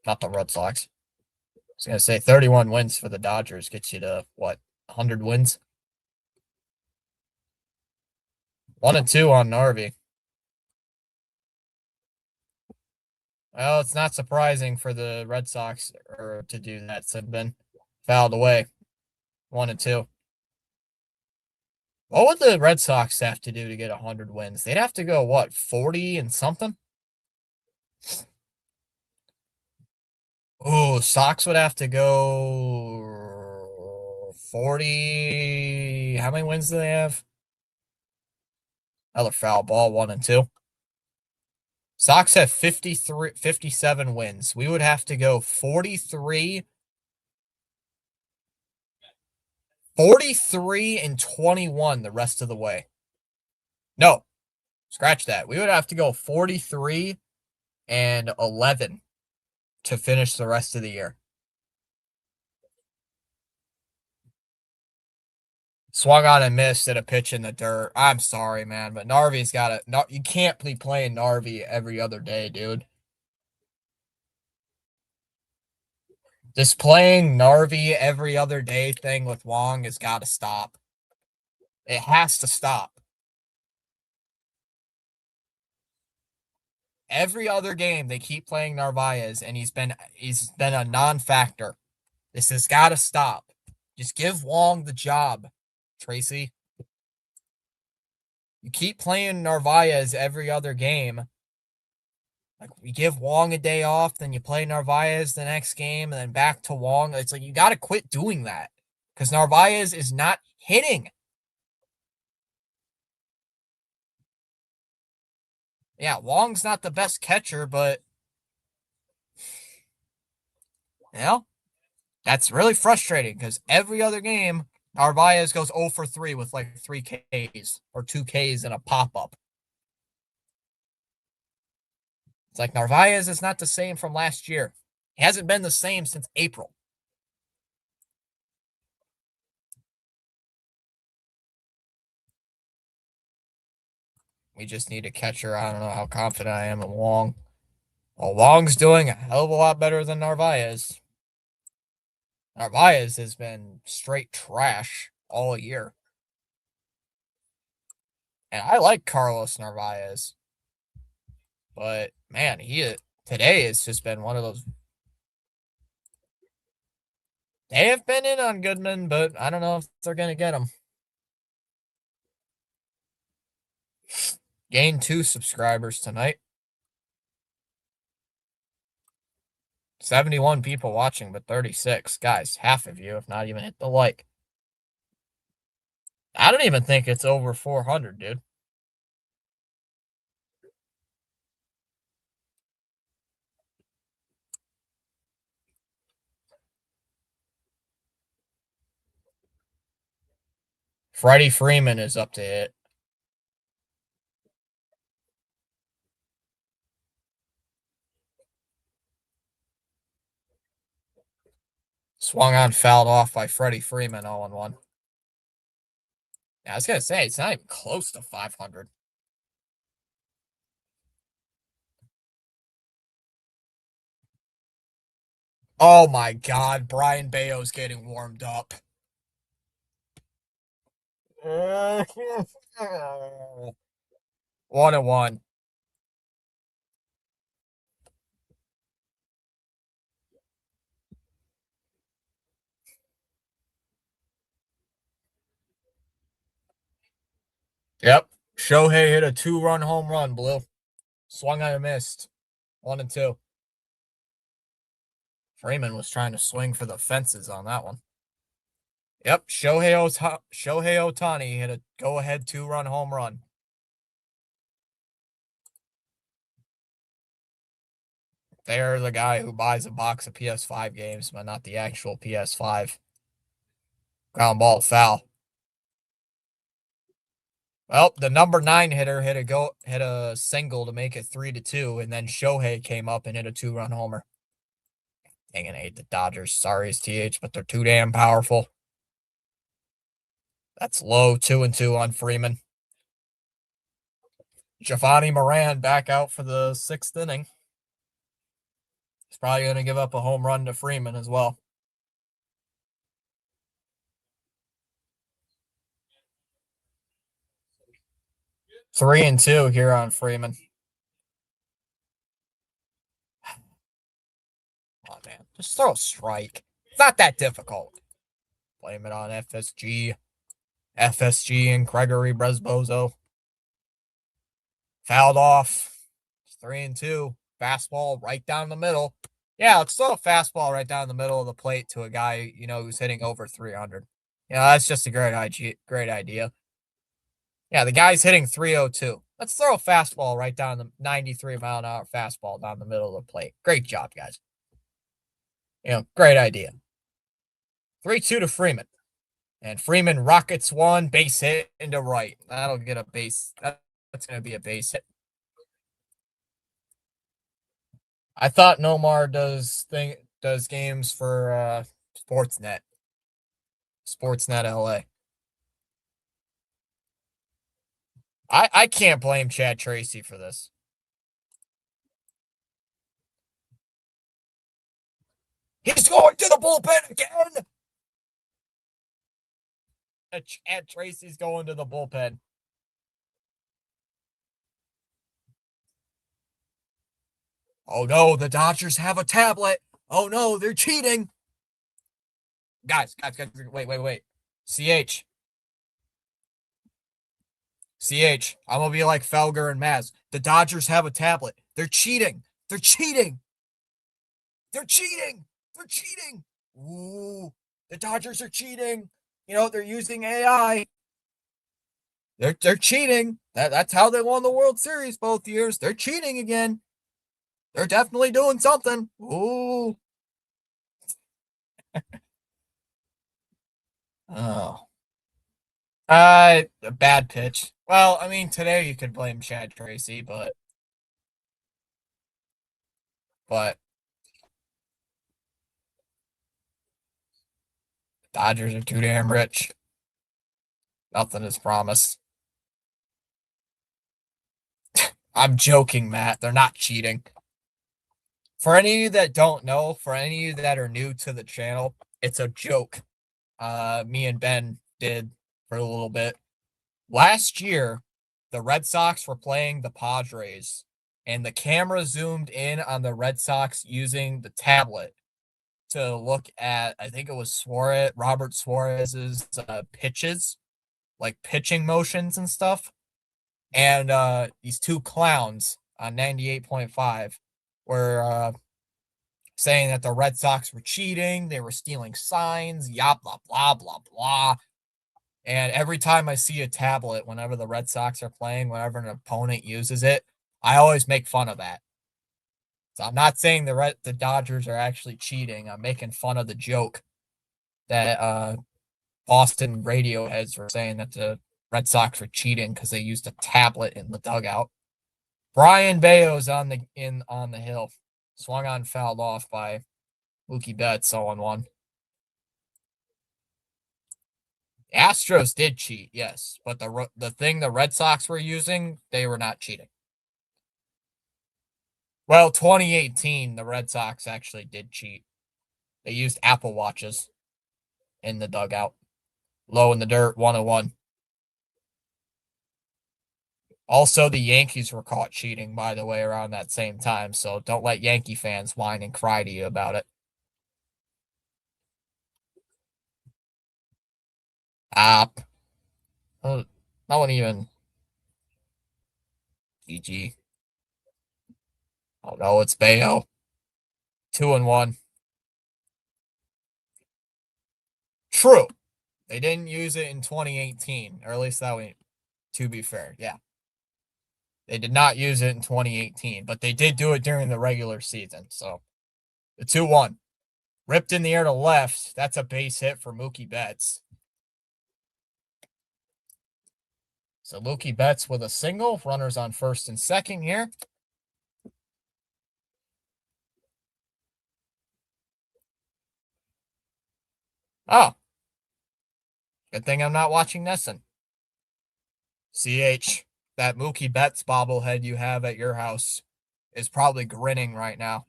Red Sox. I was going to say 31 wins for the Dodgers gets you to, what, 100 wins? 1-2 on Narvi. Well, it's not surprising for the Red Sox to do that. So been fouled away. 1-2. What would the Red Sox have to do to get 100 wins? They'd have to go, what, 40 and something? Oh, Sox would have to go 40. How many wins do they have? Another foul ball, 1-2. Sox have 57 wins. We would have to go 43 and 21 the rest of the way. No, scratch that. We would have to go 43 and 11 to finish the rest of the year. Swung on and missed at a pitch in the dirt. I'm sorry, man, but Narvi's got to. No, you can't be playing Narvi every other day, dude. This playing Narvi every other day thing with Wong has got to stop. It has to stop. Every other game they keep playing Narvaez, and he's been a non-factor. This has got to stop. Just give Wong the job, Tracy. You keep playing Narvaez every other game. Like, we give Wong a day off, then you play Narvaez the next game, and then back to Wong. It's like, you got to quit doing that because Narvaez is not hitting. Yeah, Wong's not the best catcher, but you know, that's really frustrating because every other game, Narvaez goes 0 for 3 with like 3 Ks or 2 Ks and a pop-up. It's like Narvaez is not the same from last year. He hasn't been the same since April. We just need a catcher. I don't know how confident I am in Wong. Well, Wong's doing a hell of a lot better than Narvaez. Narvaez has been straight trash all year. And I like Carlos Narvaez. But, man, Today it's just been one of those. They have been in on Goodman, but I don't know if they're going to get him. Gained 2 subscribers tonight. 71 people watching, but 36. Guys, half of you have not even hit the like. I don't even think it's over 400, dude. Freddie Freeman is up to hit. Swung on, fouled off by Freddie Freeman, 0-1. I was going to say, it's not even close to 500. Oh my God, Brian Bayo's getting warmed up. 1-1. Yep. Shohei hit a 2-run home run, Blue. Swung on and missed. 1-2. Freeman was trying to swing for the fences on that one. Yep. Shohei Ohtani hit a go-ahead 2-run home run. They're the guy who buys a box of PS5 games, but not the actual PS5. Ground ball foul. Well, the number 9 hitter hit a single to make it 3-2, and then Shohei came up and hit a 2-run homer. Dang it, I hate the Dodgers. Sorry, it's TH, but they're too damn powerful. That's low. 2-2 on Freeman. Giovanni Moran back out for the 6th inning. He's probably going to give up a home run to Freeman as well. Three and 2 here on Freeman. Oh, man. Just throw a strike. It's not that difficult. Blame it on FSG. FSG and Gregory Bresbozo. Fouled off. It's 3-2. Fastball right down the middle. Yeah, let's throw a fastball right down the middle of the plate to a guy, who's hitting over 300. That's just a great idea. Yeah, the guy's hitting 302. Let's throw a fastball right down the 93-mile-an-hour fastball down the middle of the plate. Great job, guys. Great idea. 3-2 to Freeman. And Freeman rockets one, base hit into right. That'll get a base. That's going to be a base hit. I thought Nomar does games for Sportsnet LA. I can't blame Chad Tracy for this. He's going to the bullpen again. Chad Tracy's going to the bullpen. Oh no, the Dodgers have a tablet. Oh no, they're cheating. Guys, wait. CH. I'm gonna be like Felger and Maz. The Dodgers have a tablet. They're cheating. They're cheating. Ooh, the Dodgers are cheating. They're using AI. They're cheating. That's how they won the World Series both years. They're cheating again. They're definitely doing something. Ooh. Oh. A bad pitch. Well, I mean, today you could blame Chad Tracy, but Dodgers are too damn rich. Nothing is promised. I'm joking, Matt. They're not cheating. For any of you that don't know, for any of you that are new to the channel, it's a joke. Me and Ben did for a little bit. Last year, the Red Sox were playing the Padres and the camera zoomed in on the Red Sox using the tablet to look at, I think it was Robert Suarez's pitches, like pitching motions and stuff. And these two clowns on 98.5 were saying that the Red Sox were cheating, they were stealing signs, blah, blah, blah, blah. And every time I see a tablet, whenever the Red Sox are playing, whenever an opponent uses it, I always make fun of that. So I'm not saying the Dodgers are actually cheating. I'm making fun of the joke that Boston radio heads were saying that the Red Sox were cheating because they used a tablet in the dugout. Brian Bayo's on the hill, swung on, fouled off by Mookie Betts, 0-1. Astros did cheat, yes, but the thing the Red Sox were using, they were not cheating. Well, 2018, the Red Sox actually did cheat. They used Apple Watches in the dugout. Low in the dirt, 1-1. Also, the Yankees were caught cheating, by the way, around that same time, so don't let Yankee fans whine and cry to you about it. No one even. GG. Oh no, it's Bayo. 2-1. True. They didn't use it in 2018, or at least that way, to be fair. Yeah. They did not use it in 2018, but they did do it during the regular season. So the 2-1. Ripped in the air to left. That's a base hit for Mookie Betts. So Mookie Betts with a single. Runners on first and second here. Oh. Good thing I'm not watching NESN. CH, that Mookie Betts bobblehead you have at your house is probably grinning right now.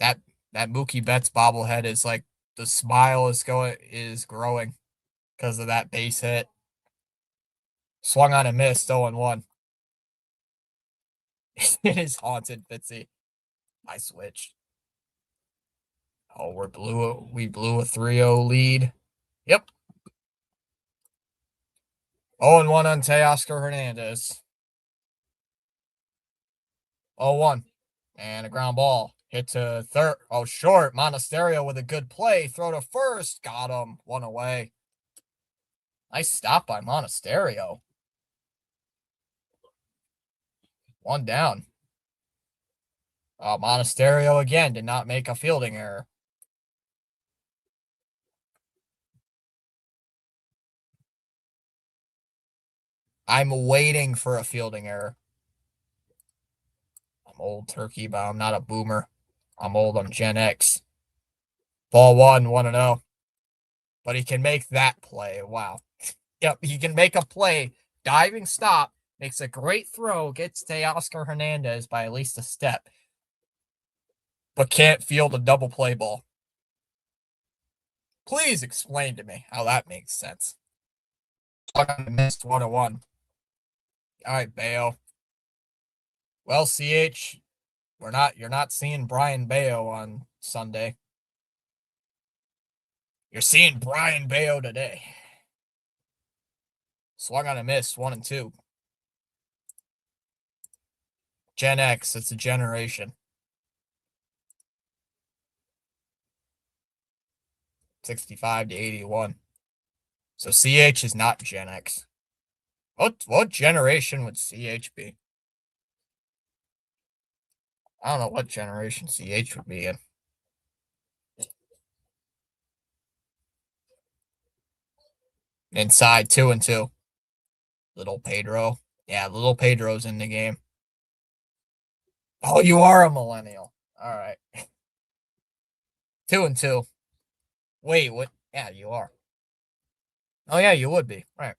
That Mookie Betts bobblehead is like the smile is growing because of that base hit. Swung on a miss, 0-1. It is haunted, Fitzy. I switched. Oh, we blew a 3-0 lead. Yep. 0-1 on Teoscar Hernandez. 0-1. And a ground ball. Hit to third. Oh, short. Monasterio with a good play. Throw to first. Got him. 1 away. Nice stop by Monasterio. 1 down. Monasterio again did not make a fielding error. I'm waiting for a fielding error. I'm old turkey, but I'm not a boomer. I'm old. I'm Gen X. Ball 1-0. But he can make that play. Wow. Yep, he can make a play. Diving stop. Makes a great throw. Gets Teoscar Hernandez by at least a step. But can't field a double play ball. Please explain to me how that makes sense. I missed 1-1. All right, Bayo. Well, CH, you're not seeing Brian Bayo on Sunday. You're seeing Brian Bayo today. Swung on a miss, 1-2. Gen X, it's a generation. 65 to 81. So CH is not Gen X. What generation would CH be? I don't know what generation CH would be in. Inside 2-2. Little Pedro. Yeah, little Pedro's in the game. Oh, you are a millennial. All right. 2-2. Wait, what? Yeah, you are. Oh, yeah, you would be. Right.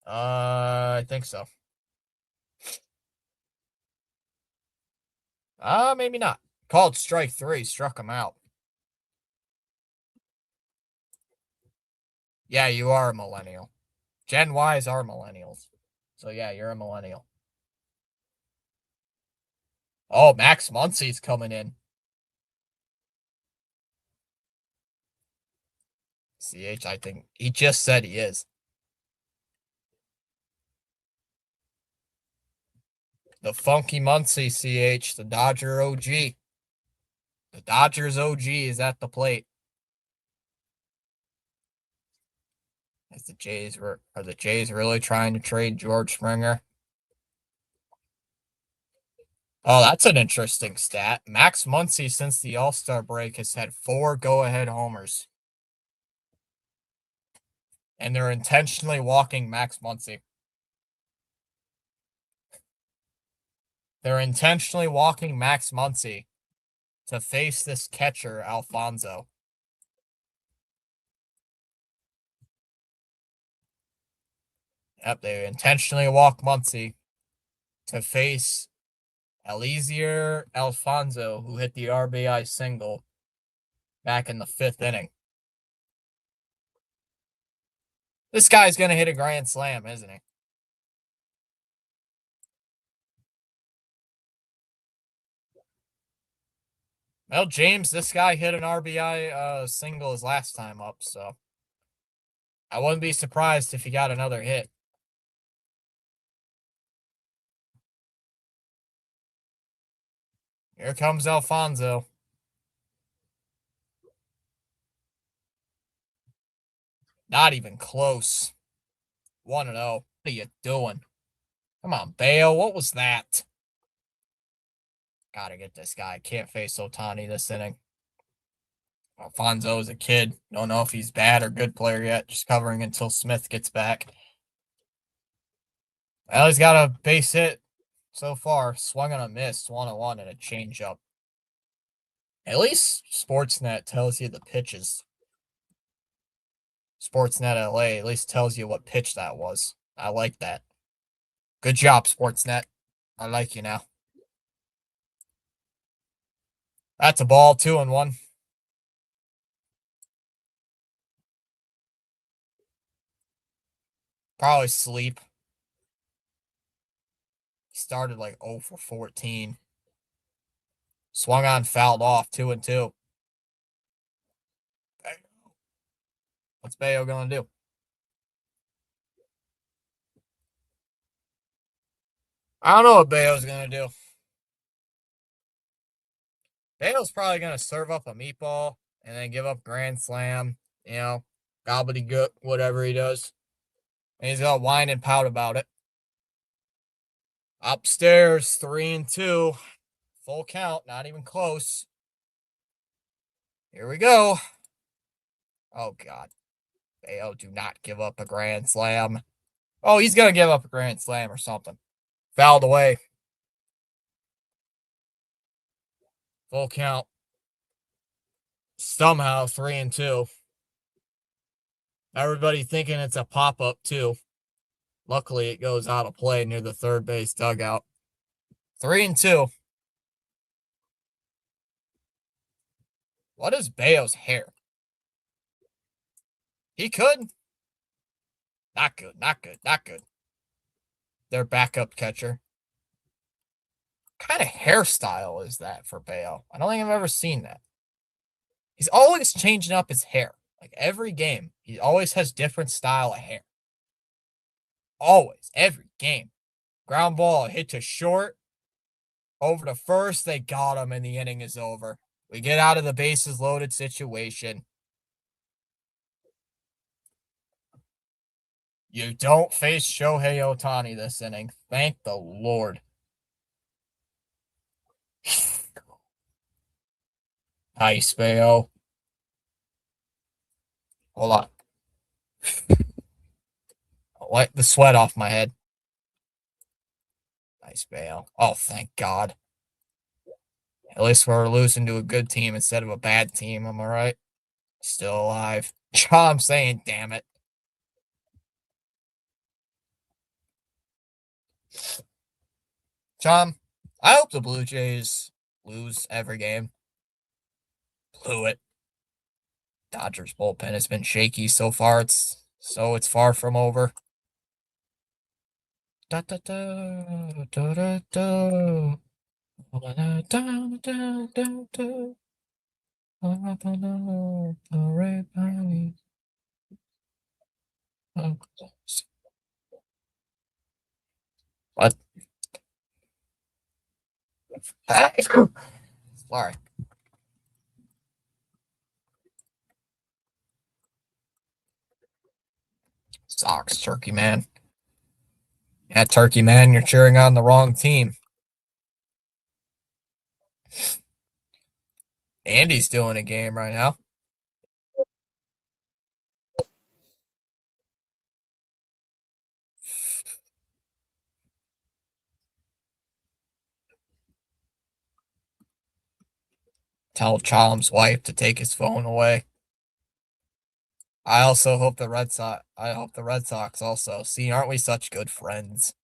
I think so. Maybe not. Called strike 3, struck him out. Yeah, you are a millennial. Gen Ys are millennials. So yeah, you're a millennial. Oh, Max Muncy's coming in. CH, I think he just said he is. The Funky Muncy, CH, the Dodger OG. The Dodgers OG is at the plate. Are the Jays really trying to trade George Springer? Oh, that's an interesting stat. Max Muncy, since the All-Star break, has had 4 go-ahead homers. And they're intentionally walking Max Muncy. They're intentionally walking Max Muncy to face this catcher, Alfonso. Yep, they intentionally walk Muncy to face Eliezer Alfonso, who hit the RBI single back in the 5th inning. This guy's going to hit a grand slam, isn't he? Well, James, this guy hit an RBI single his last time up, so I wouldn't be surprised if he got another hit. Here comes Alfonso. Not even close. 1-0. What are you doing? Come on, Bale. What was that? Gotta get this guy. Can't face Ohtani this inning. Alfonso is a kid. Don't know if he's bad or good player yet. Just covering until Smith gets back. Well, he's got a base hit so far. Swung on a miss, 1-1, and a changeup. At least Sportsnet tells you the pitches. Sportsnet LA at least tells you what pitch that was. I like that. Good job, Sportsnet. I like you now. That's a ball, 2-1. Probably sleep. He started like 0 for 14. Swung on, fouled off, 2-2. What's Bayo going to do? I don't know what Bayo's going to do. Bayo's probably going to serve up a meatball and then give up grand slam, gobbledygook, whatever he does. And he's going to whine and pout about it. Upstairs, 3-2. Full count, not even close. Here we go. Oh, God. Bayo, do not give up a grand slam. Oh, he's going to give up a grand slam or something. Fouled away. Full count. Somehow 3-2. Everybody thinking it's a pop-up, too. Luckily, it goes out of play near the third base dugout. 3-2. What is Bayo's hair? He could. Not good, not good, not good. Their backup catcher. What kind of hairstyle is that for Bayo? I don't think I've ever seen that. He's always changing up his hair. Like every game, he always has different style of hair. Always, every game. Ground ball hit to short. Over to first, they got him, and the inning is over. We get out of the bases loaded situation. You don't face Shohei Ohtani this inning. Thank the Lord. Nice, Bayo. Hold on. Wipe the sweat off my head. Nice, Bayo. Oh, thank God. At least we're losing to a good team instead of a bad team. Am I right? Still alive. I'm saying, damn it. John, I hope the Blue Jays lose every game. Blew it. Dodgers bullpen has been shaky so far. It's far from over. Da, da, da, da, da, da. Da, da, da, da, da, da. What? Sorry. Socks, Turkey Man. Yeah, Turkey Man, you're cheering on the wrong team. Andy's doing a game right now. Tell Chalm's wife to take his phone away. I also hope the Red Sox. I hope the Red Sox also. See, aren't we such good friends?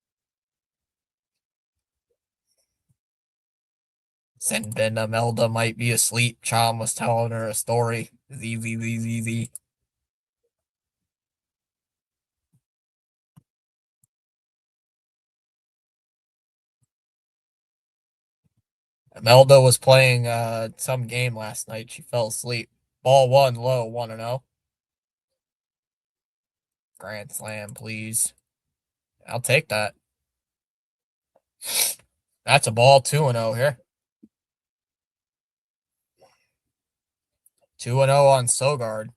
Sinbin Imelda might be asleep. Chom was telling her a story. Z. Imelda was playing some game last night. She fell asleep. Ball one, low, 1-0. Grand slam, please. I'll take that. That's a ball, 2-0 here. 2-0 on Sogard.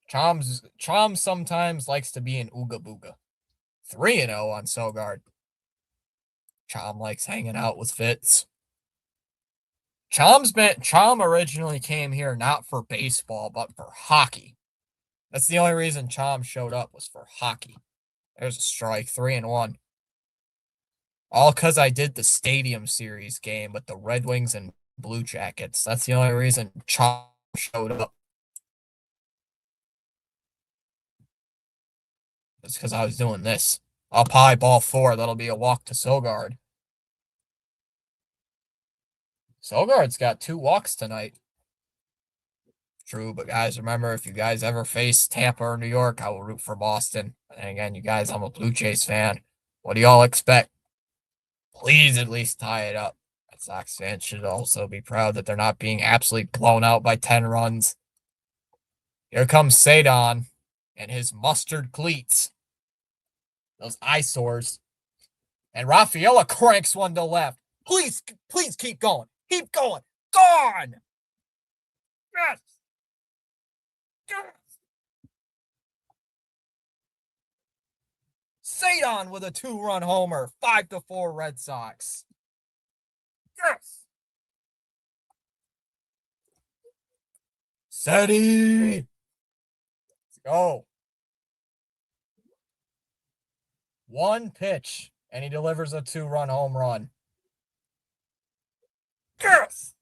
Chom sometimes likes to be an ooga booga. 3-0 on Sogard. Chom likes hanging out with Fitz. Chom originally came here not for baseball, but for hockey. That's the only reason Chom showed up was for hockey. There's a strike, 3-1. All because I did the Stadium Series game with the Red Wings and Blue Jackets. That's the only reason Chom showed up. It's because I was doing this. Up high, ball 4. That'll be a walk to Sogard. Sogard's got 2 walks tonight. True, but guys, remember, if you guys ever face Tampa or New York, I will root for Boston. And again, you guys, I'm a Blue Jays fan. What do y'all expect? Please at least tie it up. Red Sox fans should also be proud that they're not being absolutely blown out by 10 runs. Here comes Cedon and his mustard cleats. Those eyesores. And Rafaela cranks one to left. Please keep going. Keep going. Gone! Yes! Yes! Cedon with a 2-run homer. 5-4 Red Sox. Yes! Seti! Let's go. One pitch, and he delivers a 2-run home run. Yes!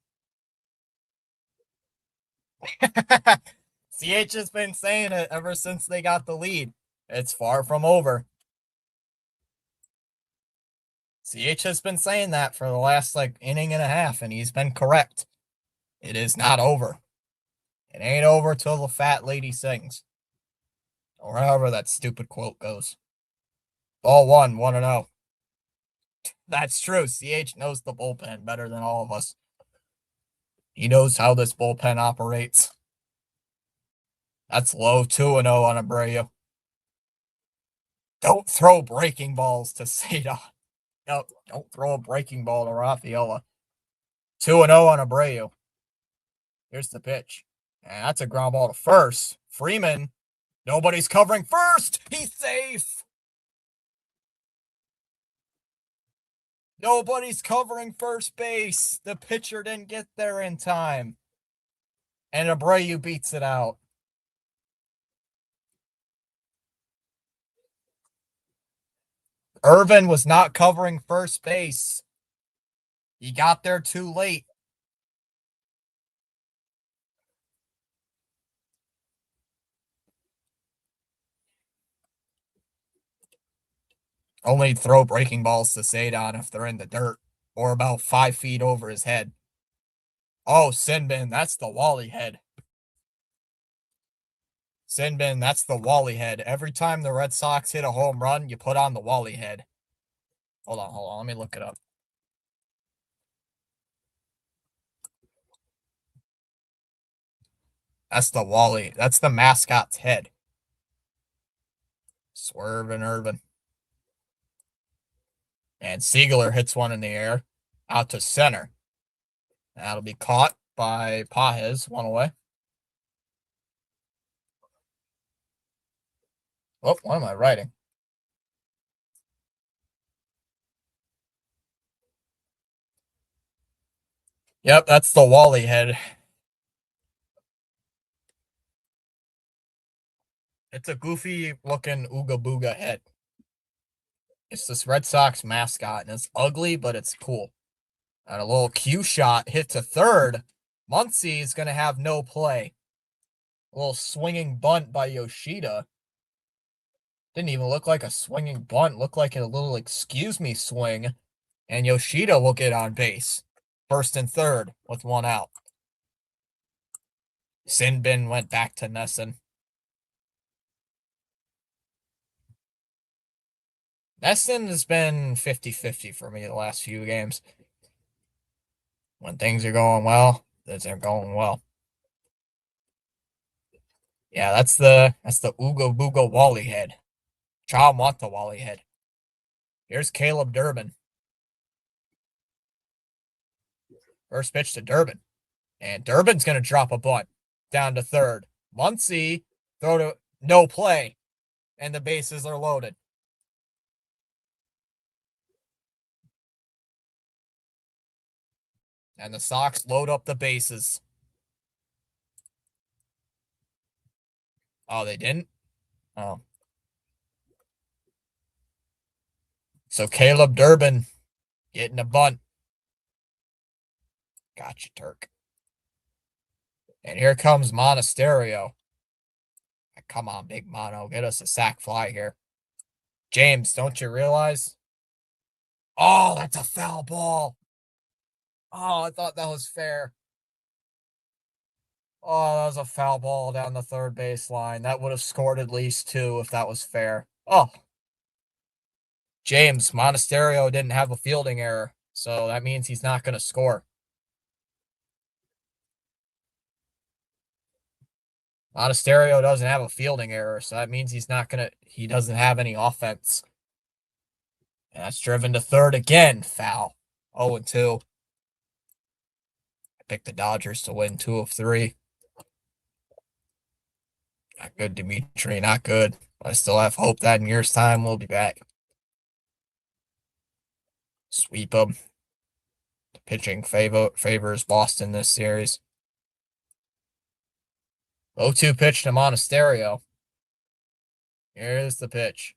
CH has been saying it ever since they got the lead. It's far from over. CH has been saying that for the last inning and a half, and he's been correct. It is not over. It ain't over till the fat lady sings. Or however that stupid quote goes. Ball 1, 1-0. That's true. CH knows the bullpen better than all of us. He knows how this bullpen operates. That's low, 2-0 on Abreu. Don't throw breaking balls to Cedon. No, don't throw a breaking ball to Rafaela. 2-0 on Abreu. Here's the pitch. And that's a ground ball to first. Freeman. Nobody's covering first. He's safe. Nobody's covering first base. The pitcher didn't get there in time. And Abreu beats it out. Irvin was not covering first base. He got there too late. Only throw breaking balls to Cedon if they're in the dirt or about 5 feet over his head. Oh, Sinbin, that's the Wally head. Sinbin, that's the Wally head. Every time the Red Sox hit a home run, you put on the Wally head. Hold on. Let me look it up. That's the Wally. That's the mascot's head. Swerve and Irvin. And Siegler hits one in the air out to center. That'll be caught by Pages, one away. Oh, what am I writing? Yep, that's the Wally head. It's a goofy looking Ooga Booga head. It's this Red Sox mascot, and it's ugly, but it's cool. And a little cue shot hit to third. Muncy is going to have no play. A little swinging bunt by Yoshida. Didn't even look like a swinging bunt. Looked like a little excuse me swing. And Yoshida will get on base. First and third with one out. Sinbin went back to NESN. NESN has been 50-50 for me the last few games. When things are going well, they're going well. Yeah, that's the Ooga Booga Wally head. Child want the Wally head. Here's Caleb Durbin. First pitch to Durbin. And Durbin's going to drop a bunt down to third. Muncy throw to no play. And the bases are loaded. And the Sox load up the bases. Oh, they didn't? Oh. So Caleb Durbin getting a bunt. Gotcha, Turk. And here comes Monasterio. Come on, big Mono. Get us a sac fly here. James, don't you realize? Oh, that's a foul ball. Oh, I thought that was fair. Oh, that was a foul ball down the third baseline. That would have scored at least two if that was fair. Oh. James, Monasterio didn't have a fielding error, so that means he's not going to score. Monasterio doesn't have a fielding error, so that means he doesn't have any offense. And that's driven to third again. Foul. 0-2. I picked the Dodgers to win 2 of 3. Not good, Dimitri. Not good. I still have hope that in year's time we'll be back. Sweep them. The pitching favors Boston this series. 0-2 pitch to Monasterio. Here's the pitch.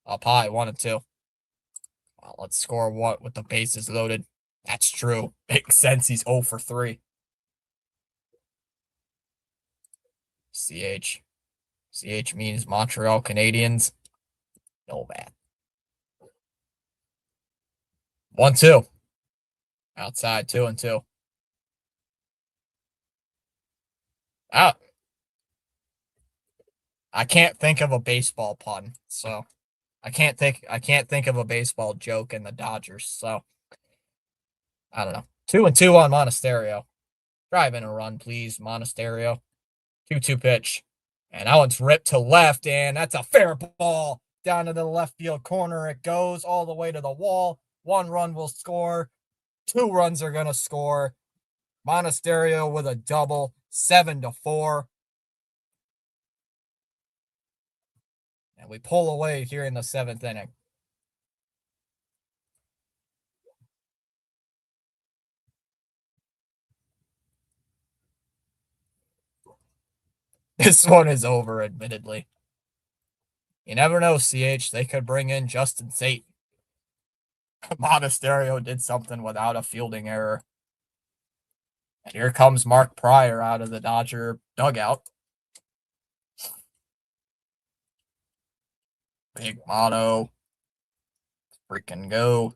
Up high, 1-2. Well, let's score what with the bases loaded. That's true. Makes sense. He's 0 for 3. CH. CH means Montreal Canadiens. No bad. 1-2. Outside, 2-2. Out. I can't think of a baseball pun, so I can't think of a baseball joke in the Dodgers, so I don't know. 2-2 on Monasterio. Drive in a run, please, Monasterio. 2-2 pitch. And that one's ripped to left, and that's a fair ball. Down to the left field corner it goes, all the way to the wall. 1 run will score. 2 runs are going to score. Monasterio with a double, 7-4. And we pull away here in the 7th inning. This one is over, admittedly. You never know, CH. They could bring in Justin Sate. Monasterio did something without a fielding error. And here comes Mark Pryor out of the Dodger dugout. Big Mono. Freaking go.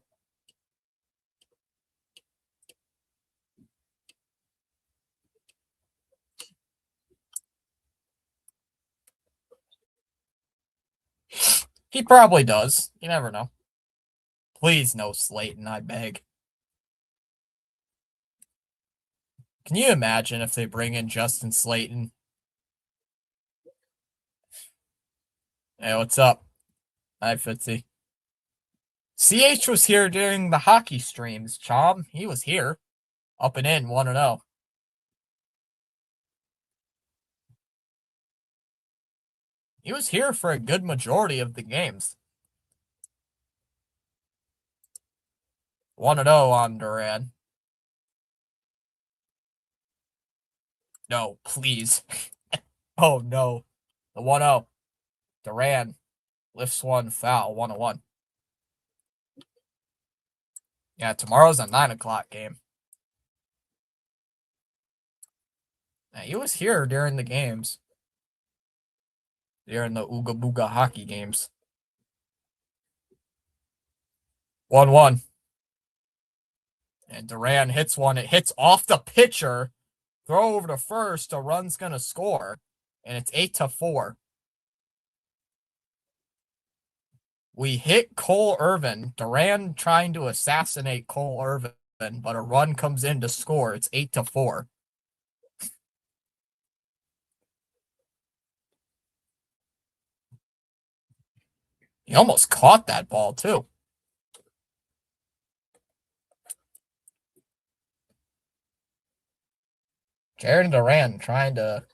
He probably does. You never know. Please no Slayton, I beg. Can you imagine if they bring in Justin Slayton? Hey, what's up? Hi, Fitzy. CH was here during the hockey streams, Chom. He was here. Up and in, 1-0. He was here for a good majority of the games. 1-0 on Duran. No, please. Oh, no. The 1-0. Duran lifts one, foul, 1-1. Yeah, tomorrow's a 9 o'clock game. Yeah, he was here during the games. During the Ooga Booga hockey games. 1-1. And Duran hits one. It hits off the pitcher. Throw over to first. A run's going to score. And it's 8-4. We hit Cole Irvin. Duran trying to assassinate Cole Irvin, but a run comes in to score. It's 8-4. He almost caught that ball, too. Jarren Duran trying to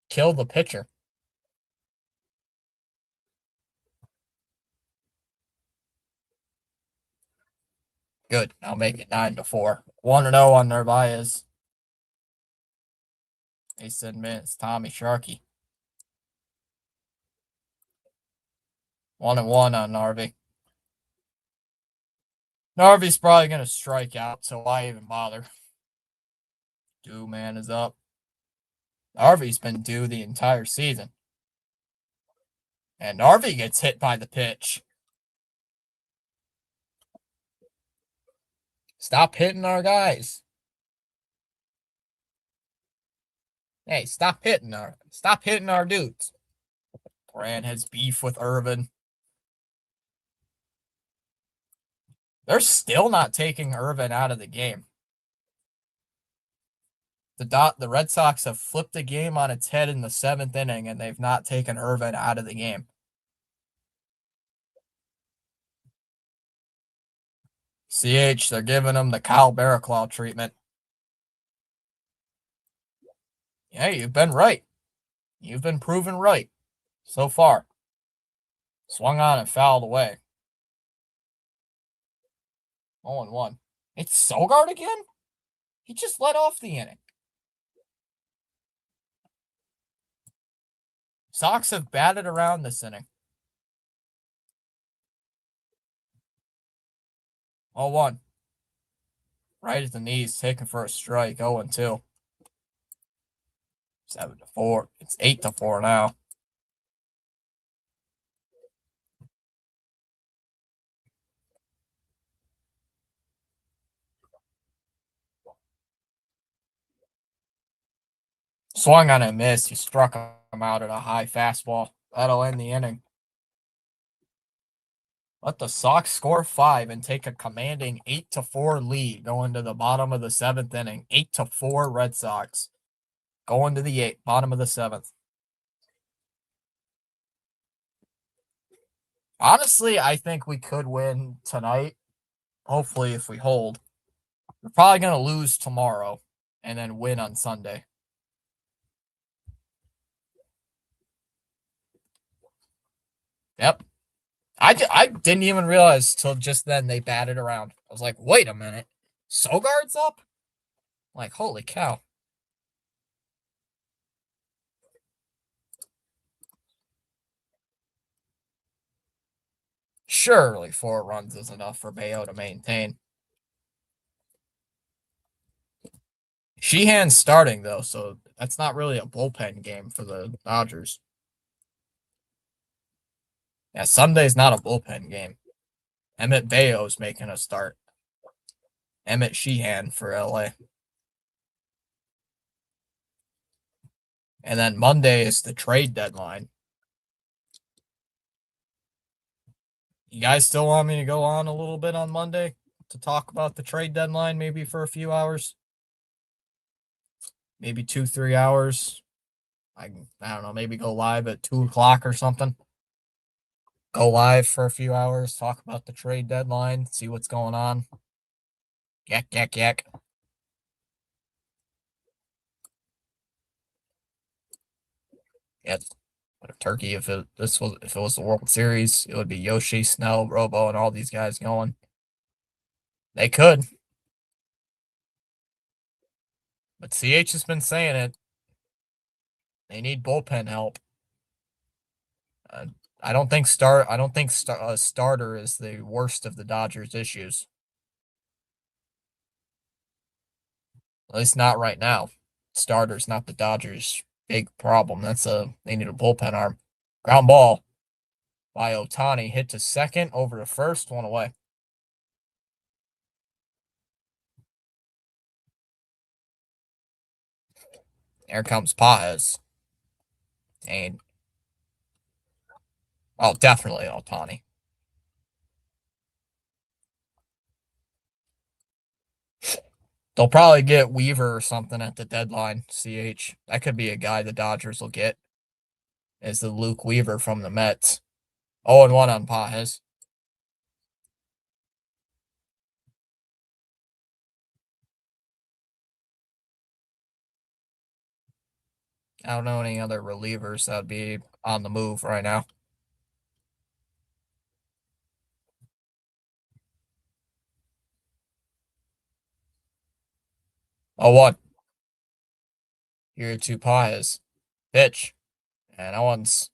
kill the pitcher. Good. I'll make it 9-4. 1-0 on Narvaez. They said minutes. Tommy Sharkey. 1-1 on Narvi. Narvi's probably going to strike out, so why even bother? Due man is up. Narvi's been due the entire season. And Narvi gets hit by the pitch. Stop hitting our guys. Hey, stop hitting our dudes. Brand has beef with Irvin. They're still not taking Irvin out of the game. The Red Sox have flipped the game on its head in the 7th inning, and they've not taken Irvin out of the game. CH, they're giving him the Kyle Barraclough treatment. Yeah, you've been right. You've been proven right so far. Swung on and fouled away. 0-1. It's Sogard again? He just let off the inning. Sox have batted around this inning. 0-1. Right at the knees, taken for a strike. 0-2. 7-4. It's 8-4 now. Swung on and missed. He struck him out at a high fastball. That'll end the inning. Let the Sox score 5 and take a commanding 8-4 lead going to the bottom of the 7th inning. 8-4 Red Sox. Going to the bottom of the 7th. Honestly, I think we could win tonight. Hopefully, if we hold. We're probably going to lose tomorrow and then win on Sunday. Yep. I didn't even realize till just then they batted around. I was like, wait a minute. Sogard's up? Like, holy cow. Surely 4 runs is enough for Bayo to maintain. Sheehan's starting, though, so that's not really a bullpen game for the Dodgers. Yeah, Sunday's not a bullpen game. Emmett Bayo's making a start. Emmett Sheehan for LA. And then Monday is the trade deadline. You guys still want me to go on a little bit on Monday to talk about the trade deadline, maybe for a few hours? Maybe 2, 3 hours. I don't know, maybe go live at 2 o'clock or something. Go live for a few hours, talk about the trade deadline, see what's going on. Yak, yak, yak. Yeah, what a turkey if it was the World Series, it would be Yoshi, Snell, Robo, and all these guys going. They could. But CH has been saying it. They need bullpen help. I don't think starter is the worst of the Dodgers' issues. At least not right now. Starter's not the Dodgers' big problem. They need a bullpen arm. Ground ball by Ohtani, hit to second, over to first, one away. Here comes Paez. And definitely Ohtani. They'll probably get Weaver or something at the deadline. CH. That could be a guy the Dodgers will get. Is the Luke Weaver from the Mets. 0-1 on Paez. I don't know any other relievers that would be on the move right now. Oh, what? Here to Paez. Pitch. And that one's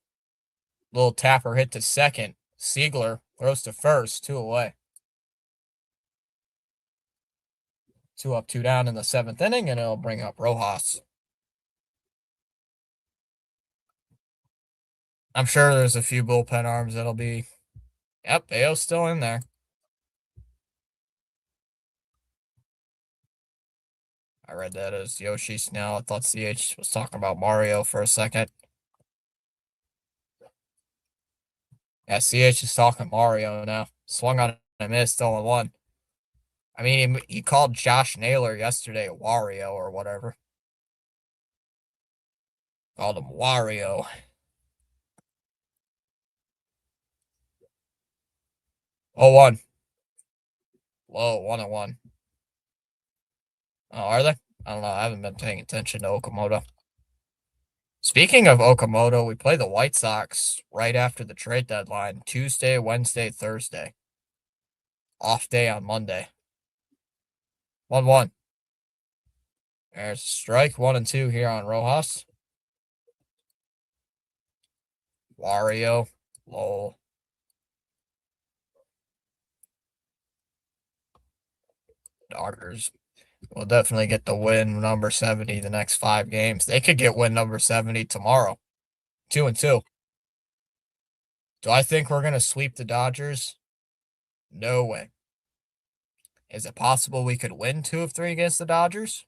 little tapper hit to second. Siegler throws to first, 2 away. 2 up, 2 down in the 7th inning, and it'll bring up Rojas. I'm sure there's a few bullpen arms that'll be. Yep, Bayo's still in there. I read that as Yoshi Snell. I thought CH was talking about Mario for a second. Yeah, CH is talking Mario now. Swung on a miss, still in one. I mean, he called Josh Naylor yesterday a Wario or whatever. Called him Wario. 0-1. Low, 1-1. Oh, are they? I don't know. I haven't been paying attention to Okamoto. Speaking of Okamoto, we play the White Sox right after the trade deadline. Tuesday, Wednesday, Thursday. Off day on Monday. 1-1. There's strike 1-2 here on Rojas. Wario. Lol. Dodgers will definitely get the win number 70 the next 5 games. They could get win number 70 tomorrow. 2-2. Do I think we're going to sweep the Dodgers? No way. Is it possible we could win 2 of 3 against the Dodgers?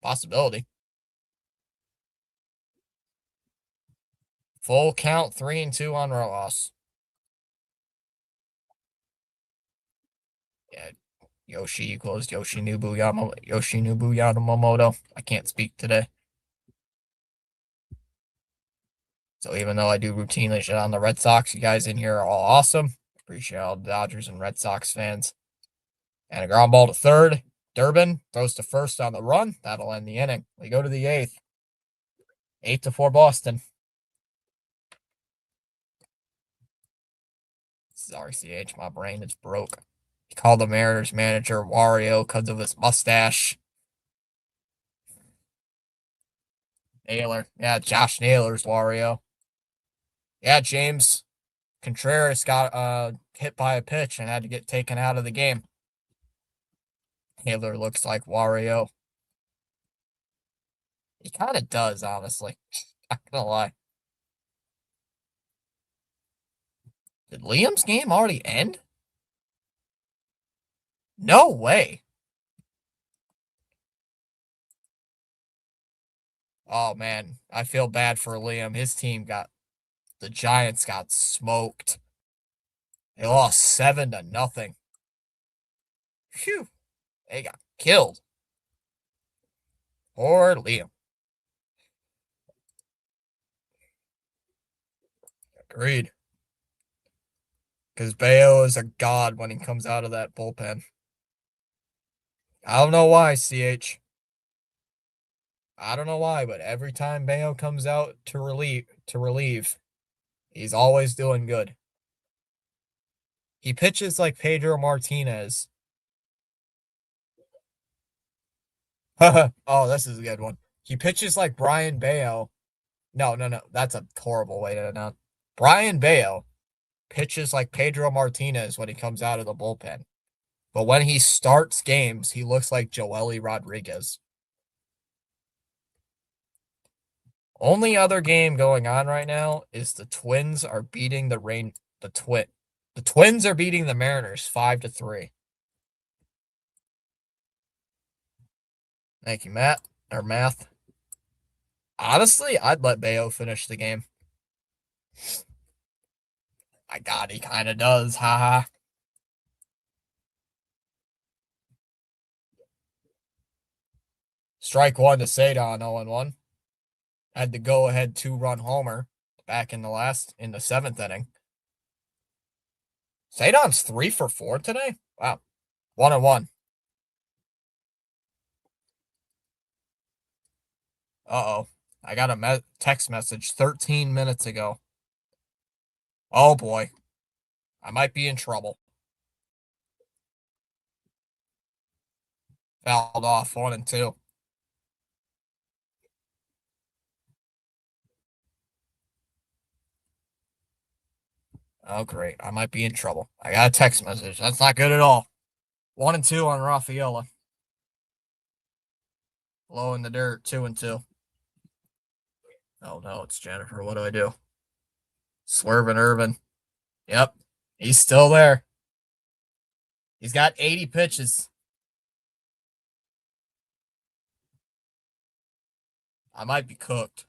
Possibility. Full count 3-2 on Rojas. Yeah, Yoshinobu Yamamoto. I can't speak today. So even though I do routinely shit on the Red Sox, you guys in here are all awesome. Appreciate all the Dodgers and Red Sox fans. And a ground ball to third. Durbin throws to first on the run. That'll end the inning. We go to the 8th. 8-4 Boston. Sorry, CH. My brain is broke. He called the Mariners manager Wario because of his mustache. Naylor. Yeah, Josh Naylor's Wario. Yeah, James Contreras got hit by a pitch and had to get taken out of the game. Naylor looks like Wario. He kind of does, honestly. Not gonna lie. Did Liam's game already end? No way. Oh, man. I feel bad for Liam. The Giants got smoked. They lost 7-0. Phew. They got killed. Poor Liam. Agreed. Because Bayo is a god when he comes out of that bullpen. I don't know why, CH. I don't know why, but every time Bayo comes out to relieve, he's always doing good. He pitches like Pedro Martinez. Oh, this is a good one. He pitches like Brian Bayo. No. That's a horrible way to announce. Brian Bayo pitches like Pedro Martinez when he comes out of the bullpen. But when he starts games, he looks like Joely Rodriguez. Only other game going on right now is the Twins are beating the Twins are beating the Mariners 5-3. Thank you, Matt. Or Math. Honestly, I'd let Bayo finish the game. My God, he kind of does. Haha. Strike one to Cedon, 0-1. Had the go-ahead 2-run homer back in the 7th inning. Cedon's 3 for 4 today? Wow. 1-1. Uh-oh. I got a text message 13 minutes ago. Oh, boy. I might be in trouble. Fouled off 1-2. Oh, great. I might be in trouble. I got a text message. That's not good at all. 1-2 on Rafaela. Low in the dirt, 2-2. Oh, no, it's Jennifer. What do I do? Swerving Irvin. Yep. He's still there. He's got 80 pitches. I might be cooked.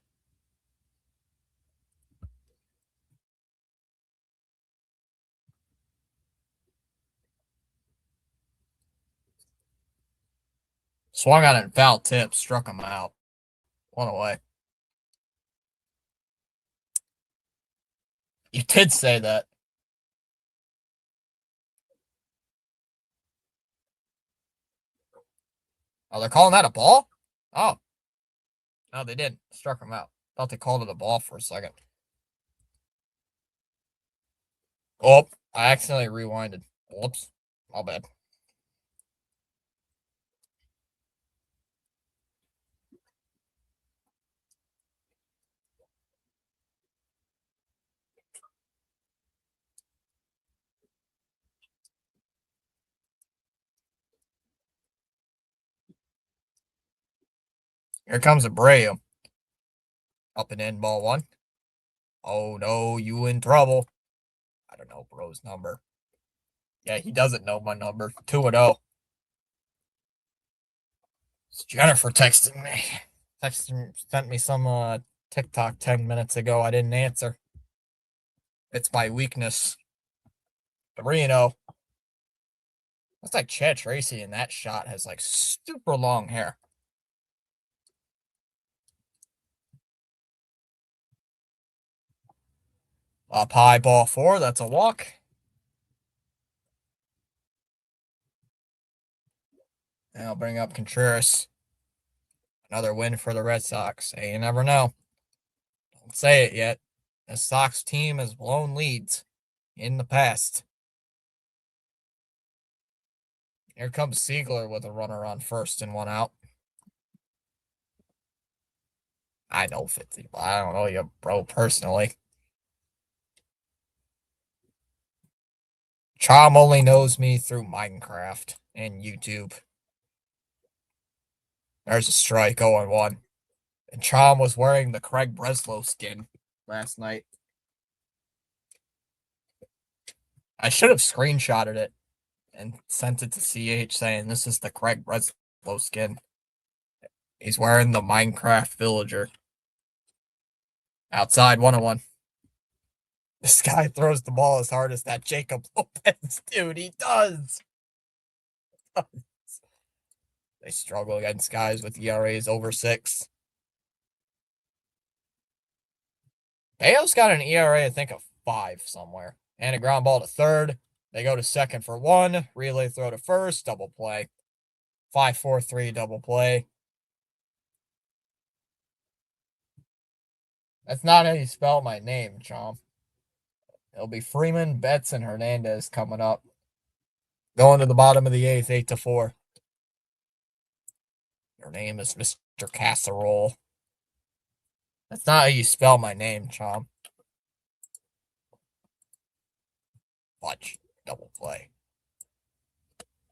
Swung on a foul tip, struck him out. 1 away. You did say that. Oh, they're calling that a ball? Oh. No, they didn't. Struck him out. Thought they called it a ball for a second. Oh, I accidentally rewinded. Whoops. My bad. Here comes Abreu. Up and in, ball 1. Oh, no, you in trouble. I don't know bro's number. Yeah, he doesn't know my number. 2-0. It's Jennifer texting me. Sent me some TikTok 10 minutes ago. I didn't answer. It's my weakness. 3-0. Looks like Chad Tracy in that shot has like super long hair. Up high, ball 4. That's a walk. And I'll bring up Contreras. Another win for the Red Sox. Hey, you never know. Don't say it yet. The Sox team has blown leads in the past. Here comes Siegler with a runner on first and 1 out. I know 50, but I don't know you, bro, personally. Chom only knows me through Minecraft and YouTube. There's a strike, 0-1. And Chom was wearing the Craig Breslow skin last night. I should have screenshotted it and sent it to CH saying this is the Craig Breslow skin. He's wearing the Minecraft villager. Outside, 1-1. This guy throws the ball as hard as that Jacob Lopez, dude. He does. They struggle against guys with ERAs over 6. Bayo's got an ERA, I think, of 5 somewhere. And a ground ball to third. They go to second for 1. Relay throw to first. Double play. 5-4-3 double play. That's not how you spell my name, Chomp. It'll be Freeman, Betts, and Hernandez coming up. Going to the bottom of the 8th, 8-4. Your name is Mr. Casserole. That's not how you spell my name, Chomp. Watch. Double play.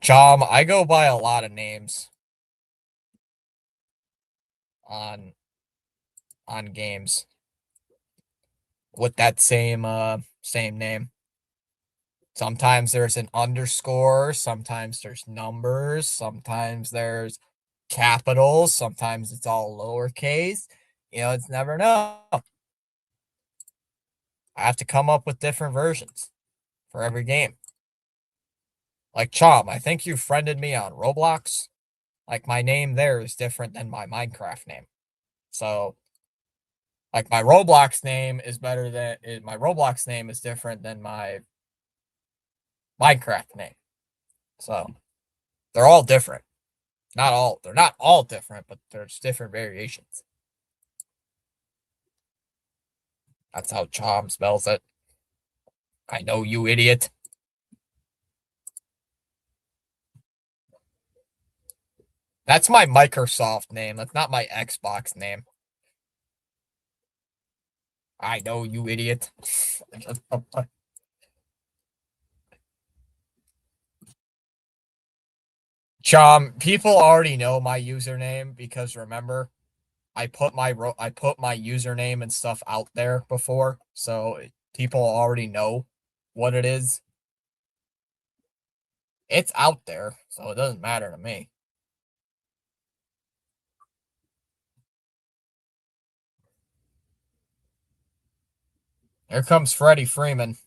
Chom, I go by a lot of names on games with that same name. Sometimes there's an underscore, sometimes there's numbers, sometimes there's capitals, sometimes it's all lowercase. It's never know. I have to come up with different versions for every game. Like Chom, I think you friended me on Roblox. Like my name there is different than my Minecraft name. So like my Roblox name is different than my Minecraft name. So they're all different. They're not all different, but there's different variations. That's how Chom spells it. I know, you idiot. That's my Microsoft name. That's not my Xbox name. I know, you idiot. Chom, people already know my username because remember, I put my username and stuff out there before, so people already know what it is. It's out there, so it doesn't matter to me. Here comes Freddie Freeman,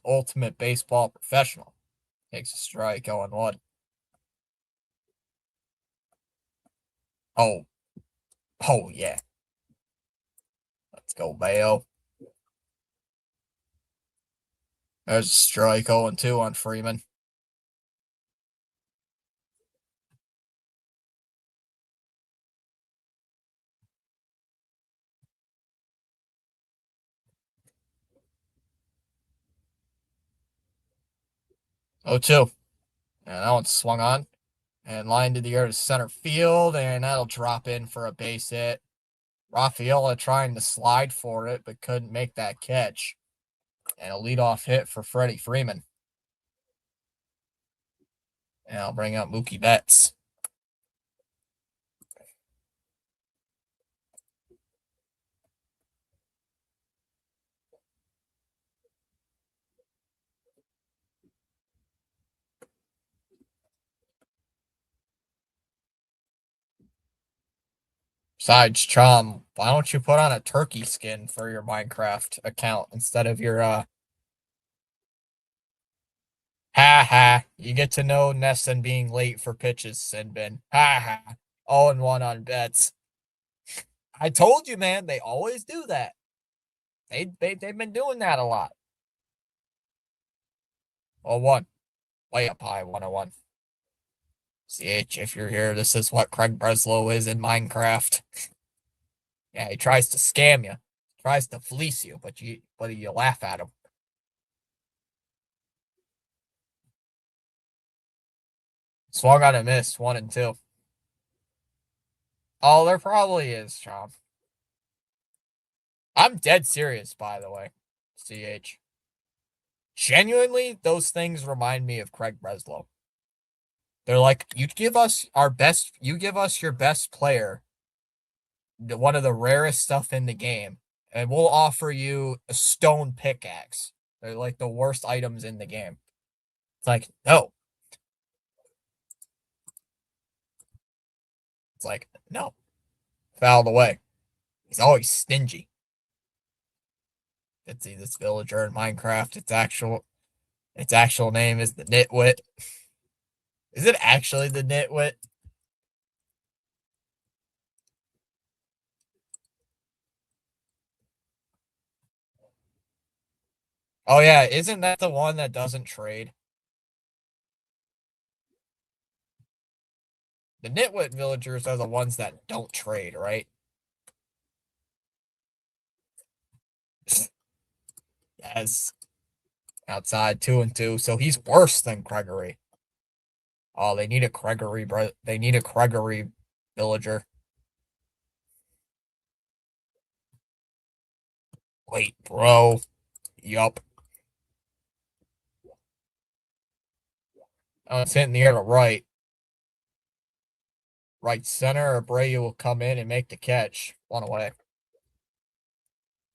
ultimate baseball professional. Takes a strike, 0-1. Oh. Oh, yeah. Let's go, Bayo. There's a strike, 0-2 on Freeman. Oh, 2. And that one swung on. And lined to the air to center field, and that'll drop in for a base hit. Rafaela trying to slide for it, but couldn't make that catch. And a leadoff hit for Freddie Freeman. And I'll bring up Mookie Betts. Besides, Chom, why don't you put on a turkey skin for your Minecraft account instead of your Ha ha. You get to know Nesson being late for pitches, Sinbin. Ha ha. 0-1 on bets. I told you, man, they always do that. They've been doing that a lot. 0-1. Way up high, 101. CH, if you're here, this is what Craig Breslow is in Minecraft. Yeah, he tries to scam you. Tries to fleece you, but you laugh at him. Swung on a miss, 1-2. Oh, there probably is, Chomp. I'm dead serious, by the way. CH. Genuinely, those things remind me of Craig Breslow. They're like, you give us your best player, one of the rarest stuff in the game, and we'll offer you a stone pickaxe. They're like the worst items in the game. It's like, no. It's like, no. Fouled away. He's always stingy. Let's see this villager in Minecraft. Its actual name is the Nitwit. Is it actually the Nitwit? Oh yeah, isn't that the one that doesn't trade? The Nitwit villagers are the ones that don't trade, right? Yes. Outside 2-2, so he's worse than Gregory. Oh, they need a Gregory, bro. They need a Gregory villager. Wait, bro. Yup. Oh, it's hitting the air to right. Right center, Abreu will come in and make the catch. One away.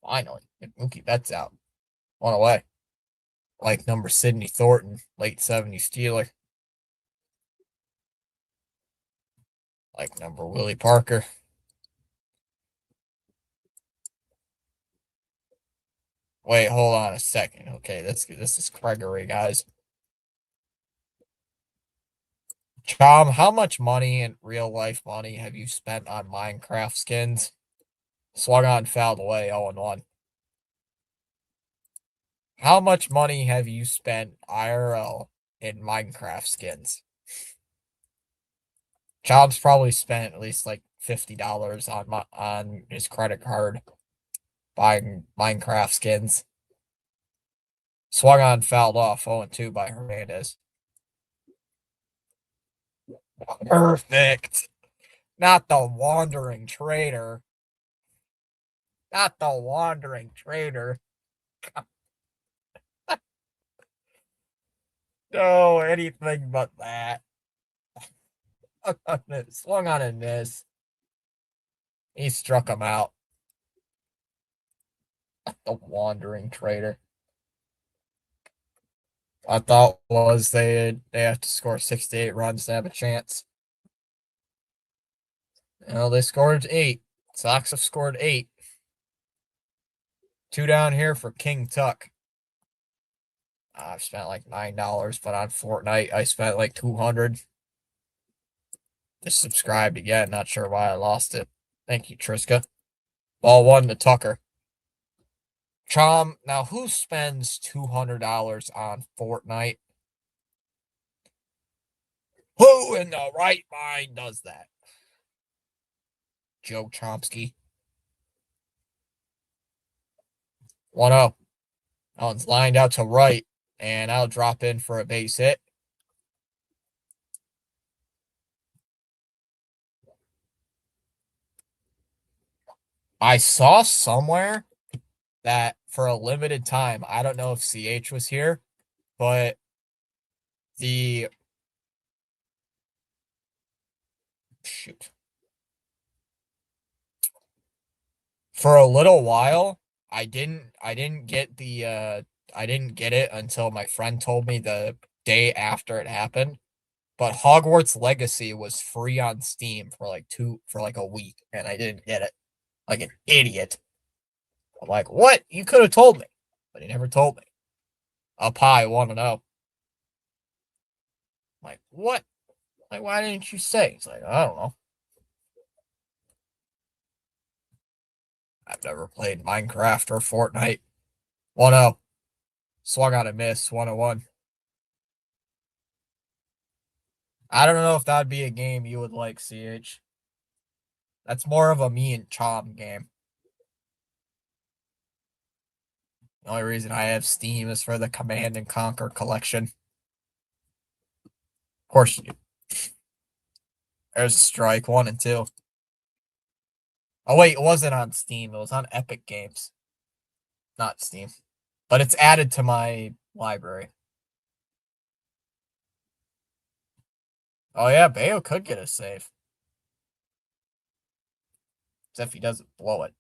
Finally. Get Mookie Betts out. One away. Like number Sidney Thornton, late 70s Steeler. Like number Willie Parker. Wait, hold on a second. Okay, this is Gregory, guys. Chom, how much money in real life money have you spent on Minecraft skins? Swung on, fouled away, 0-1. How much money have you spent IRL in Minecraft skins? Chom's probably spent at least like $50 on his credit card buying Minecraft skins. Swung on, fouled off, 0-2 by Hernandez. Perfect. Not the wandering traitor. Not the wandering traitor. No, anything but that. Swung on a miss. He struck him out. The wandering traitor. I thought was they have to score 68 runs to have a chance. Well, they scored 8. Sox have scored 8. 2 down here for King Tuck. I've spent like $9, but on Fortnite I spent like 200. Just subscribed again. Not sure why I lost it. Thank you, Triska. Ball 1 to Tucker. Chom, now who spends $200 on Fortnite? Who in the right mind does that? Joe Chomsky. 1-0. One's lined out to right, and I'll drop in for a base hit. I saw somewhere that for a limited time, I don't know if CH was here, but the shoot. For a little while, I didn't get I didn't get it until my friend told me the day after it happened. But Hogwarts Legacy was free on Steam for like a week, and I didn't get it. Like an idiot. I'm like, what? You could have told me. But he never told me. Up high, 1-0. Like, what? Like, why didn't you say? It's like, I don't know. I've never played Minecraft or Fortnite. 1-0. Swung on a miss, 1-1. I don't know if that'd be a game you would like, CH. That's more of a me and Chom game. The only reason I have Steam is for the Command and Conquer collection. Of course you do. There's a strike, 1 and 2. Oh, wait, it wasn't on Steam. It was on Epic Games. Not Steam. But it's added to my library. Oh, yeah, Bayo could get a save. Except if he doesn't blow it.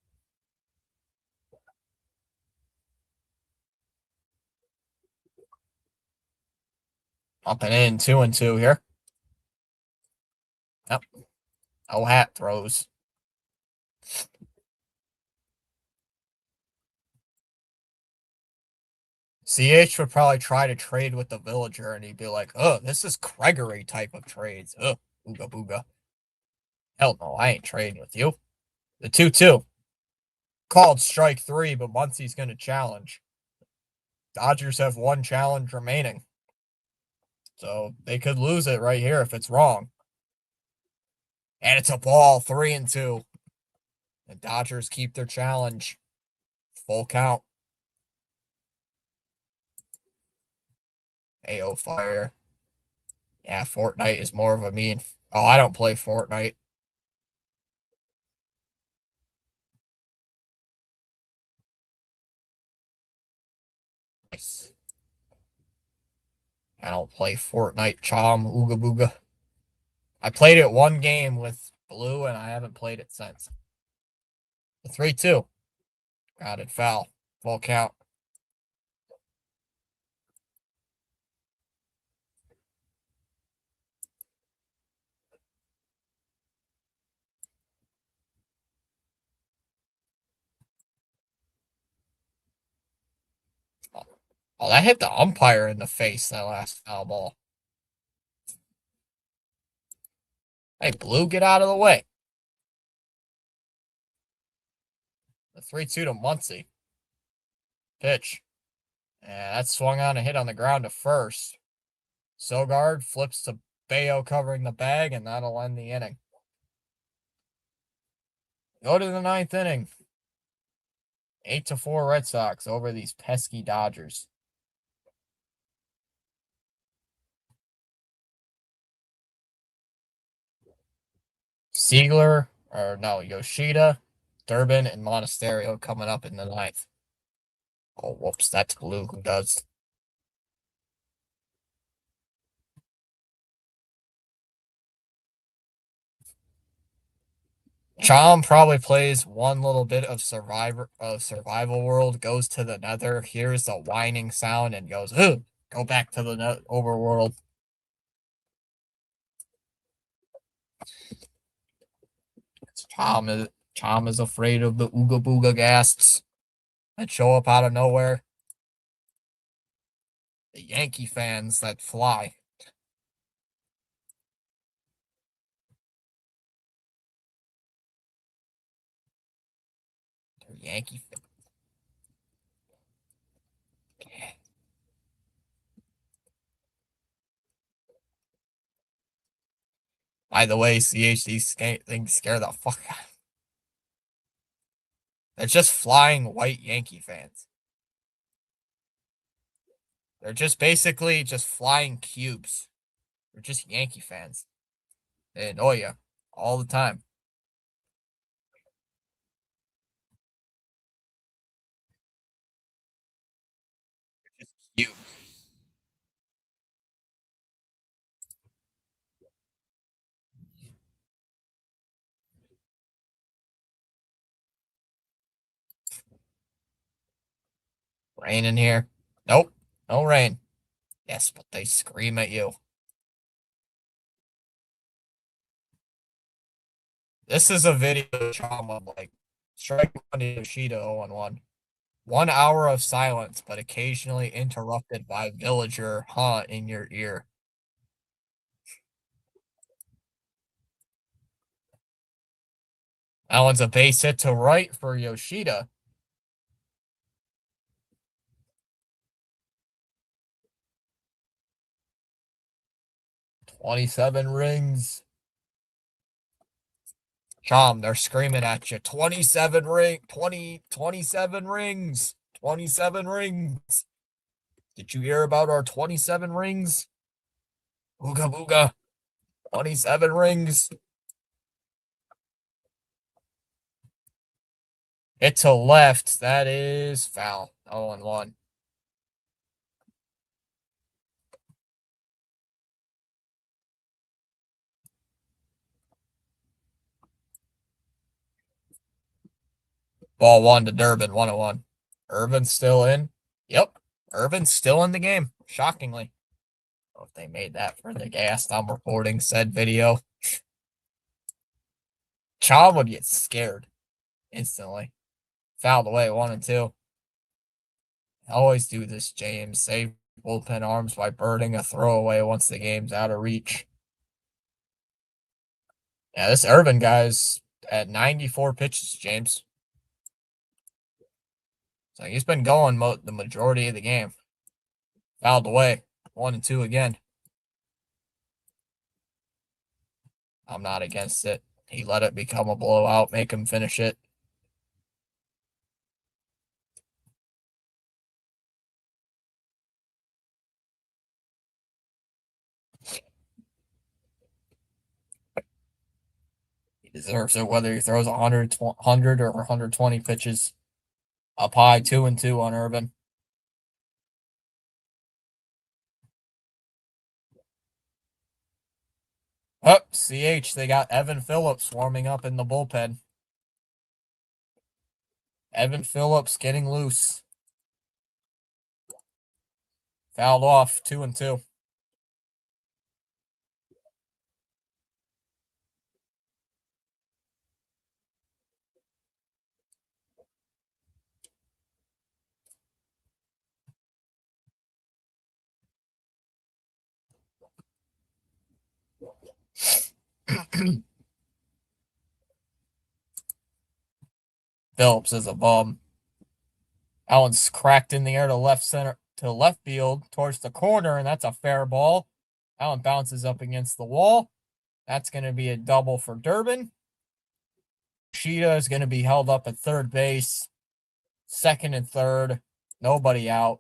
Up and in, 2 and 2 here. Yep. Oh, hat throws. CH would probably try to trade with the villager, and he'd be like, "Oh, this is Gregory type of trades. Oh, booga booga. Hell no, I ain't trading with you." The 2-2 called strike 3, but Muncie's going to challenge. Dodgers have one challenge remaining, so they could lose it right here if it's wrong. And it's a ball, 3-2. The Dodgers keep their challenge. Full count. AO fire. Yeah, Fortnite is more of a mean. Oh, I don't play Fortnite. Nice. I don't play Fortnite. Chom, ooga booga. I played it one game with Blue, and I haven't played it since. The 3-2. Grounded foul. Full count. Oh, that hit the umpire in the face, that last foul ball. Hey, Blue, get out of the way. The 3-2 to Muncie. Pitch. Yeah, that swung on a hit on the ground to first. Sogard flips to Bayo covering the bag, and that'll end the inning. Go to the 9th inning. 8-4 Red Sox over these pesky Dodgers. Yoshida, Durbin, and Monasterio coming up in the 9th. Oh, whoops, that's Blue who does. Chom probably plays one little bit of Survival World, goes to the Nether, hears the whining sound, and goes, "Ooh, go back to the overworld." Chom is afraid of the Ooga Booga ghasts that show up out of nowhere. The Yankee fans that fly. They're Yankee fans. By the way, CHD things scare the fuck out. They're just flying white Yankee fans. They're just basically just flying cubes. They're just Yankee fans. They annoy you all the time. You. Rain in here? Nope. No rain. Yes, but they scream at you. This is a video trauma like strike one to Yoshida 0-1. 1 hour of silence, but occasionally interrupted by villager in your ear. That one's a base hit to right for Yoshida. "27 rings." Chom, they're screaming at you. 27 27 rings. 27 rings. Did you hear about our 27 rings? Ooga booga. 27 rings. Hit to left. That is foul. 0-1. Ball 1 to Durbin. 1-1. Irvin's still in. Yep. Irvin's still in the game. Shockingly. I don't know if they made that for the gas. I'm reporting said video. Chom would get scared instantly. Fouled away. 1-2. Always do this, James. Save bullpen arms by burning a throwaway once the game's out of reach. Yeah, this Irvin guy's at 94 pitches, James. So he's been going the majority of the game. Fouled away. 1-2 again. I'm not against it. He let it become a blowout, make him finish it. He deserves it, whether he throws 100 or 120 pitches. Up high, 2-2 on Irvin. Up, CH, they got Evan Phillips warming up in the bullpen. Evan Phillips getting loose. Fouled off, 2-2. Phillips is a bum. That one's cracked in the air to left center to left field towards the corner, and that's a fair ball. That one bounces up against the wall. That's going to be a double for Durbin. Yoshida is going to be held up at third base. Second and third. Nobody out.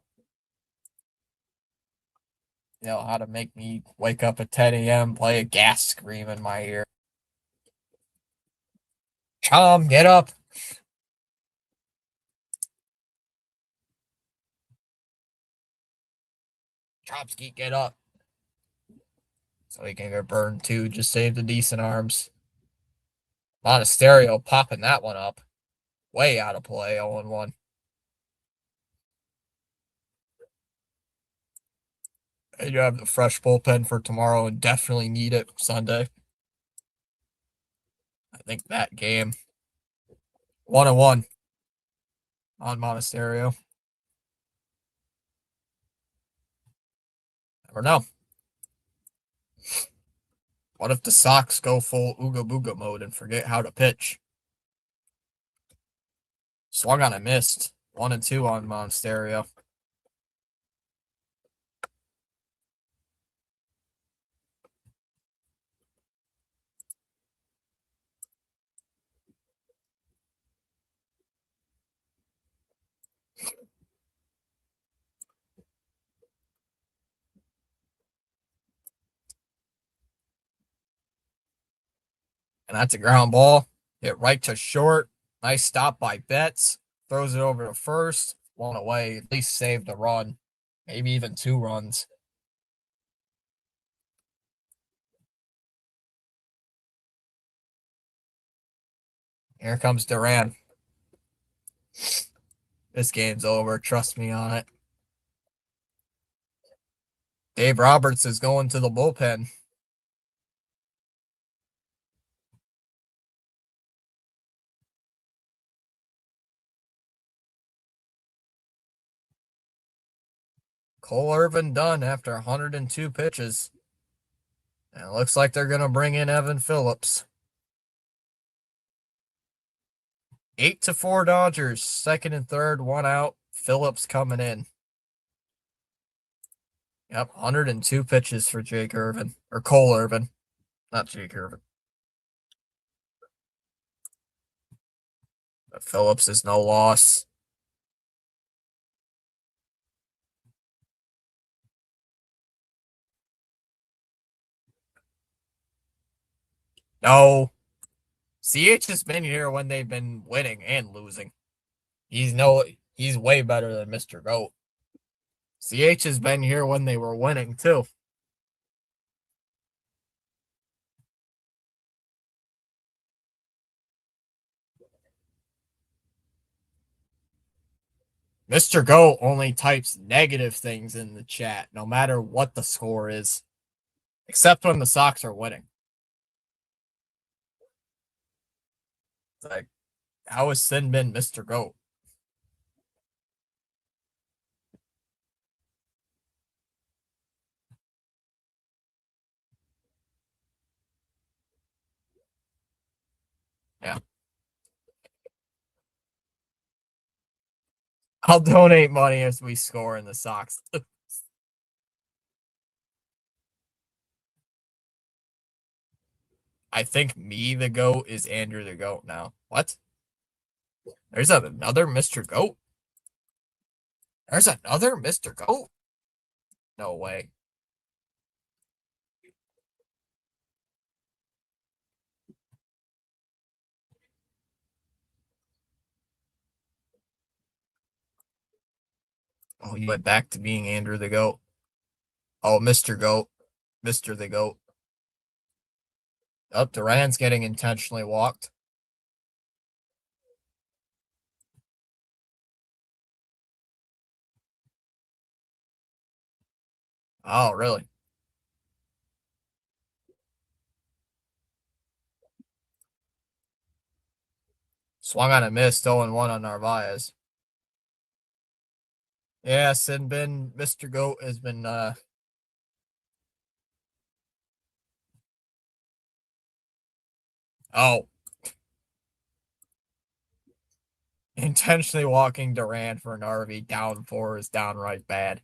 You know how to make me wake up at 10 a.m., play a gas scream in my ear. Chom, get up. Chomsky, get up. So he can get burned too. Just save the decent arms. Monasterio popping that one up. Way out of play, 0-1. And you have the fresh bullpen for tomorrow and definitely need it Sunday. I think that game 1-1 on Monasterio. Never know. What if the Sox go full Ooga Booga mode and forget how to pitch? Swung on a missed. 1-2 on Monasterio. And that's a ground ball. Hit right to short. Nice stop by Betts. Throws it over to first. One away. At least saved a run. Maybe even 2 runs. Here comes Duran. This game's over. Trust me on it. Dave Roberts is going to the bullpen. Cole Irvin done after 102 pitches. And it looks like they're going to bring in Evan Phillips. 8-4 Dodgers. Second and third, 1 out. Phillips coming in. Yep, 102 pitches for Jake Irvin. Or Cole Irvin. Not Jake Irvin. But Phillips is no loss. No. CH has been here when they've been winning and losing. He's way better than Mr. Goat. CH has been here when they were winning too. Mr. Goat only types negative things in the chat, no matter what the score is. Except when the Sox are winning. It's like, how has Sin been Mr. Goat? Yeah. I'll donate money as we score in the Sox. I think me, the GOAT, is Andrew the GOAT now. What? There's another Mr. GOAT? There's another Mr. GOAT? No way. Oh, he went back to being Andrew the GOAT. Oh, Mr. GOAT. Mr. the GOAT. Oh, Duran's getting intentionally walked. Oh, really? Swung on a miss, 0-1 on Narvaez. Yes, and been Mr. GOAT has been oh, intentionally walking Duran for an RV down 4 is downright bad.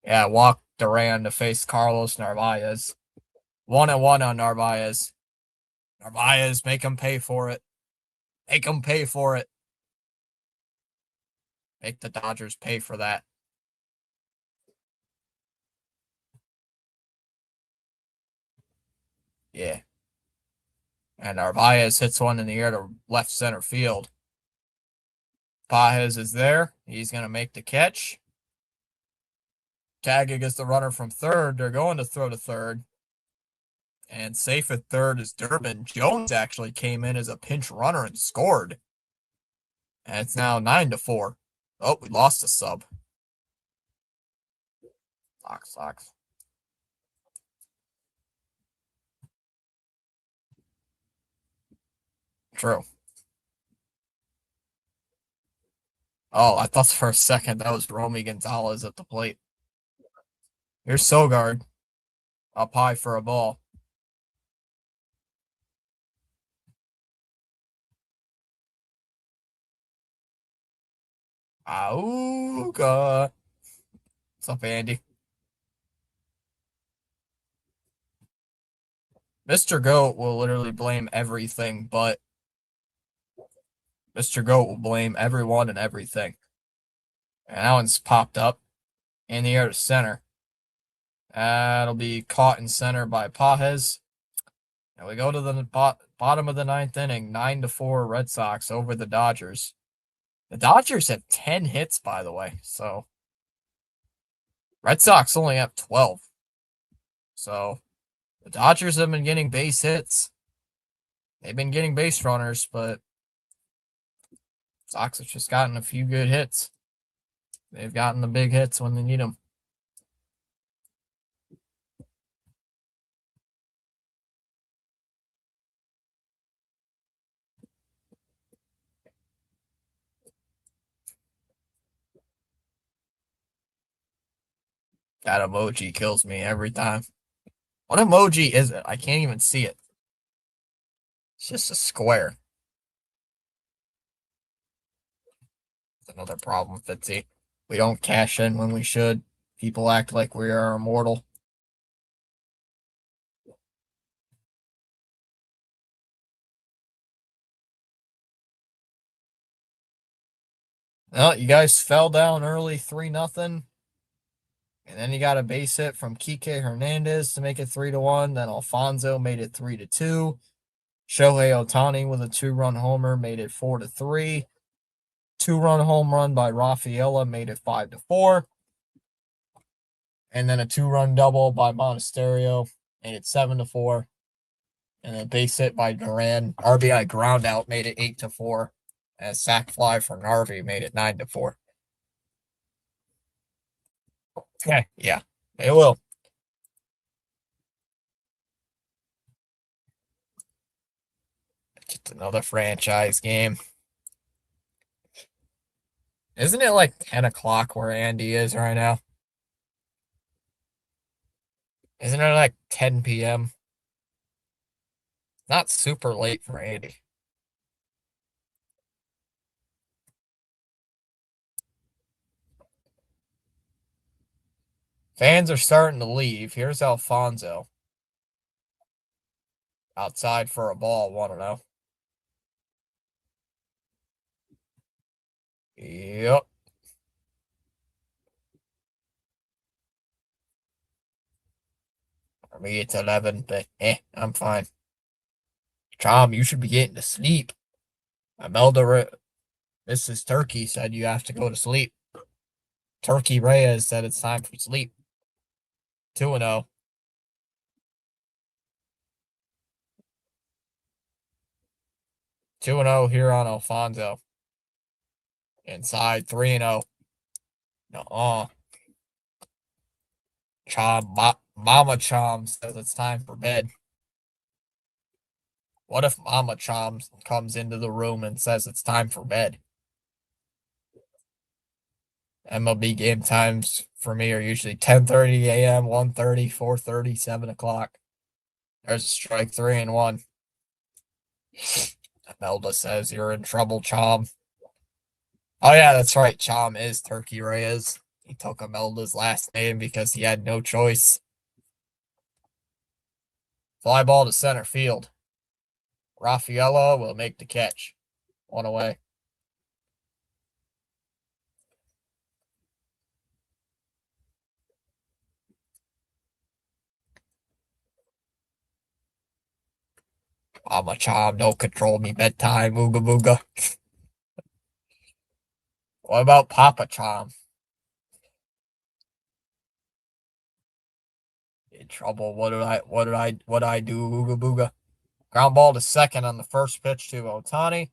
Yeah, walk Duran to face Carlos Narvaez. 1-1 on Narvaez. Narvaez, make him pay for it. Make him pay for it. Make the Dodgers pay for that. Yeah. And Narvaez hits one in the air to left center field. Pages is there. He's going to make the catch. Tagging is the runner from third. They're going to throw to third. And safe at third is Durbin. Jones actually came in as a pinch runner and scored. And it's now 9-4. Oh, we lost a sub. Sox. True. Oh, I thought for a second that was Romy Gonzalez at the plate. Here's Sogard. Up high for a ball. Auga. What's up, Andy? Mr. Goat will literally blame everything, but Mr. Goat will blame everyone and everything. And that one's popped up in the air to center. That'll be caught in center by Pages. And we go to the bottom of the ninth inning, 9-4 Red Sox over the Dodgers. The Dodgers have 10 hits, by the way. So Red Sox only have 12. So the Dodgers have been getting base hits. They've been getting base runners, but Sox have just gotten a few good hits. They've gotten the big hits when they need them. That emoji kills me every time. What emoji is it? I can't even see it. It's just a square. That's another problem, Fitzy. We don't cash in when we should. People act like we are immortal. Well, you guys fell down early 3-0. And then you got a base hit from Kike Hernandez to make it 3-1. Then Alfonso made it 3-2. Shohei Ohtani with a 2-run homer made it 4-3. 2-run home run by Rafaela made it 5-4. And then a 2-run double by Monasterio made it 7-4. And a base hit by Duran, RBI ground out made it 8-4. And a sac fly for Narvi made it 9-4. Okay, yeah, it will. Just another franchise game. Isn't it like 10 o'clock where Andy is right now? Isn't it like 10 p.m.? Not super late for Andy. Fans are starting to leave. Here's Alfonso. Outside for a ball, 1-0. Yep. For me, it's 11, but I'm fine. Chom, you should be getting to sleep. Imelda, Mrs. Turkey said you have to go to sleep. Turkey Reyes said it's time for sleep. 2-0. 2-0 here on Alfonso. Inside 3-0. No. Mama Chom says it's time for bed. What if Mama Chom comes into the room and says it's time for bed? MLB game times for me are usually 10:30 a.m., 1:30, 4:30, 7 o'clock. There's a strike 3-1. Imelda says you're in trouble, Chom. Oh, yeah, that's right. Chom is Turkey Reyes. He took Imelda's last name because he had no choice. Fly ball to center field. Raffaello will make the catch. 1 away. Mama Chom, don't control me bedtime, ooga booga. What about Papa Chom? In trouble. What did I do, ooga booga? Ground ball to second on the first pitch to Ohtani.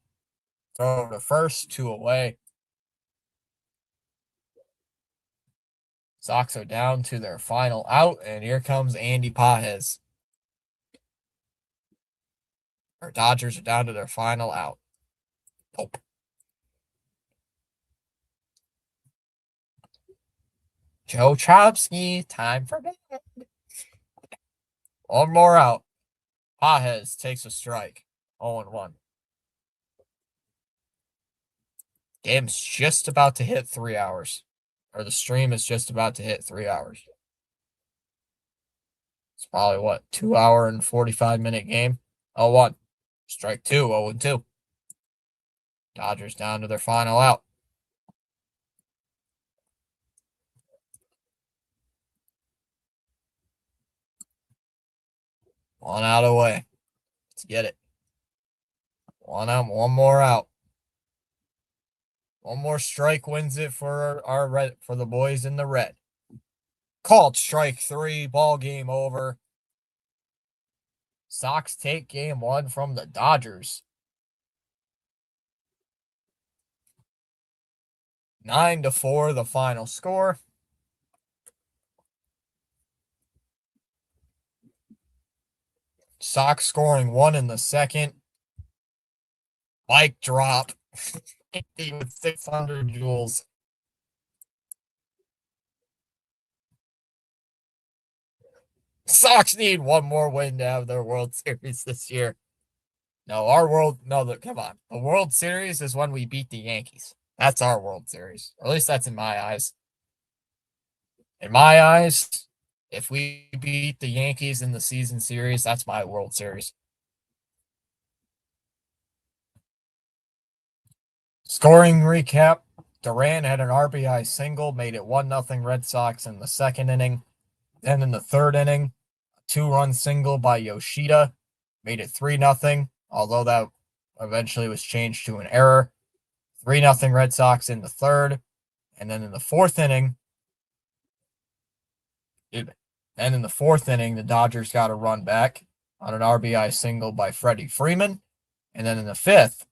Throw to first, 2 away. Sox are down to their final out, and here comes Andy Pages. Our Dodgers are down to their final out. Nope. Joe Chomsky, time for bed. 1 more out. Pages takes a strike. 0-1. Game's just about to hit 3 hours. Or the stream is just about to hit 3 hours. It's probably what, 2 hour and 45-minute game? 0-1. Strike 2, 0-2. Dodgers down to their final out. One out away. Let's get it. One out, one more out. One more strike wins it for for the boys in the red. Called strike 3, ball game over. Sox take game 1 from the Dodgers. 9-4, the final score. Sox scoring 1 in the second. Mic drop. With 600 joules. Sox need one more win to have their World Series this year. No, come on. The World Series is when we beat the Yankees. That's our World Series. Or at least that's in my eyes. In my eyes, if we beat the Yankees in the season series, that's my World Series. Scoring recap. Duran had an RBI single, made it 1-0 Red Sox in the second inning. Then in the third inning, a 2-run single by Yoshida made it 3-0, although that eventually was changed to an error. 3-0 Red Sox in the third. And then in the fourth inning, the Dodgers got a run back on an RBI single by Freddie Freeman. And then in the fifth,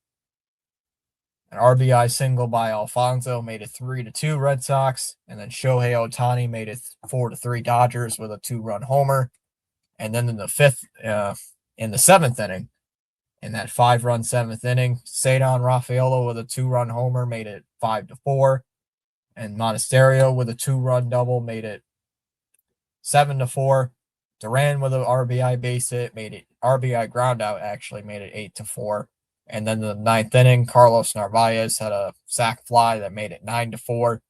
an RBI single by Alfonso made it 3-2 Red Sox. And then Shohei Ohtani made it 4-3 Dodgers with a 2-run homer. And then in the seventh inning, in that 5-run seventh inning, Cedar Rafaela with a 2-run homer made it 5-4. And Monasterio with a 2-run double made it 7-4. Duran with an RBI base hit made it RBI ground out actually made it 8-4. And then the ninth inning, Carlos Narvaez had a sac fly that made it 9-4.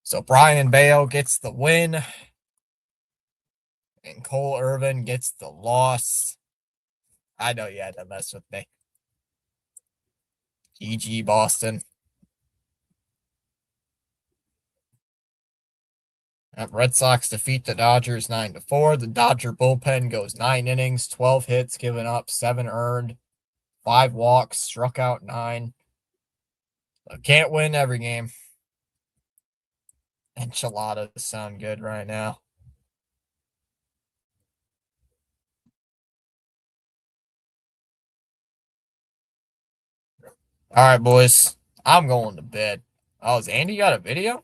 So Brian Bayo gets the win, and Cole Irvin gets the loss. I know you had to mess with me. GG Boston. Red Sox defeat the Dodgers 9-4. The Dodger bullpen goes 9 innings, 12 hits, given up, 7 earned, 5 walks, struck out 9. So can't win every game. Enchiladas sound good right now. All right, boys. I'm going to bed. Oh, has Andy got a video?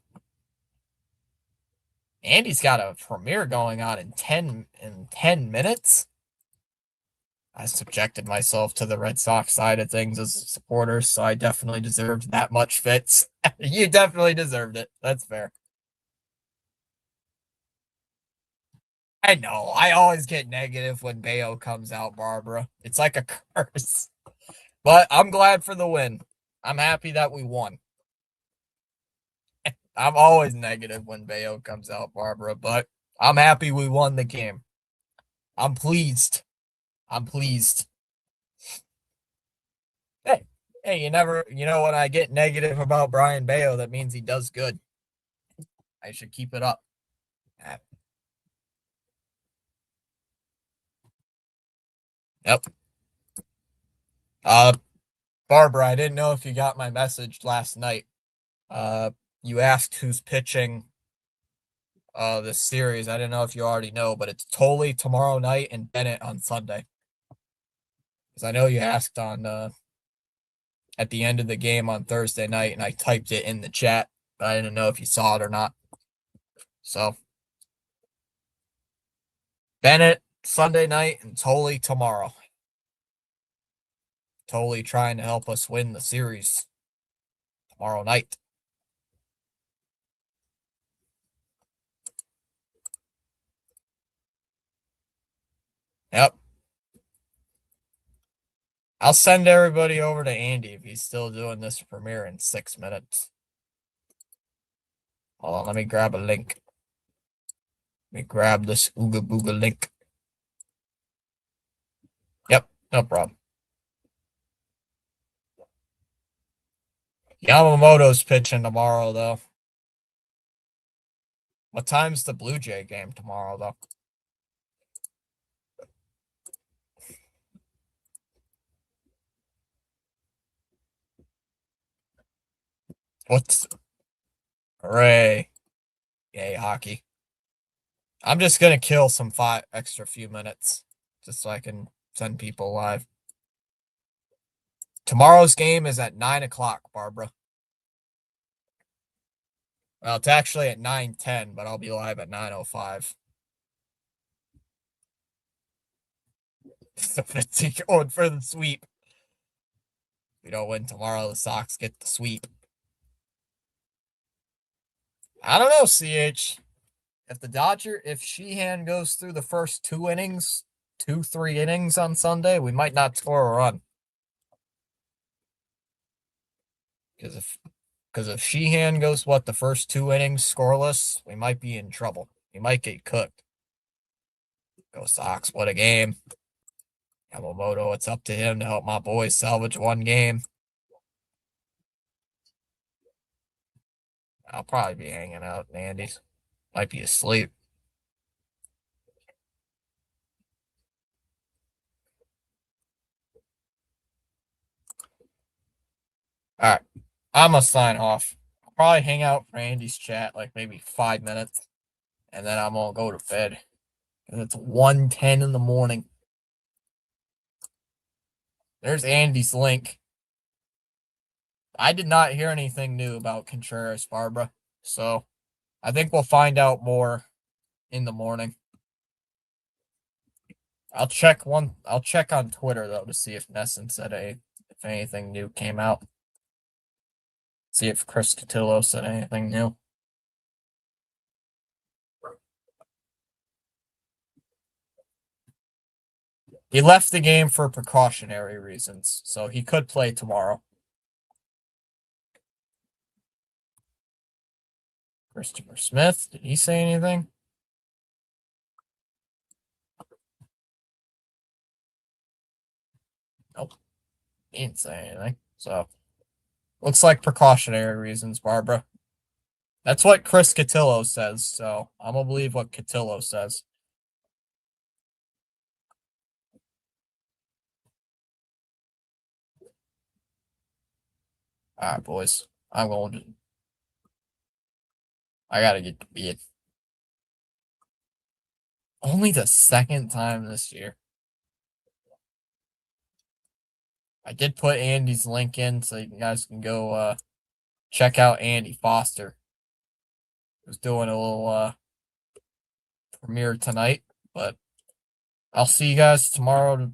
Andy's got a premiere going on in 10 minutes. I subjected myself to the Red Sox side of things as a supporter, so I definitely deserved that much, Fitz. You definitely deserved it. That's fair. I know. I always get negative when Bayo comes out, Barbara. It's like a curse. But I'm glad for the win. I'm happy that we won. I'm always negative when Bayo comes out, Barbara, but I'm happy we won the game. I'm pleased. I'm pleased. Hey, you know, when I get negative about Brian Bayo, that means he does good. I should keep it up. Yep. Barbara, I didn't know if you got my message last night. You asked who's pitching this series. I didn't know if you already know, but it's Tolley tomorrow night and Bennett on Sunday. Because I know you asked on at the end of the game on Thursday night, and I typed it in the chat, but I didn't know if you saw it or not. So Bennett Sunday night and Tolley tomorrow. Tolley trying to help us win the series tomorrow night. Yep. I'll send everybody over to Andy if he's still doing this premiere in 6 minutes. Hold on, let me grab a link. Let me grab this Ooga Booga link. Yep, no problem. Yamamoto's pitching tomorrow, though. What time's the Blue Jay game tomorrow, though? What's... Hooray. Yay, hockey. I'm just going to kill some extra few minutes just so I can send people live. Tomorrow's game is at 9 o'clock, Barbara. Well, it's actually at 9:10, but I'll be live at 9:05. So going for the sweep. If we don't win tomorrow, the Sox get the sweep. I don't know, CH. If Sheehan goes through the first 3 innings on Sunday, we might not score a run. Because if Sheehan goes, the first 2 innings scoreless, we might be in trouble. We might get cooked. Go Sox, what a game. Yamamoto, it's up to him to help my boys salvage 1 game. I'll probably be hanging out in Andy's. Might be asleep. All right. I'm going to sign off. I'll probably hang out for Andy's chat like maybe 5 minutes. And then I'm going to go to bed. And it's 1:10 in the morning. There's Andy's link. I did not hear anything new about Contreras, Barbara. So I think we'll find out more in the morning. I'll check on Twitter though to see if Nesson said if anything new came out. See if Chris Cotillo said anything new. He left the game for precautionary reasons, so he could play tomorrow. Christopher Smith, did he say anything? Nope, he didn't say anything. So, looks like precautionary reasons, Barbara. That's what Chris Cotillo says, so I'm going to believe what Cotillo says. All right, boys. I'm going to. I got to get to bed. Only the second time this year. I did put Andy's link in so you guys can go check out Andy Foster. He was doing a little premiere tonight, but I'll see you guys tomorrow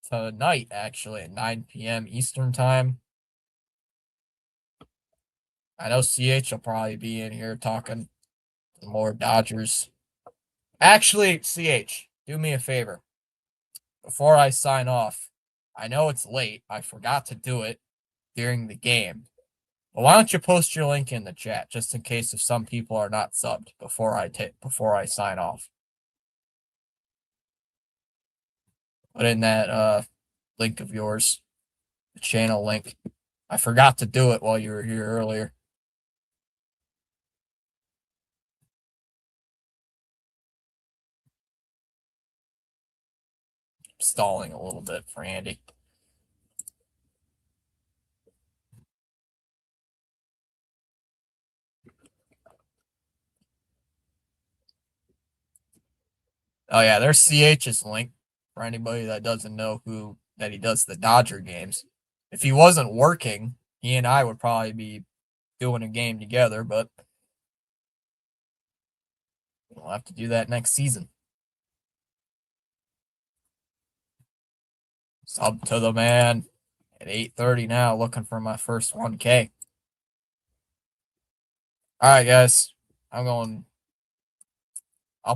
tonight, actually, at 9 p.m. Eastern Time. I know CH will probably be in here talking more Dodgers. Actually, CH, do me a favor. Before I sign off, I know it's late. I forgot to do it during the game. But why don't you post your link in the chat just in case if some people are not subbed before I sign off. Put in that link of yours, the channel link. I forgot to do it while you were here earlier. Stalling a little bit for Andy. Oh yeah, there's CH's link for anybody that doesn't know that he does the Dodger games. If he wasn't working, he and I would probably be doing a game together, but we'll have to do that next season. Sub to the man at 8:30 now, looking for my first 1K. All right, guys. I'll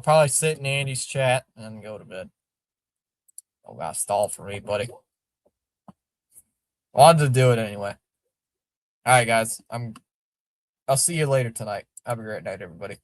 probably sit in Andy's chat and go to bed. Oh, got stall for me, buddy. Wanted to do it anyway. All right, guys. I'll see you later tonight. Have a great night, everybody.